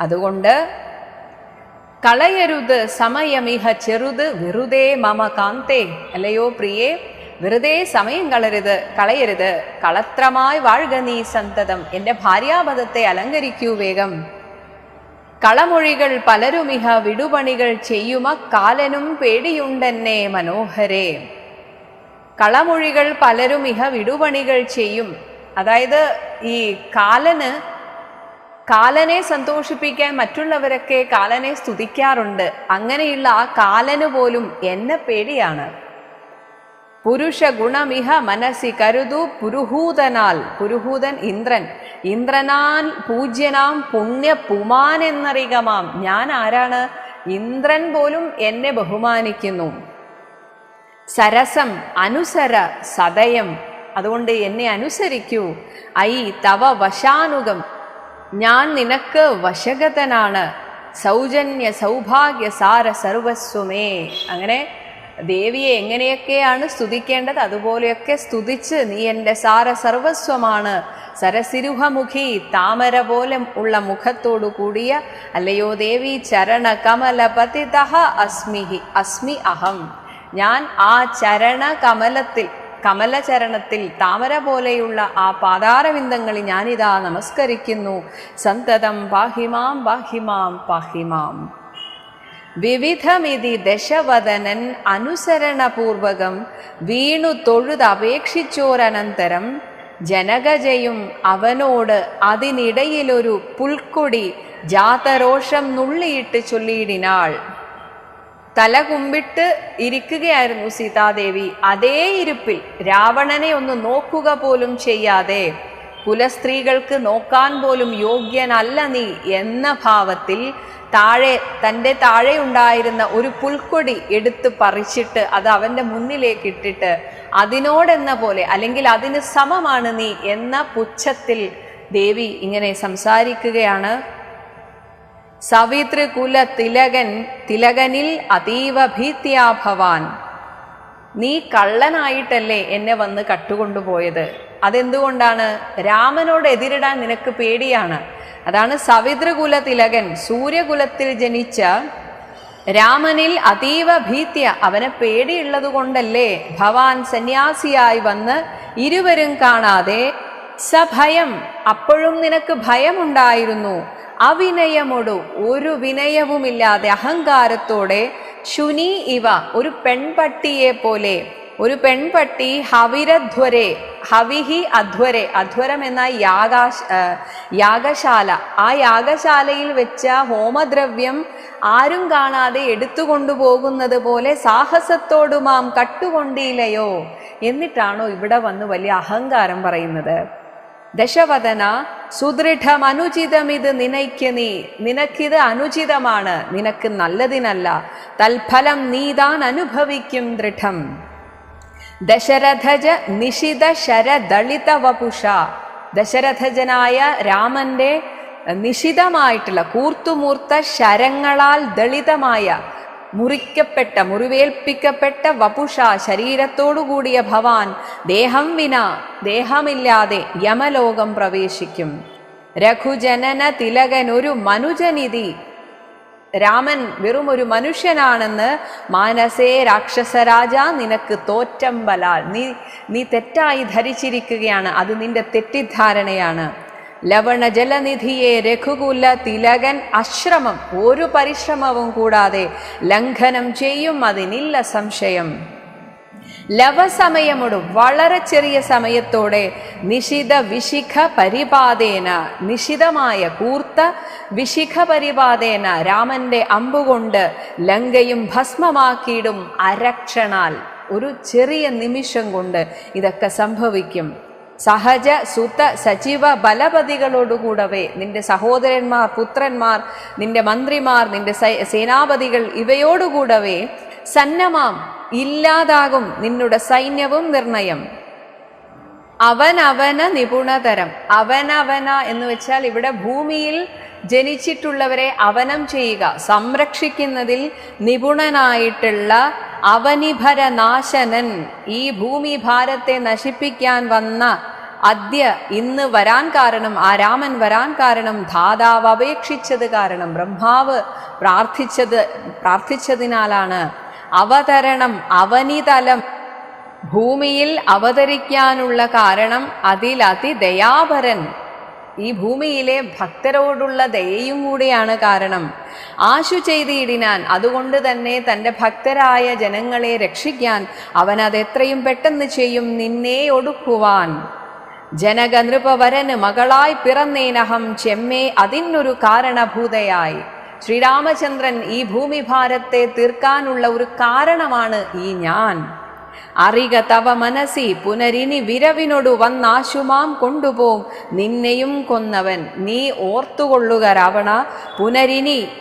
അതുകൊണ്ട് കളയരുത് സമയമിഹ ചെറുത് വെറുതെ മമ കാന്തേ, അല്ലയോ പ്രിയേ, വെറുതെ സമയം കളയരുത്, കളത്രമായി വാഴുക നീ സന്തതം, എൻ്റെ ഭാര്യാപദത്തെ അലങ്കരിക്കൂ വേഗം. കളമൊഴികൾ പലരുമിഹ വിടുപണികൾ ചെയ്യുമ കാലനും പേടിയുണ്ടെന്നെ മനോഹരേ. കളമൊഴികൾ പലരും ഇഹ വിടുപണികൾ ചെയ്യും. അതായത് ഈ കാലനെ സന്തോഷിപ്പിക്കാൻ മറ്റുള്ളവരൊക്കെ കാലനെ സ്തുതിക്കാറുണ്ട്. അങ്ങനെയുള്ള ആ കാലന് പോലും എന്നെ പേടിയാണ്. പുരുഷ ഗുണമിഹ മനസ്സി കരുതു പുരുഹൂതനാൽ, പുരുഹൂതൻ ഇന്ദ്രനാൽ പൂജ്യനാം പുണ്യ പുമാൻ എന്നറികമാം, ഞാൻ ആരാണ്? ഇന്ദ്രൻ പോലും എന്നെ ബഹുമാനിക്കുന്നു. സരസം അനുസര സദയം, അതുകൊണ്ട് എന്നെ അനുസരിക്കൂ. ഐ തവ വശാനുഗം, ഞാൻ നിനക്ക് വശഗതനാണ്. സൗജന്യ സൗഭാഗ്യ സാര സർവസ്വമേ, അങ്ങനെ ദേവിയെ എങ്ങനെയൊക്കെയാണ് സ്തുതിക്കേണ്ടത് അതുപോലെയൊക്കെ സ്തുതിച്ച് നീ എൻ്റെ സാര സർവസ്വമാണ്. സരസിരുഹമുഖി, താമര പോലെ ഉള്ള മുഖത്തോടു കൂടിയ അല്ലയോ ദേവി, ചരണ കമല പതിതഃ അസ്മി അഹം, ഞാൻ ആ കമലചരണത്തിൽ താമര പോലെയുള്ള ആ പാതാരവിന്ദങ്ങളിൽ ഞാനിതാ നമസ്കരിക്കുന്നു. സന്തതം പാഹിമാം പാഹിമാം പാഹിമാം. വിവിധമിതി ദശവദനൻ അനുസരണപൂർവകം വീണു തൊഴുതപേക്ഷിച്ചോരനന്തരം ജനകജയും അവനോട് അതിനിടയിലൊരു പുൽക്കൊടി ജാതരോഷം നുള്ളിയിട്ട് ചൊല്ലിയിടിനാൾ. തല കുമ്പിട്ട് ഇരിക്കുകയായിരുന്നു സീതാദേവി. അതേ ഇരിപ്പിൽ രാവണനെ ഒന്ന് നോക്കുക പോലും ചെയ്യാതെ, കുലസ്ത്രീകൾക്ക് നോക്കാൻ പോലും യോഗ്യനല്ല നീ എന്ന ഭാവത്തിൽ തൻ്റെ താഴെ ഉണ്ടായിരുന്ന ഒരു പുൽക്കൊടി എടുത്ത് പറിച്ചിട്ട് അത് അവൻ്റെ മുന്നിലേക്ക് ഇട്ടിട്ട് അതിനോടെന്ന പോലെ, അല്ലെങ്കിൽ അതിന് സമമാണ് നീ എന്ന പുച്ഛത്തിൽ ദേവി ഇങ്ങനെ സംസാരിക്കുകയാണ്. സവിതൃകുല തിലകനിൽ അതീവ ഭീത്യാ ഭവാൻ, നീ കള്ളനായിട്ടല്ലേ എന്നെ വന്ന് കട്ടുകൊണ്ടുപോയത്? അതെന്തുകൊണ്ടാണ്? രാമനോട് എതിരിടാൻ നിനക്ക് പേടിയാണ്. അതാണ് സവിതൃകുല തിലകൻ, സൂര്യകുലത്തിൽ ജനിച്ച രാമനിൽ അതീവ ഭീത്യ, അവനെ പേടിയുള്ളത് കൊണ്ടല്ലേ ഭവാൻ സന്യാസിയായി വന്ന് ഇരുവരും കാണാതെ സഭയം, അപ്പോഴും നിനക്ക് ഭയമുണ്ടായിരുന്നു. അവിനയമൊടു, ഒരു വിനയവുമില്ലാതെ അഹങ്കാരത്തോടെ, ശുനി ഇവ, ഒരു പെൺപട്ടിയെ പോലെ, ഒരു പെൺപട്ടി ഹവിരധ്വരെ, ഹവിഹി അധ്വരെ, അധ്വരം എന്ന യാഗശാല, ആ യാഗശാലയിൽ വെച്ച ഹോമദ്രവ്യം ആരും കാണാതെ എടുത്തുകൊണ്ടുപോകുന്നത് പോലെ സാഹസത്തോടു മാം കട്ടുകൊണ്ടില്ലയോ? എന്നിട്ടാണോ ഇവിടെ വന്ന് വലിയ അഹങ്കാരം പറയുന്നത്? ദശവദന, സുദൃഢമനുചിതമിത് നിനക്കിത് അനുചിതമാണ്, നിനക്ക് നല്ലതിനല്ല. തൽഫലം നീതാൻ അനുഭവിക്കും ദൃഢം. ദശരഥജ നിശിത ശരദളിത വപുഷ. ദശരഥജനായ രാമന്റെ നിശിതമായിട്ടുള്ള കൂർത്തുമൂർത്ത ശരങ്ങളാൽ ദളിതമായ മുറിവേൽപ്പിക്കപ്പെട്ട വപുഷ ശരീരത്തോടുകൂടിയ ഭവാൻ ദേഹമില്ലാതെ യമലോകം പ്രവേശിക്കും. രഘുജനന തിലകനൊരു മനുജനിധി. രാമൻ വെറും ഒരു മനുഷ്യനാണെന്ന് മാനസേ രാക്ഷസരാജ നിനക്ക് തോറ്റമ്പലാൽ നീ തെറ്റായി ധരിച്ചിരിക്കുകയാണ്. അത് നിന്റെ തെറ്റിദ്ധാരണയാണ്. ലവണ ജലനിധിയെ രഘുകുല തിലകൻ അശ്രമം ഒരു പരിശ്രമവും കൂടാതെ ലംഘനം ചെയ്യും, അതിനില്ല സംശയം. ലവസമയമോട് വളരെ ചെറിയ സമയത്തോടെ നിശിത വിശിഖ പരിപാതേന, നിശിതമായ കൂർത്ത വിശിഖ പരിപാതേന രാമന്റെ അമ്പുകൊണ്ട് ലങ്കയും ഭസ്മമാക്കിയിടും. അരക്ഷണാൽ, ഒരു ചെറിയ നിമിഷം കൊണ്ട് ഇതൊക്കെ സംഭവിക്കും. സഹജ സുത സജീവ ബലപതികളോടുകൂടവേ നിന്റെ സഹോദരന്മാർ, പുത്രന്മാർ, നിന്റെ മന്ത്രിമാർ, നിന്റെ സേനാപതികൾ ഇവയോടുകൂടവേ സന്നമാം ഇല്ലാതാകും നിന്നുടെ സൈന്യവും നിർണയം. അവനവന നിപുണതരം. അവനവന എന്ന് വെച്ചാൽ ഇവിടെ ഭൂമിയിൽ ജനിച്ചിട്ടുള്ളവരെ അവനം ചെയ്യുക, സംരക്ഷിക്കുന്നതിൽ നിപുണനായിട്ടുള്ള അവനിഭരനാശനൻ, ഈ ഭൂമി ഭാരത്തെ നശിപ്പിക്കാൻ വന്ന ഇന്ന് വരാൻ കാരണം, ആ രാമൻ വരാൻ കാരണം ധാതാവ് അപേക്ഷിച്ചത് കാരണം, ബ്രഹ്മാവ് പ്രാർത്ഥിച്ചതിനാലാണ്. അവതരണം അവനിതലം, ഭൂമിയിൽ അവതരിക്കാനുള്ള കാരണം അതിദയാപരൻ, ഈ ഭൂമിയിലെ ഭക്തരോടുള്ള ദയയും കൂടിയാണ് കാരണം. ആശു ചെയ്തിടിനാൻ, അതുകൊണ്ട് തന്നെ തൻ്റെ ഭക്തരായ ജനങ്ങളെ രക്ഷിക്കാൻ അവൻ അതെത്രയും പെട്ടെന്ന് ചെയ്യും, നിന്നെ ഒടുക്കുവാൻ. ജനക നൃപവരന് മകളായി പിറന്നേനഹം ചെമ്മേ അതിനൊരു കാരണഭൂതയായി. ശ്രീരാമചന്ദ്രൻ ഈ ഭൂമിഭാരത്തെ തീർക്കാനുള്ള ഒരു കാരണമാണ് ഈ ഞാൻ. അറിക തവ മനസി പുനരിനി വിരവിനോടു വന്നാശുമാം കൊണ്ടുപോം നിന്നെയും കൊന്നവൻ. നീ ഓർത്തുകൊള്ളുക രാവണ,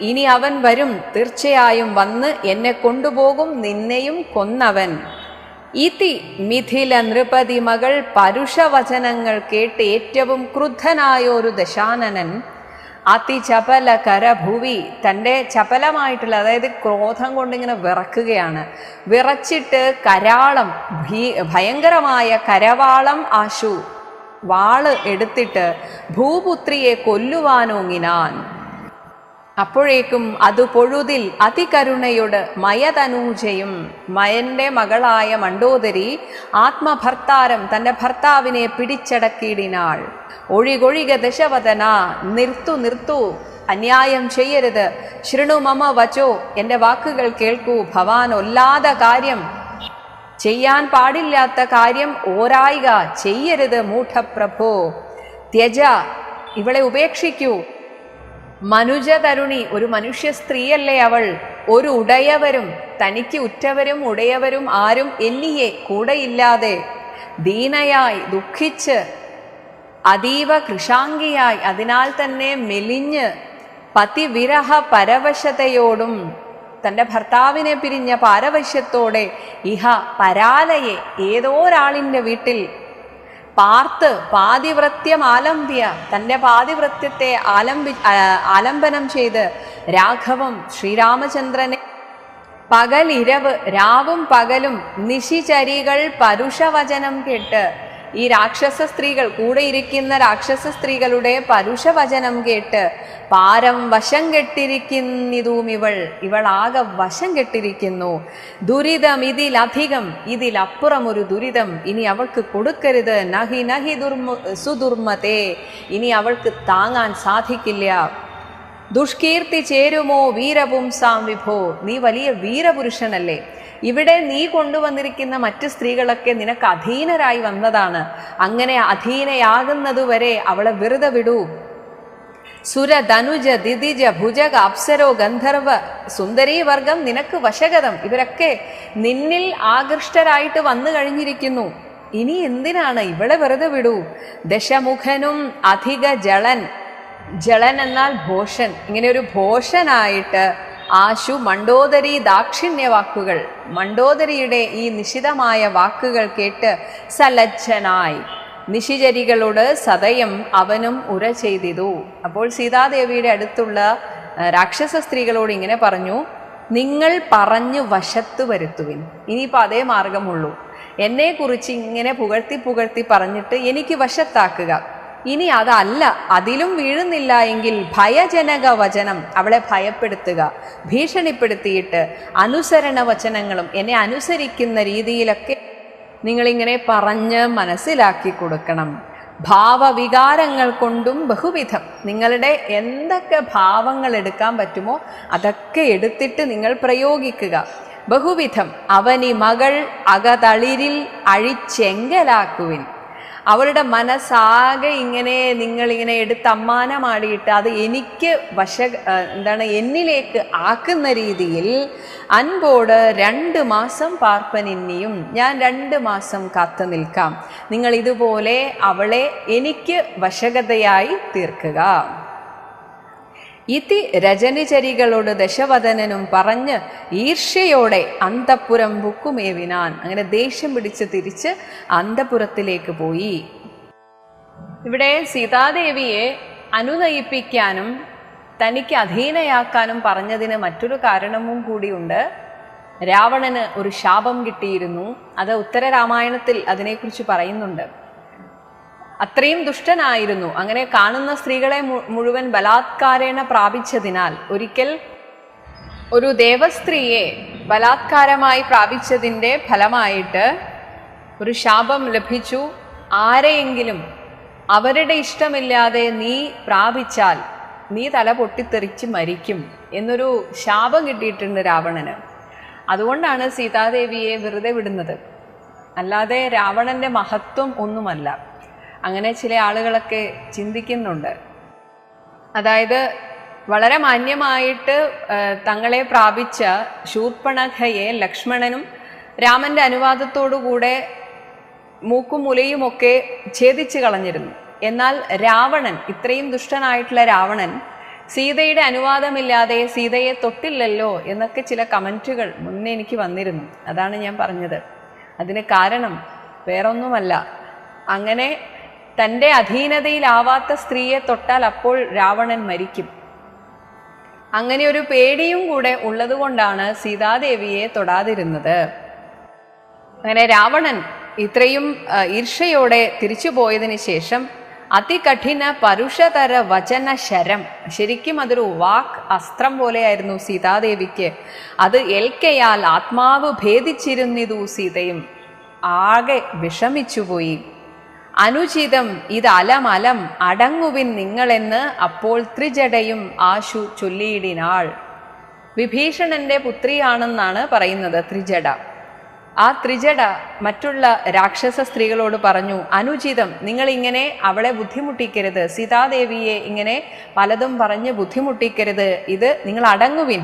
ഇനി അവൻ വരും, തീർച്ചയായും വന്ന് എന്നെ കൊണ്ടുപോകും, നിന്നെയും കൊന്നവൻ. ഇതി മിഥില നൃപതി മകൾ പരുഷവചനങ്ങൾ കേട്ട് ഏറ്റവും ക്രുദ്ധനായൊരു ദശാനനൻ അതിചപല കരഭുവി, തൻ്റെ ചപലമായിട്ടുള്ള, അതായത് ക്രോധം കൊണ്ടിങ്ങനെ വിറക്കുകയാണ്. വിറച്ചിട്ട് കരാളം, ഭയങ്കരമായ കരവാളം ആശു, വാള് എടുത്തിട്ട് ഭൂപുത്രിയെ കൊല്ലുവാനോങ്ങിനാൻ. അപ്പോഴേക്കും അത് പൊഴുതിൽ അതികരുണയോട് മയതനൂജയും, മയന്റെ മകളായ മണ്ഡോദരി ആത്മഭർത്താരം തൻ്റെ ഭർത്താവിനെ പിടിച്ചടക്കിയിടിനാൾ. ഒഴികൊഴിക ദശവദന, നിർത്തു, അന്യായം ചെയ്യരുത്. ശൃണു മമ വചോ, എൻ്റെ വാക്കുകൾ കേൾക്കൂ. ഭവാൻ ഒല്ലാത കാര്യം, ചെയ്യാൻ പാടില്ലാത്ത കാര്യം ഓരായിക ചെയ്യരുത്. മൂഢപ്രഭോ ത്യജ, ഇവളെ ഉപേക്ഷിക്കൂ. മനുജ തരുണി, ഒരു മനുഷ്യ സ്ത്രീയല്ലേ അവൾ. ഒരു ഉടയവരും തനിക്ക് ഉറ്റവരും ഉടയവരും ആരും എന്നിയെ കൂടെയില്ലാതെ ദീനയായി ദുഃഖിച്ച് അതീവ കൃശാംഗിയായി, അതിനാൽ തന്നെ മെലിഞ്ഞ് പതിവിരഹ പരവശതയോടും, തൻ്റെ ഭർത്താവിനെ പിരിഞ്ഞ പാരവശ്യത്തോടെ ഇഹ പരാലയെ, ഏതോ ഒരാളിൻ്റെ വീട്ടിൽ പാർത്ത് പാതിവൃത്യം ആലംബ്യ, തൻ്റെ പാതിവൃത്യത്തെ ആലംബനം ചെയ്ത് രാഘവം ശ്രീരാമചന്ദ്രനെ പകലിരവ്, രാവും പകലും നിശിചരികൾ പരുഷവചനം കേട്ട്, ഈ രാക്ഷസ സ്ത്രീകൾ, കൂടെ ഇരിക്കുന്ന രാക്ഷസ സ്ത്രീകളുടെ പരുഷവചനം കേട്ട് പാരം വശം കെട്ടിരിക്കുന്നിതും ഇവളാകെ വശം കെട്ടിരിക്കുന്നു. ദുരിതം ഇതിലധികം, ഇതിലപ്പുറം ഒരു ദുരിതം ഇനി അവൾക്ക് കൊടുക്കരുത്. നഹി നഹി സുദുർമതേ, ഇനി അവൾക്ക് താങ്ങാൻ സാധിക്കില്ല. ദുഷ്കീർത്തി ചേരുമോ വീരപുംസാം വിഭോ, നീ വലിയ വീരപുരുഷനല്ലേ. ഇവിടെ നീ കൊണ്ടുവന്നിരിക്കുന്ന മറ്റ് സ്ത്രീകളൊക്കെ നിനക്ക് അധീനരായി വന്നതാണ്. അങ്ങനെ അധീനയാകുന്നതുവരെ അവളെ വെറുതെ വിടൂ. സുര ധനുജ ദിദിജ ഭുജക അപ്സരോ ഗന്ധർവ സുന്ദരീവർഗം നിനക്ക് വശഗതം, ഇവരൊക്കെ നിന്നിൽ ആകൃഷ്ടരായിട്ട് വന്നു കഴിഞ്ഞിരിക്കുന്നു. ഇനി എന്തിനാണ്, ഇവളെ വെറുതെ വിടൂ. ദശമുഖനും അധിക ജളൻ, ജളൻ എന്നാൽ ഭോഷൻ, ഇങ്ങനെ ഒരു ഭോഷനായിട്ട് ആശു മണ്ഡോദരി ദാക്ഷിണ്യ വാക്കുകൾ, മണ്ഡോദരിയുടെ ഈ നിശിതമായ വാക്കുകൾ കേട്ട് സലജ്ജനായി നിശിചരികളോട് സദയം അവനും ഉര ചെയ്തിതു. അപ്പോൾ സീതാദേവിയുടെ അടുത്തുള്ള രാക്ഷസ സ്ത്രീകളോട് ഇങ്ങനെ പറഞ്ഞു, നിങ്ങൾ പറഞ്ഞു വശത്ത് വരുത്തുവിൻ. ഇനിയിപ്പോൾ അതേ മാർഗമുള്ളൂ. എന്നെക്കുറിച്ച് ഇങ്ങനെ പുകഴ്ത്തി പറഞ്ഞിട്ട് എനിക്ക് വശത്താക്കുക. ഇനി അതല്ല, അതിലും വീഴുന്നില്ല എങ്കിൽ ഭയജനക വചനം, അവളെ ഭയപ്പെടുത്തുക, ഭീഷണിപ്പെടുത്തിയിട്ട് അനുസരണ വചനങ്ങളും എന്നെ അനുസരിക്കുന്ന രീതിയിലൊക്കെ നിങ്ങളിങ്ങനെ പറഞ്ഞ് മനസ്സിലാക്കി കൊടുക്കണം. ഭാവവികാരങ്ങൾ കൊണ്ടും ബഹുവിധം, നിങ്ങളുടെ എന്തൊക്കെ ഭാവങ്ങൾ എടുക്കാൻ പറ്റുമോ അതൊക്കെ എടുത്തിട്ട് നിങ്ങൾ പ്രയോഗിക്കുക. ബഹുവിധം അവനി മകൾ അകതളിരിൽ അഴിച്ചെങ്കലാക്കുവിൻ. അവളുടെ മനസ്സാകെ ഇങ്ങനെ നിങ്ങളിങ്ങനെ എടുത്ത് അമ്മാനമാടിയിട്ട് അത് എനിക്ക് എന്നിലേക്ക് ആക്കുന്ന രീതിയിൽ അൻപോട് 2 മാസം പാർപ്പനിന്നിയും, ഞാൻ 2 മാസം കാത്തു നിൽക്കാം. നിങ്ങൾ ഇതുപോലെ അവളെ എനിക്ക് വശഗതയായി തീർക്കുക. ഇതി രജനിചരികളോട് ദശവദനനും പറഞ്ഞ് ഈർഷ്യയോടെ അന്തഃപുരം ബുക്കുമേവിനാൻ. അങ്ങനെ ദേഷ്യം പിടിച്ച് തിരിച്ച് അന്തഃപുരത്തിലേക്ക് പോയി. ഇവിടെ സീതാദേവിയെ അനുനയിപ്പിക്കാനും തനിക്ക് അധീനയാക്കാനും പറഞ്ഞതിന് മറ്റൊരു കാരണവും കൂടിയുണ്ട്. രാവണന് ഒരു ശാപം കിട്ടിയിരുന്നു. അത് ഉത്തരരാമായണത്തിൽ അതിനെക്കുറിച്ച് പറയുന്നുണ്ട്. അത്രയും ദുഷ്ടനായിരുന്നു. അങ്ങനെ കാണുന്ന സ്ത്രീകളെ മുഴുവൻ ബലാത്കാരേണ പ്രാപിച്ചതിനാൽ, ഒരിക്കൽ ഒരു ദേവസ്ത്രീയെ ബലാത്കാരമായി പ്രാപിച്ചതിൻ്റെ ഫലമായിട്ട് ഒരു ശാപം ലഭിച്ചു. ആരെയെങ്കിലും അവരുടെ ഇഷ്ടമില്ലാതെ നീ പ്രാപിച്ചാൽ നീ തല പൊട്ടിത്തെറിച്ച് മരിക്കും എന്നൊരു ശാപം കിട്ടിയിട്ടുണ്ട് രാവണന്. അതുകൊണ്ടാണ് സീതാദേവിയെ വെറുതെ വിടുന്നത്, അല്ലാതെ രാവണന്റെ മഹത്വം ഒന്നുമല്ല. അങ്ങനെ ചില ആളുകളൊക്കെ ചിന്തിക്കുന്നുണ്ട്. അതായത് വളരെ മാന്യമായിട്ട് തങ്ങളെ പ്രാപിച്ച ശൂർപ്പണഖയെ ലക്ഷ്മണനും രാമന്റെ അനുവാദത്തോടുകൂടെ മൂക്കും മുലയുമൊക്കെ ഛേദിച്ചു കളഞ്ഞിരുന്നു. എന്നാൽ രാവണൻ, ഇത്രയും ദുഷ്ടനായിട്ടുള്ള രാവണൻ സീതയുടെ അനുവാദമില്ലാതെ സീതയെ തൊട്ടില്ലല്ലോ എന്നൊക്കെ ചില കമൻറ്റുകൾ മുന്നേ എനിക്ക് വന്നിരുന്നു. അതാണ് ഞാൻ പറഞ്ഞത്. അതിന് കാരണം വേറൊന്നുമല്ല, അങ്ങനെ തൻ്റെ അധീനതയിലാവാത്ത സ്ത്രീയെ തൊട്ടാൽ അപ്പോൾ രാവണൻ മരിക്കും. അങ്ങനെ ഒരു പേടിയും കൂടെ ഉള്ളതുകൊണ്ടാണ് സീതാദേവിയെ തൊടാതിരുന്നത്. അങ്ങനെ രാവണൻ ഇത്രയും ഈർഷ്യയോടെ തിരിച്ചു പോയതിന് ശേഷം അതികഠിന പരുഷതര വചന ശരം, ശരിക്കും അതൊരു വാക്ക് അസ്ത്രം പോലെയായിരുന്നു സീതാദേവിക്ക്. അത് ഏൽക്കയാൽ ആത്മാവ് ഭേദിച്ചിരുന്നിതു സീതയും. ആകെ വിഷമിച്ചുപോയി. അനുചിതം ഇത് അലമലം അടങ്ങുവിൻ നിങ്ങളെന്ന് അപ്പോൾ ത്രിജടയും ആശു ചൊല്ലിയിടിനാൾ. വിഭീഷണന്റെ പുത്രിയാണെന്നാണ് പറയുന്നത് ത്രിജട. ആ ത്രിജട മറ്റുള്ള രാക്ഷസ സ്ത്രീകളോട് പറഞ്ഞു, അനുചിതം, നിങ്ങളിങ്ങനെ അവളെ ബുദ്ധിമുട്ടിക്കരുത്, സീതാദേവിയെ ഇങ്ങനെ പലതും പറഞ്ഞ് ബുദ്ധിമുട്ടിക്കരുത്, ഇത് നിങ്ങൾ അടങ്ങുവിൻ.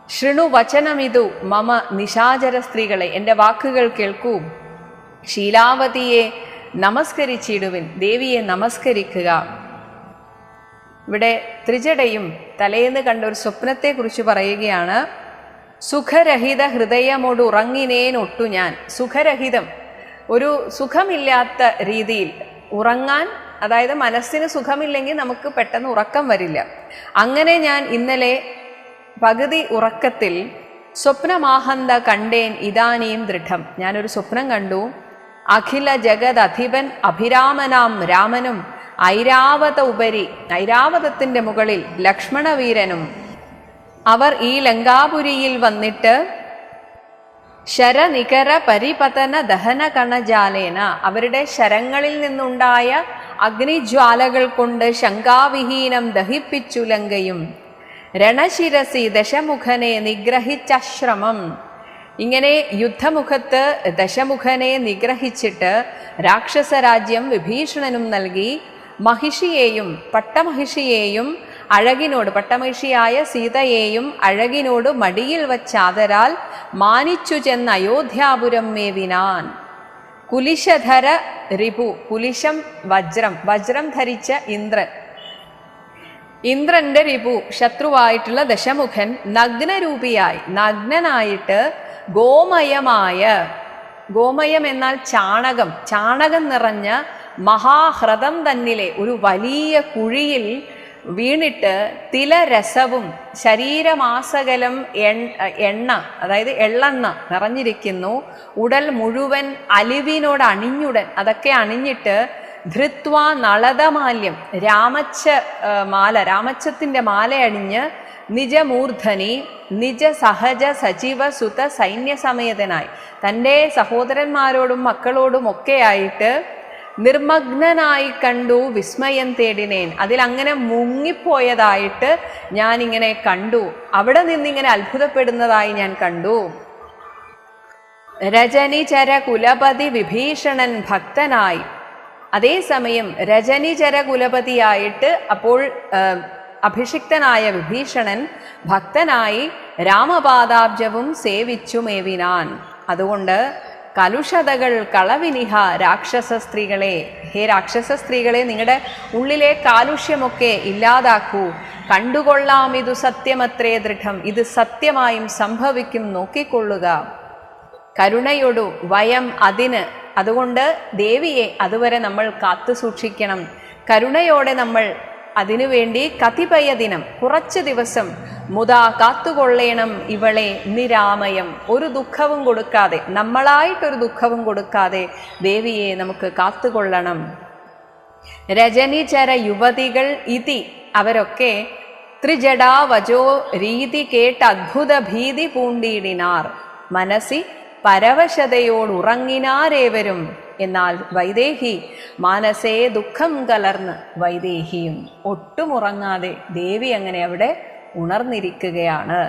ശൃണു വചനമിതു മമ നിശാചര സ്ത്രീകളെ, എൻ്റെ വാക്കുകൾ കേൾക്കൂ. ശീലാവതിയെ നമസ്കരിച്ചിടുവിൻ, ദേവിയെ നമസ്കരിക്കുക. ഇവിടെ ത്രിജടയും തലേന്ന് കണ്ട ഒരു സ്വപ്നത്തെക്കുറിച്ച് പറയുകയാണ്. സുഖരഹിത ഹൃദയമോട് ഉറങ്ങിനേനൊട്ടു ഞാൻ. സുഖരഹിതം, ഒരു സുഖമില്ലാത്ത രീതിയിൽ ഉറങ്ങാൻ, അതായത് മനസ്സിന് സുഖമില്ലെങ്കിൽ നമുക്ക് പെട്ടെന്ന് ഉറക്കം വരില്ല. അങ്ങനെ ഞാൻ ഇന്നലെ പകുതി ഉറക്കത്തിൽ സ്വപ്നമാഹന്ത കണ്ടേൻ ഇതാനീം ദൃഢം. ഞാനൊരു സ്വപ്നം കണ്ടു. അഖില ജഗത് അധിപൻ അഭിരാമനാം രാമനും ഐരാവത ഉപരി, ഐരാവതത്തിൻ്റെ മുകളിൽ ലക്ഷ്മണവീരനും അവർ ഈ ലങ്കാപുരിയിൽ വന്നിട്ട് ശരനികര പരിപതന ദഹന കണജാലേന, അവരുടെ ശരങ്ങളിൽ നിന്നുണ്ടായ അഗ്നിജ്വാലകൾ കൊണ്ട് ശങ്കാവിഹീനം ദഹിപ്പിച്ചു ലങ്കയും. രണശിരസി ദശമുഖനെ നിഗ്രഹിച്ചാശ്രമം, ഇങ്ങനെ യുദ്ധമുഖത്ത് ദശമുഖനെ നിഗ്രഹിച്ചിട്ട് രാക്ഷസരാജ്യം വിഭീഷണനും നൽകി. മഹിഷിയെയും പട്ടമഹിഷിയെയും അഴകിനോട്, പട്ടമഹിഷിയായ സീതയെയും അഴകിനോട് മടിയിൽ വച്ചാദരാൽ മാനിച്ചു ചെന്ന് അയോധ്യാപുരം മേവിനാൻ. കുലിശധര റിപു, കുലിശം വജ്രം, വജ്രം ധരിച്ച ഇന്ദ്രൻ, ഇന്ദ്രന്റെ രിപു ശത്രുവായിട്ടുള്ള ദശമുഖൻ നഗ്നരൂപിയായി നഗ്നനായിട്ട് ഗോമയമായ, ഗോമയം എന്നാൽ ചാണകം, ചാണകം നിറഞ്ഞ മഹാഹ്രദം തന്നിലെ ഒരു വലിയ കുഴിയിൽ വീണിട്ട് തിലരസവും ശരീരമാസകലം എണ്ണ, അതായത് എള്ളെണ്ണ നിറഞ്ഞിരിക്കുന്നു. ഉടൽ മുഴുവൻ അലിവിനോട് അണിഞ്ഞുടൻ, അതൊക്കെ അണിഞ്ഞിട്ട് ധൃത്വ നളതമാല്യം, മാല, രാമച്ചത്തിന്റെ മാല അണിഞ്ഞ് നിജമൂർധനി നിജ സഹജ സജീവ സുത സൈന്യസമേതനായി തൻ്റെ സഹോദരന്മാരോടും മക്കളോടും ഒക്കെയായിട്ട് നിർമഗ്നനായി കണ്ടു വിസ്മയം തേടിനേൻ. അതിലങ്ങനെ മുങ്ങിപ്പോയതായിട്ട് ഞാനിങ്ങനെ കണ്ടു, അവിടെ നിന്നിങ്ങനെ അത്ഭുതപ്പെടുന്നതായി ഞാൻ കണ്ടു. രജനിചര കുലപതി വിഭീഷണൻ ഭക്തനായി, അതേസമയം രജനിചര കുലപതിയായിട്ട് അപ്പോൾ അഭിഷിക്തനായ വിഭീഷണൻ ഭക്തനായി രാമപാദാബ്ജവും സേവിച്ചു മേവിനാൻ. അതുകൊണ്ട് കലുഷതകൾ കളവിനിഹ രാക്ഷസ സ്ത്രീകളെ, ഹേ രാക്ഷസ സ്ത്രീകളെ, നിങ്ങളുടെ ഉള്ളിലെ കാലുഷ്യമൊക്കെ ഇല്ലാതാക്കൂ. കണ്ടുകൊള്ളാം ഇതു സത്യമത്രേ ദൃഢം, ഇത് സത്യമായും സംഭവിക്കും, നോക്കിക്കൊള്ളുക. കരുണയൊടു വയം അതിന്, അതുകൊണ്ട് ദേവിയെ അതുവരെ നമ്മൾ കാത്തു സൂക്ഷിക്കണം. കരുണയോടെ നമ്മൾ അതിനുവേണ്ടി കതിപയ ദിനം, കുറച്ച് ദിവസം മുതാ കാത്തുകൊള്ളേണം ഇവളെ നിരാമയം, ഒരു ദുഃഖവും കൊടുക്കാതെ, നമ്മളായിട്ടൊരു ദുഃഖവും കൊടുക്കാതെ ദേവിയെ നമുക്ക് കാത്തുകൊള്ളണം. രജനിചര യുവതികൾ ഇതി, അവരൊക്കെ ത്രിജടാ വജോ രീതി കേട്ട് അദ്ഭുത ഭീതി പൂണ്ടിയിടിനാർ. മനസ്സി പരവശതയോടുറങ്ങിനാരേവരും. എന്നാൽ വൈദേഹി മാനസേ ദുഃഖം കലർന്ന്, വൈദേഹിയും ഒട്ടും ഉറങ്ങാതെ ദേവി അങ്ങനെ അവിടെ ഉണർന്നിരിക്കുകയാണ്.